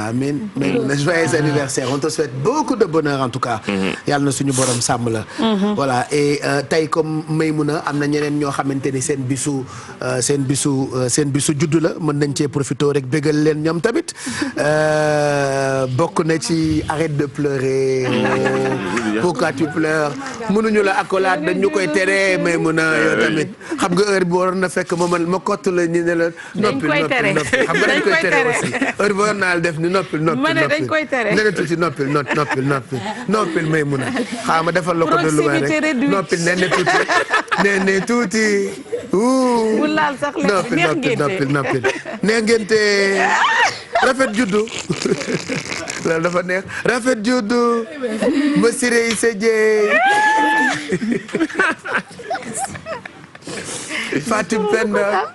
amiin mais joyeux anniversaire on te souhaite beaucoup de bonheur en tout cas. yàlla na suñu borom sàmm la. voilà et tey comme Maymouna am na ñeneen ñoo xamante ni seen bisu juddu la mën nañ cee profité rek bégal leen ñoom tamit bokk na ci arrête de pleurer. pourquoi tu pleures mënuñu la accolade dañ ñu koy tere Maymouna yow tamit xam nga heure bi waroon na fekk ma kott la ñu ne la. noppil xam nga dañ koy tere aussi heure bi waroon naa la def ni noppil dañ koy tere nee na tuuti noppil Maymouna xaaral ma defal la ko de lu rek noppil nee na tuuti bu laal sax noppil nee ngente rafet juddu loolu dafa neex rafet juddu ma siré yi sa jeey Fatim Penda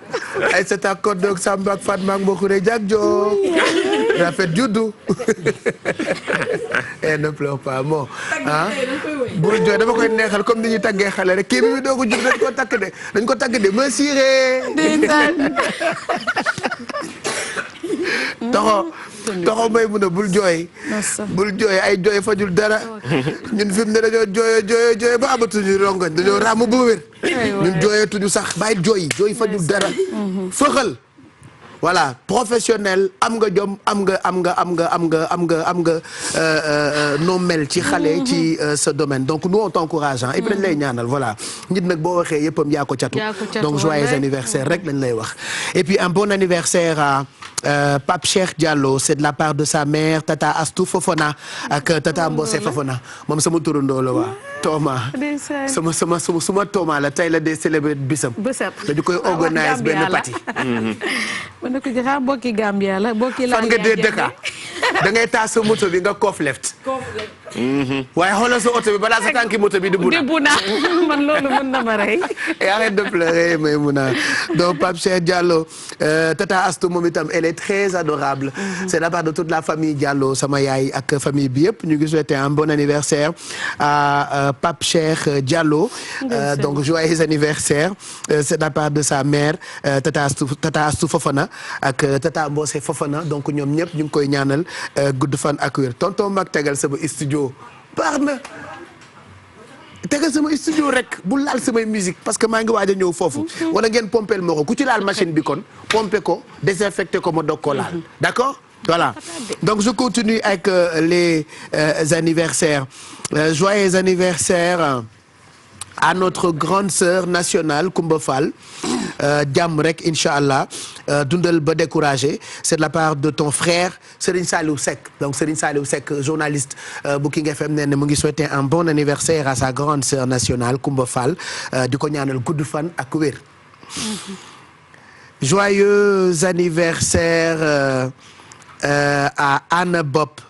Aïssata Kodok Samba ak Fatma ak Mbokure Jak Jo rafet juddu et ne pleure pas bon bul jooy dama koy neexal comme ni ñuy taggee xale rek kii bi doo ko judd dañ ko takk de ma siré toxo Maymouna bul jooy ay jooy fajul dara ñun fi mu ne dañoo jooyo ba amatuñu rongoñ dañoo ràmm ba wér ñun jooyatuñu sax bàyyi jooy fajul dara fëxal voilà professionnel am nga jom am nga noo mel ci xale ci ce domaine donc nous on t'encourage et puis dañ lay ñaanal voilà nit nag boo waxee yëppam yaa ko catu donc joyeux anniversaire rek lañ lay wax et puis un bon anniversaire à Pape Cheikh Diallo c'est de la part de sa mère Tata Astou Fofona ak Tata Mbose Fofona moom sama turandoo la waa Thomas suma Thomas la tey la dee célébrer bisam dañu koy organise benn party mën na ko joxaat bokki Gambia la bokki la fan nga dee dëkka da ngay taal sa moto bi nga koof left waaye xoolal sa oto bi balaa sa tànki moto bi di buna man loolu mën na ma rey. et arrête de pleurer Maïmouna. Donc Pape Cheikh Diallo Tata Astou moom itam elle est très adorable. C'est de la part de toute la famille Diallo sama yaay ak famille bi yëpp ñu ngi souhaiter un bon anniversaire à Pape Cheikh Diallo. Donc joyeux anniversaire. C'est de la part de sa mère Tata Astou Fofana ak Tata Mbose Fofana donc ñoom ñëpp ñu ngi koy ñaanal gudd fan ak wér tonton mag tegal sama studio baax na. tegal sama studio rek bu laal samay musique parce que maa ngi waaj a ñëw foofu wala ngeen pompel ma ko ku ci laal machine bi kon pomper ko désinfecter ko ma doog ko laal d'accord voilà donc je continue avec les anniversaires joyeux anniversaire à notre grande sœur nationale Koumba Fall jàmm rek incha allah dundal ba découragé c'est de la part de ton frère Serigne Saliou Seck donc Serigne Saliou Seck journaliste bu King FM nee na mu ngi souhaiter un bon anniversaire à sa grande sœur nationale Koumba Fall di ko ñaanal gudd fan ak wér. Joyeux anniversaire à Anna Bop.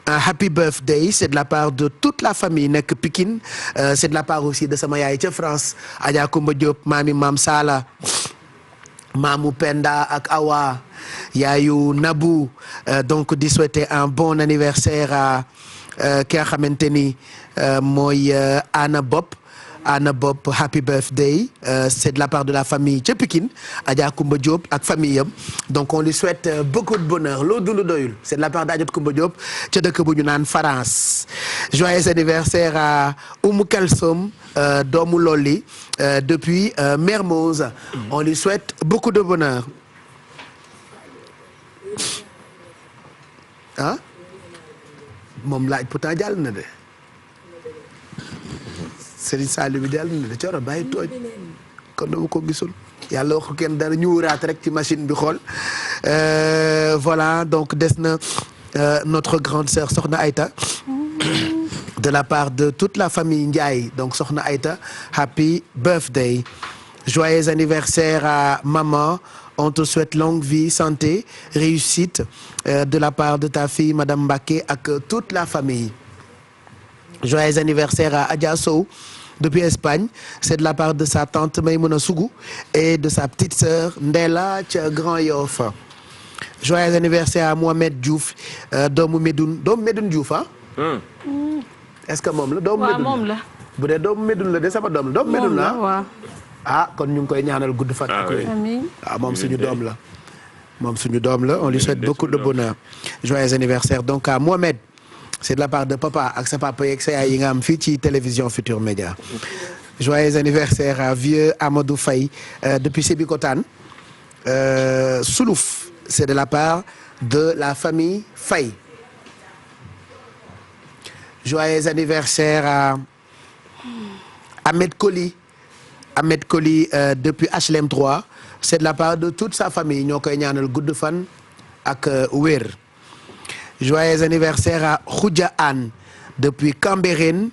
Un happy birthday c'est de la part de toute la famille nekk Pikine c'est de la part aussi de sama yaay ca France Adja Koumba Diop maami Maam Sala maamu Penda ak Awa yaayu Nabou donc di souhaiter un bon anniversaire à ki nga xamante ni mooy Anna Bop happy birthday c'est de la part de la famille ca Pikine Adja Koumba Diop ak famille am donc on lui souhaite beaucoup de bonheur loo dund doyul c'est de la part d'Adja Koumba Diop ca dëkk bu ñu naan France. Joyeux anniversaire à Oumou Kalsom doomu Loli depuis Mermoz on lui souhaite beaucoup de bonheur. ah moom laaj pourtant jàll na de. Serigne Saliou bi dellu na de coro bàyyi tooj kon dama ko gisul yàlla wax ko kenn dara ñu wuraat rek ci machine bi xool voilà donc des na notre grande sœur Sokhna Aïta de la part de toute la famille Ndiaye donc Sokhna Aïta happy birthday joyeux anniversaire à maman on te souhaite longue vie santé réussite de la part de ta fille Madame Mbacké ak toute la famille. Joyeux anniversaire à Adja Sow depuis Espagne c'est de la part de sa tante Maïmouna Sougou et de sa petite sœur Ndella ca Grand Yoff. Joyeux anniversaire à Mohamed Diouf doomu Medoune Diouf ah. Est-ce que moom la doomu Medoune moom la. bu dee doomu Medoune la de sama doom la doomu Medoune la ah kon ñu ngi koy ñaanal gudd fan ak amiin moom suñu doom la on lui souhaite beaucoup de bonheur. Joyeux anniversaire donc à Mohamed. C'est de la part de papa ak sa papa yeeg sa yaay yi nga am fii ci télévision Futur Média. Joyeux anniversaire à vieux Amadou Faye depuis Sébikotane Soulouf c'est de la part de la famille Faye. Joyeux anniversaire à Ahmed Koli depuis HLM 3 c'est de la part de toute sa famille ñoo koy ñaanal gudd fan ak wér. Joyeux anniversaire à Khoudia Anne depuis Cambérène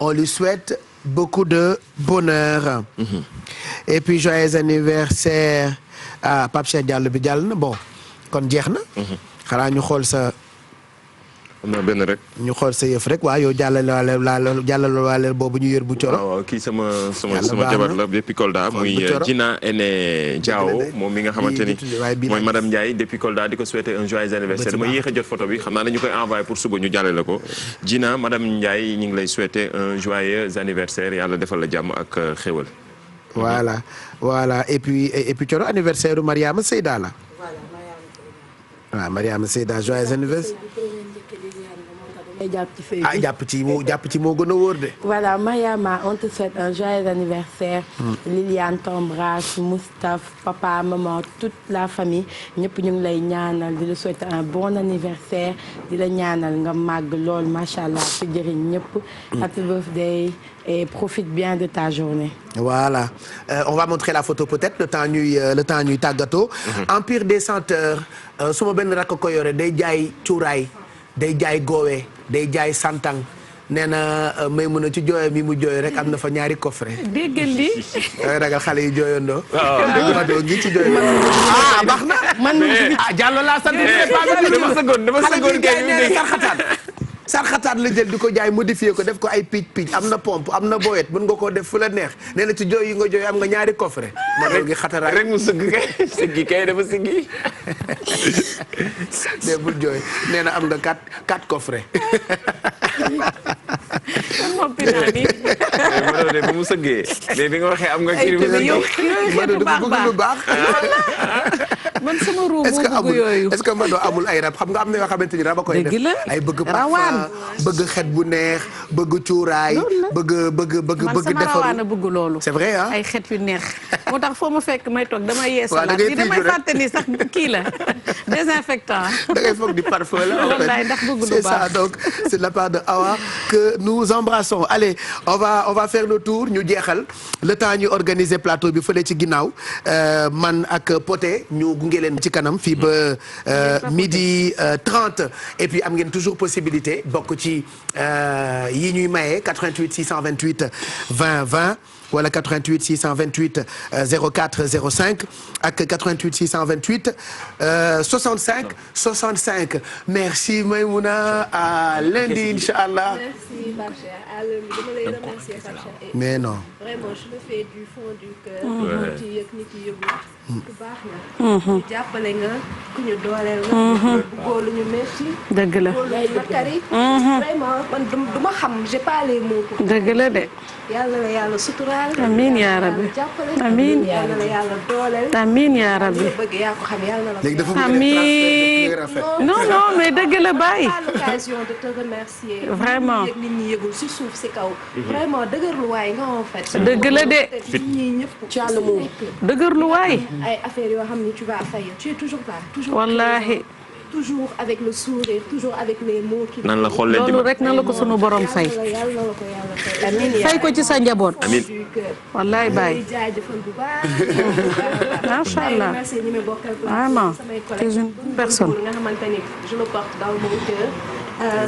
on lui souhaite beaucoup de bonheur. Et puis joyeux anniversaire à Pape Cheikh Diallo bi jàll na bon kon jeex na. xanaa ñu xool sa. am na benn rek. ñu xool sa yëf rek waaw yow jàllale waale boobu ñu yër bu coro. waaw kii sama jabar la depuis Kolda muy Djina Ene Diao moom mi nga xamante ni mooy madame Ndiaye depuis Kolda di ko souhaiter un joyeux anniversaire dama yéex a jot photo bi xam naa ne ñu koy envoyé pour suba ñu jàllale ko Djina madame Ndiaye ñu ngi lay souhaiter un joyeux anniversaire yàlla defal la jàmm ak xéwal. voilà et puis coro anniversaire u Mariama Seyda la. waaw Mariama Seyda joyeux anniversaire. jàpp ci moo gën a wóor de. Voilà Mariama on te souhaite un joyeux anniversaire. Liliane t'embrasse Moustapha papa maman toute la famille ñëpp ñu ngi lay ñaanal di la souhaiter un bon anniversaire di la ñaanal nga màgg lool macha allah ci jëriñ ñëpp. Happy birthday et profite bien de ta journée. Voilà on va montrer la photo peut-être le temps ñuy tàggatoo. Empire des senteurs suma benn rakk ko yore day jaay cuuraay. day jaay goowee day jaay santang nee na may mën a ci jooyam yi mu jooy rek am na fa ñaari coffret. déggal li. ragal xale yi jooyandoo. waaw ngi ci jooy. baax na. man Diallo laa sant. dama sëggoon kay xale bi jaay nee na sarxataan. sarxataat la jël di ko jaay modifié ko def ko ay picc am na pompe am na boyet mën nga koo def fu la neex nee na ci jooy yi nga jooy am nga ñaari coffret modèle gi xataraay rek mu sëgg kay sëggi kay dafa sëggi mais bul jooy nee na am nga 4 coffret Mado de ba mu sëggee mais bi nga waxee am nga kii Mado dafa bëgg lu baax man sama ruu moo bëgg yooyu est-ce que Mado amul ay rab xam nga am na yoo xamante ni rab a koy def ay bëgg parfum bëgg xet bu neex bëgg cuuraay bëgg sama rawaana bëgg loolu c'est vrai ah ay xet yu neex moo tax foo ma fekk may toog damay yeesalaat di damay fàtte ni sax kii la désinfectant da ngay foog di parfum la wallaay ndax bëgg lu baax c'est ça donc c'est de la part de Awa que nous embrassons allez on va faire le tour ñu jeexal le temps ñu organiser plateau bi fële ci ginnaaw man ak Poté ñu gunge leen ci kanam fii ba midi 30 et puis am ngeen toujours possibilité bokk ci yi ñuy maye 88 628 20 20 wala 88 628 04 05 ak 88 628 65 65 merci Maymouna à lundi inchallah. Merci Pape à lundi dama lay remercier Pape. Mais non. Vraiment je le fais du fond du cœur. moo ci yëg nit yi yëgul. ku baax nga. ñu jàppale nga ku ñu dooleel nga. bëggoo lu ñu métti. dëgg la ngay nakari. vraiment man du ma xam j'ai pas les mots. dëgg la de. yàlla na yàlla suturaal. amiin yaa rabbi amiin yàlla na yàlla dooleel. amiin yaa rabbi. bëgg yaa ko xam yàlla na la. léegi dafa bëgg amiin non mais dëgg la bàyyi. l'occasion de te remercier. vraiment yëg nit ñi yëgul si suuf si kaw. vraiment dëgërluwaay nga en fait. dëgg la de. nit ñi ñëpp ci àll moom. dëgërluwaay. ay affaires yoo xam ne tu vas faillir tu es toujours là. toujours wallaahi. toujours avec le sourire toujours avec les mots qui. nan la xool leen loolu rek nan la ko sunu borom fay. yàlla na la ko yàlla fay. amiin fay ko ci sa njaboot. amiin. wallaay Baye. jaajëfal bu baax. macha allah vraiment c'est une personne. nga xamante ni je le porte dans mon cœur.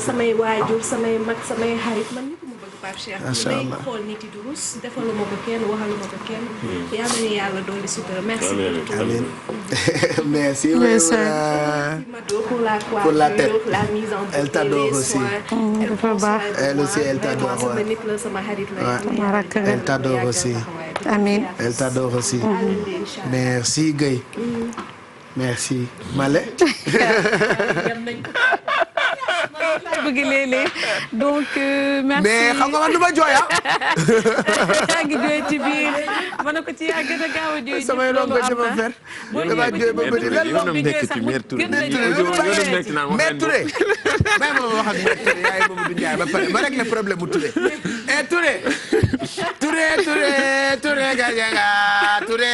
samay waajur samay mag samay xarit man ñëpp mu bëgg Pape Cheikh. macha allah may xool nit yi du rus defaluma ko kenn waxaluma ko kenn. yàlla na yàlla dolli sutura merci. amiin merci. pour la pour la tête. la mise en elle t'adore aussi. elle aussi elle t'adore. sama nit la sama xarit la. elle t'adore aussi. amiin elle t'adore aussi. merci Guèye. merci Malé. bëgg léeg-léeg donc merci. mais xam nga man du ma jooy ah. yaa ngi jooy ci biir ma ne ko ci yaa gën a gaaw a jooy. samay rongo dama fer. dama jooy ba bëri lan la. Mère Touré Mère Touré. may ma wax ak Mère Touré yaay boobu du Njaay ba pare ma régler problème mu Touré. Touré. Touré Gadiaga Touré.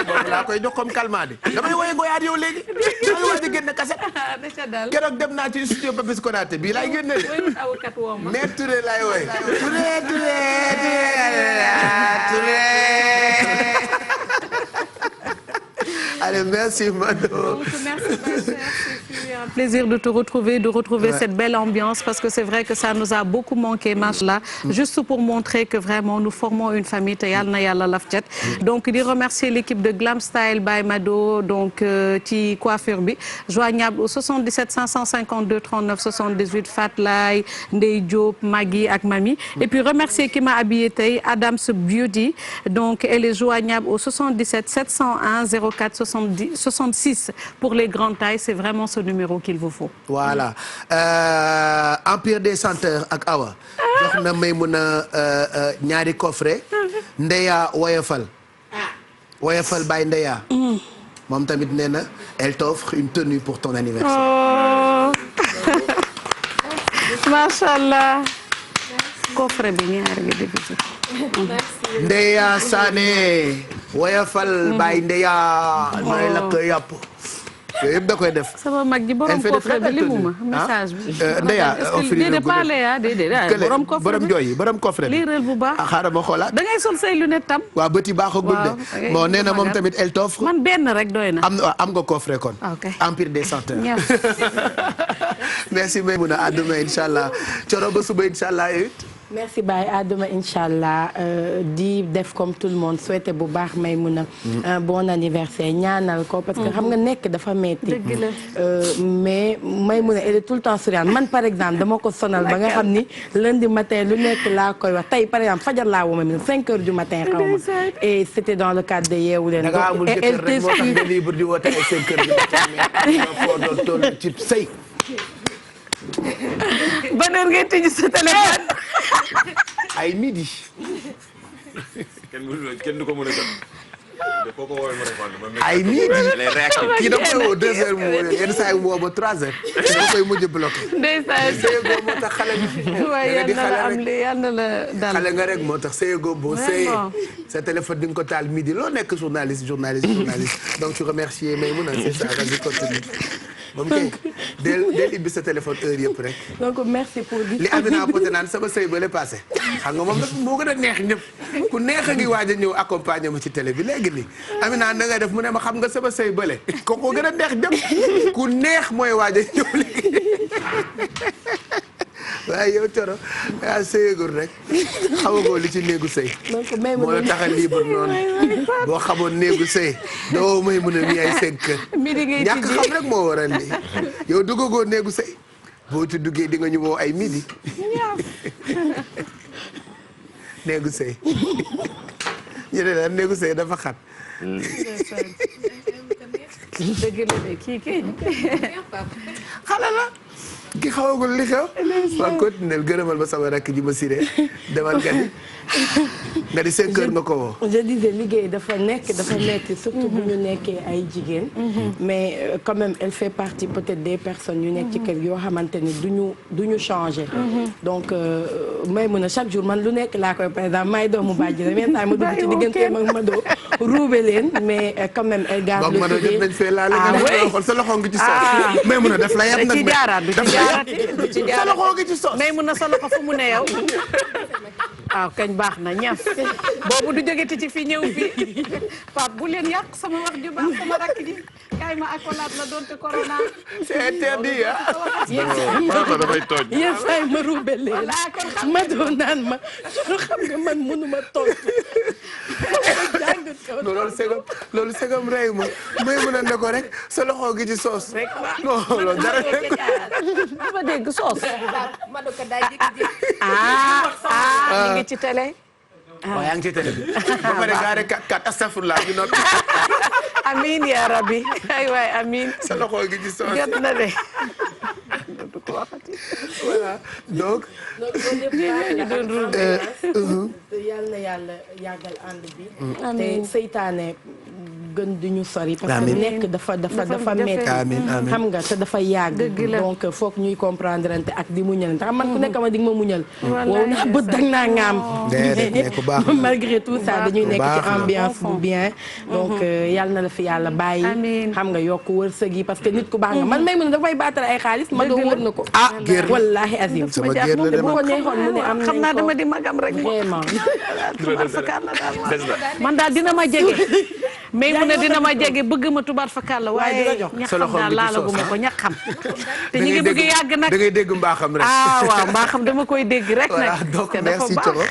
boobu laa koy jox comme calmant damay woye ngoyaat yow léegi. maa ngi wax di génn kaset. keroog dem naa ci studio Papis Konaté bii laay génne de. Mère Touré laay woy. Touré. Allez, merci Mado. Donc, merci c'est un plaisir de te retrouver, cette belle ambiance parce que c'est vrai que ça nous a beaucoup manqué machallah. Juste pour montrer que vraiment nous formons une famille te yàlla na yàlla laf cat. Donc di remercier l'équipe de Glam Style by Mado donc ci coiffure bi joignable au 77 552 39 78 Fatlay Ndey Diop Magui ak Mami et puis remercier qui m'a habillé tey Adams Beauty donc elle est joignable au 77 701 04 66 pour les grandes tailles c'est vraiment ce numéro qu'il vous faut. Voilà Empire des chanteurs ak Awa jox na Maymuna ñaari coffret Ndeya woyofal Baye Ndeya moom tamit nee na elle t'offre une tenue pour ton anniversaire. Oh. Machallah coffret bi ñaari nga dégg. Ndeya Sané woyofal Baye Ndeya may la ko yàpp yooyu yëpp da koy def. sama mag ji borom coffret bi limuma message bi. Ndeya déedéet pas Léa déedéet borom coffret borom jooy borom coffret bi. liiral bu baax xaaral ma xoolaat. da ngay sol say lunette tam. waaw bët yi baaxagul de. bon nee na moom tamit elle t'offre. man benn rek doy na. am nga coffret kon. ok Empire des chanteurs. merci Maymouna à demain inchallah coro ba suba inchallah merci Baye à demain inchallah di def comme tout le monde souhaiter bu baax Maïmouna un bon anniversaire ñaanal ko parce que xam nga nekk dafa metti mais Maïmouna elle est tout le temps souriante man par exemple dama ko sonal ba nga xam ni lundi matin lu nekk laa koy wax tey par exemple fajar laa woo Maïmouna 5 heures du matin xaw ma et c'était dans le cadre de Yeewu Leen. da nga amul jëkkër rek moo tax nga libre di woote ay 5 heures du matin foo doon toll ci sëy. ban heure ngay tëj sa téléphone. ay midi. kenn du ko mën a jot. foo ko woowee mu répondre. ay midi les réactions. kii da koy woo 2 heures mu woo yenn saa yi mu woo ba 3 heures. da koy mujj bloqué. ndeysaan sëyegoo moo tax xale bi. waaye yal na la am li yal na la dal. xale nga rek moo tax sëyegoo boo sëyee. sa téléphone di nga ko taal midi loo nekk journaliste. donc tu remercier Maïmouna c'est ça vas-y continue. moom kay del ibbi sa téléphone heure yëpp rek. donc merci pour. li Amina Poté naan sama sëy ba le passé xam nga moom nag moo gën a neex ñëpp ku neex a ngi waaj a ñëw accompagner ma ci télé bi léegi nii Amina na ngay def mu ne ma xam nga sama sëy bële kooku gën a neex ñëpp ku neex mooy waaj a ñëw léegi waaye yow Coro yaa sëyagul rek xamagoo li ci néegu sëy moo la tax a libre noonu boo xamoon néegu sëy doo may mun a mi ay 5 kër ñàkk xam rek moo waral lii yow duggagoo néegu sëy boo ci duggee di nga ñu woo ay midi néegu sëy ñu ne la néegu sëy dafa xat dëgg la de kii kay xale la ki xawagul li xew waa continuel gërëmal ba sama rakk ji ma siree demal nga di 5 heures nga ko woo. je disais liggéey dafa metti surtout bu ñu nekkee ay jigéen mais quand même elle fait partie peut-être des personnes yu nekk ci kër yoo xamante ni duñu changer donc Maïmouna chaque jour man lu nekk laa koy par exemple may doomu bàjji la même temps ma dugg ci digganteem ak Mado ruube leen mais quand même elle garde le sourire xool sa loxo ngi ci soos Maïmouna daf la yab nag sa loxo ngi ci soos Maïmouna sa loxo fu mu ne yow waaw kañ baax na ñaf boobu du jógeti ci fii ñëw fii Pape bu leen yàq sama wax ju baax sama rakk ji kaay ma accolade la doonte corona c'est interdit dafay tooj yéen say ma ruube leen ma doon naan ma su xam nga man mënuma tontu loolu segam rey ma may mën a ne ko rek sa loxo gi ci soos non loolu dara dama dégg soos ma do ko daa jékki-jékki ñu ngi ci télé waaw yaa ngi ci télé bi ba pare gaare kat astafurlah ñu noppi amiin yaa rabbi ay waay amiin sa loxo gi ci soos jot na de voilà donc yal na yàlla yàggal ànd bi te seytaane gën di ñu sori parce que nekk dafa metti xam nga te dafa yàgg donc foog ñuy comprendre ante ak di muñal ndax man ku nekk ma di ma muñal wow naa bët dag naa ngaam malgré tout ça dañuy nekk ci ambiance bu bien donc yal na la fi yàlla bàyyi xam nga yokk wërsëg yi parce que nit ku baax nga man may mën a dafay baatale ay xaalis ma doo wër na ko wallahi azim sama géer la bu ko neexoon mu ne am xam naa dama di magam rek vraiment man daal dina ma jege mais mu ne dina ma jege bëgg ma tubaar fakkaat la waaye ñaxam daal laalaguma ko ñaxam te ñu ngi bëgg yàgg nag da ngay dégg mbaaxam rek waaw mbaaxam dama koy dégg rek nag donc merci Thioro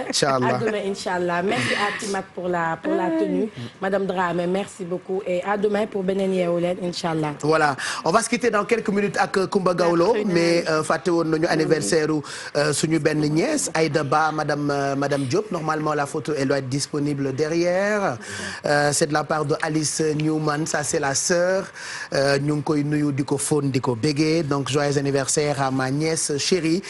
inchallah inchallah merci à Timat pour la tenue madame Dramé merci beaucoup et à demain pour beneen Yeewu Leen inchallah voilà on va se quitter dans quelques minutes ak Coumba Gawlo mais fàtte woon nañu anniversaire suñu benn nièce Aïda Ba madame Diop normalement la photo elle doit être disponible derrière c'est de la part de Alice Newman ça c'est la sœur ñu ngi koy nuyu di ko fóon di ko bégee donc joyeux anniversaire à ma nièce chérie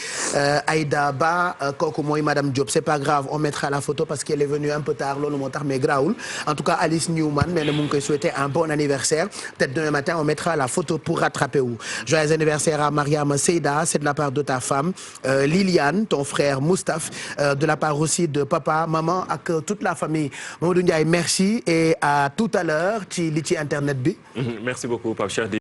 Aïda Ba kooku mooy madame Diop c'est pas grave on mettra la photo parce qu'elle est venue un peu tard loolu moo tax mais grawul en tout cas Alice Newman nee na mu ngi koy souhaiter un bon anniversaire peut-être demain matin on mettra la photo pour rattraper wu joyeux anniversaire à Mariama Seyda c'est de la part de ta femme Liliane ton frère Moustapha de la part aussi de papa maman ak toute la famille Mamadou Ndiaye merci et à tout à l'heure ci li ci internet bi merci beaucoup Pape Cheikh.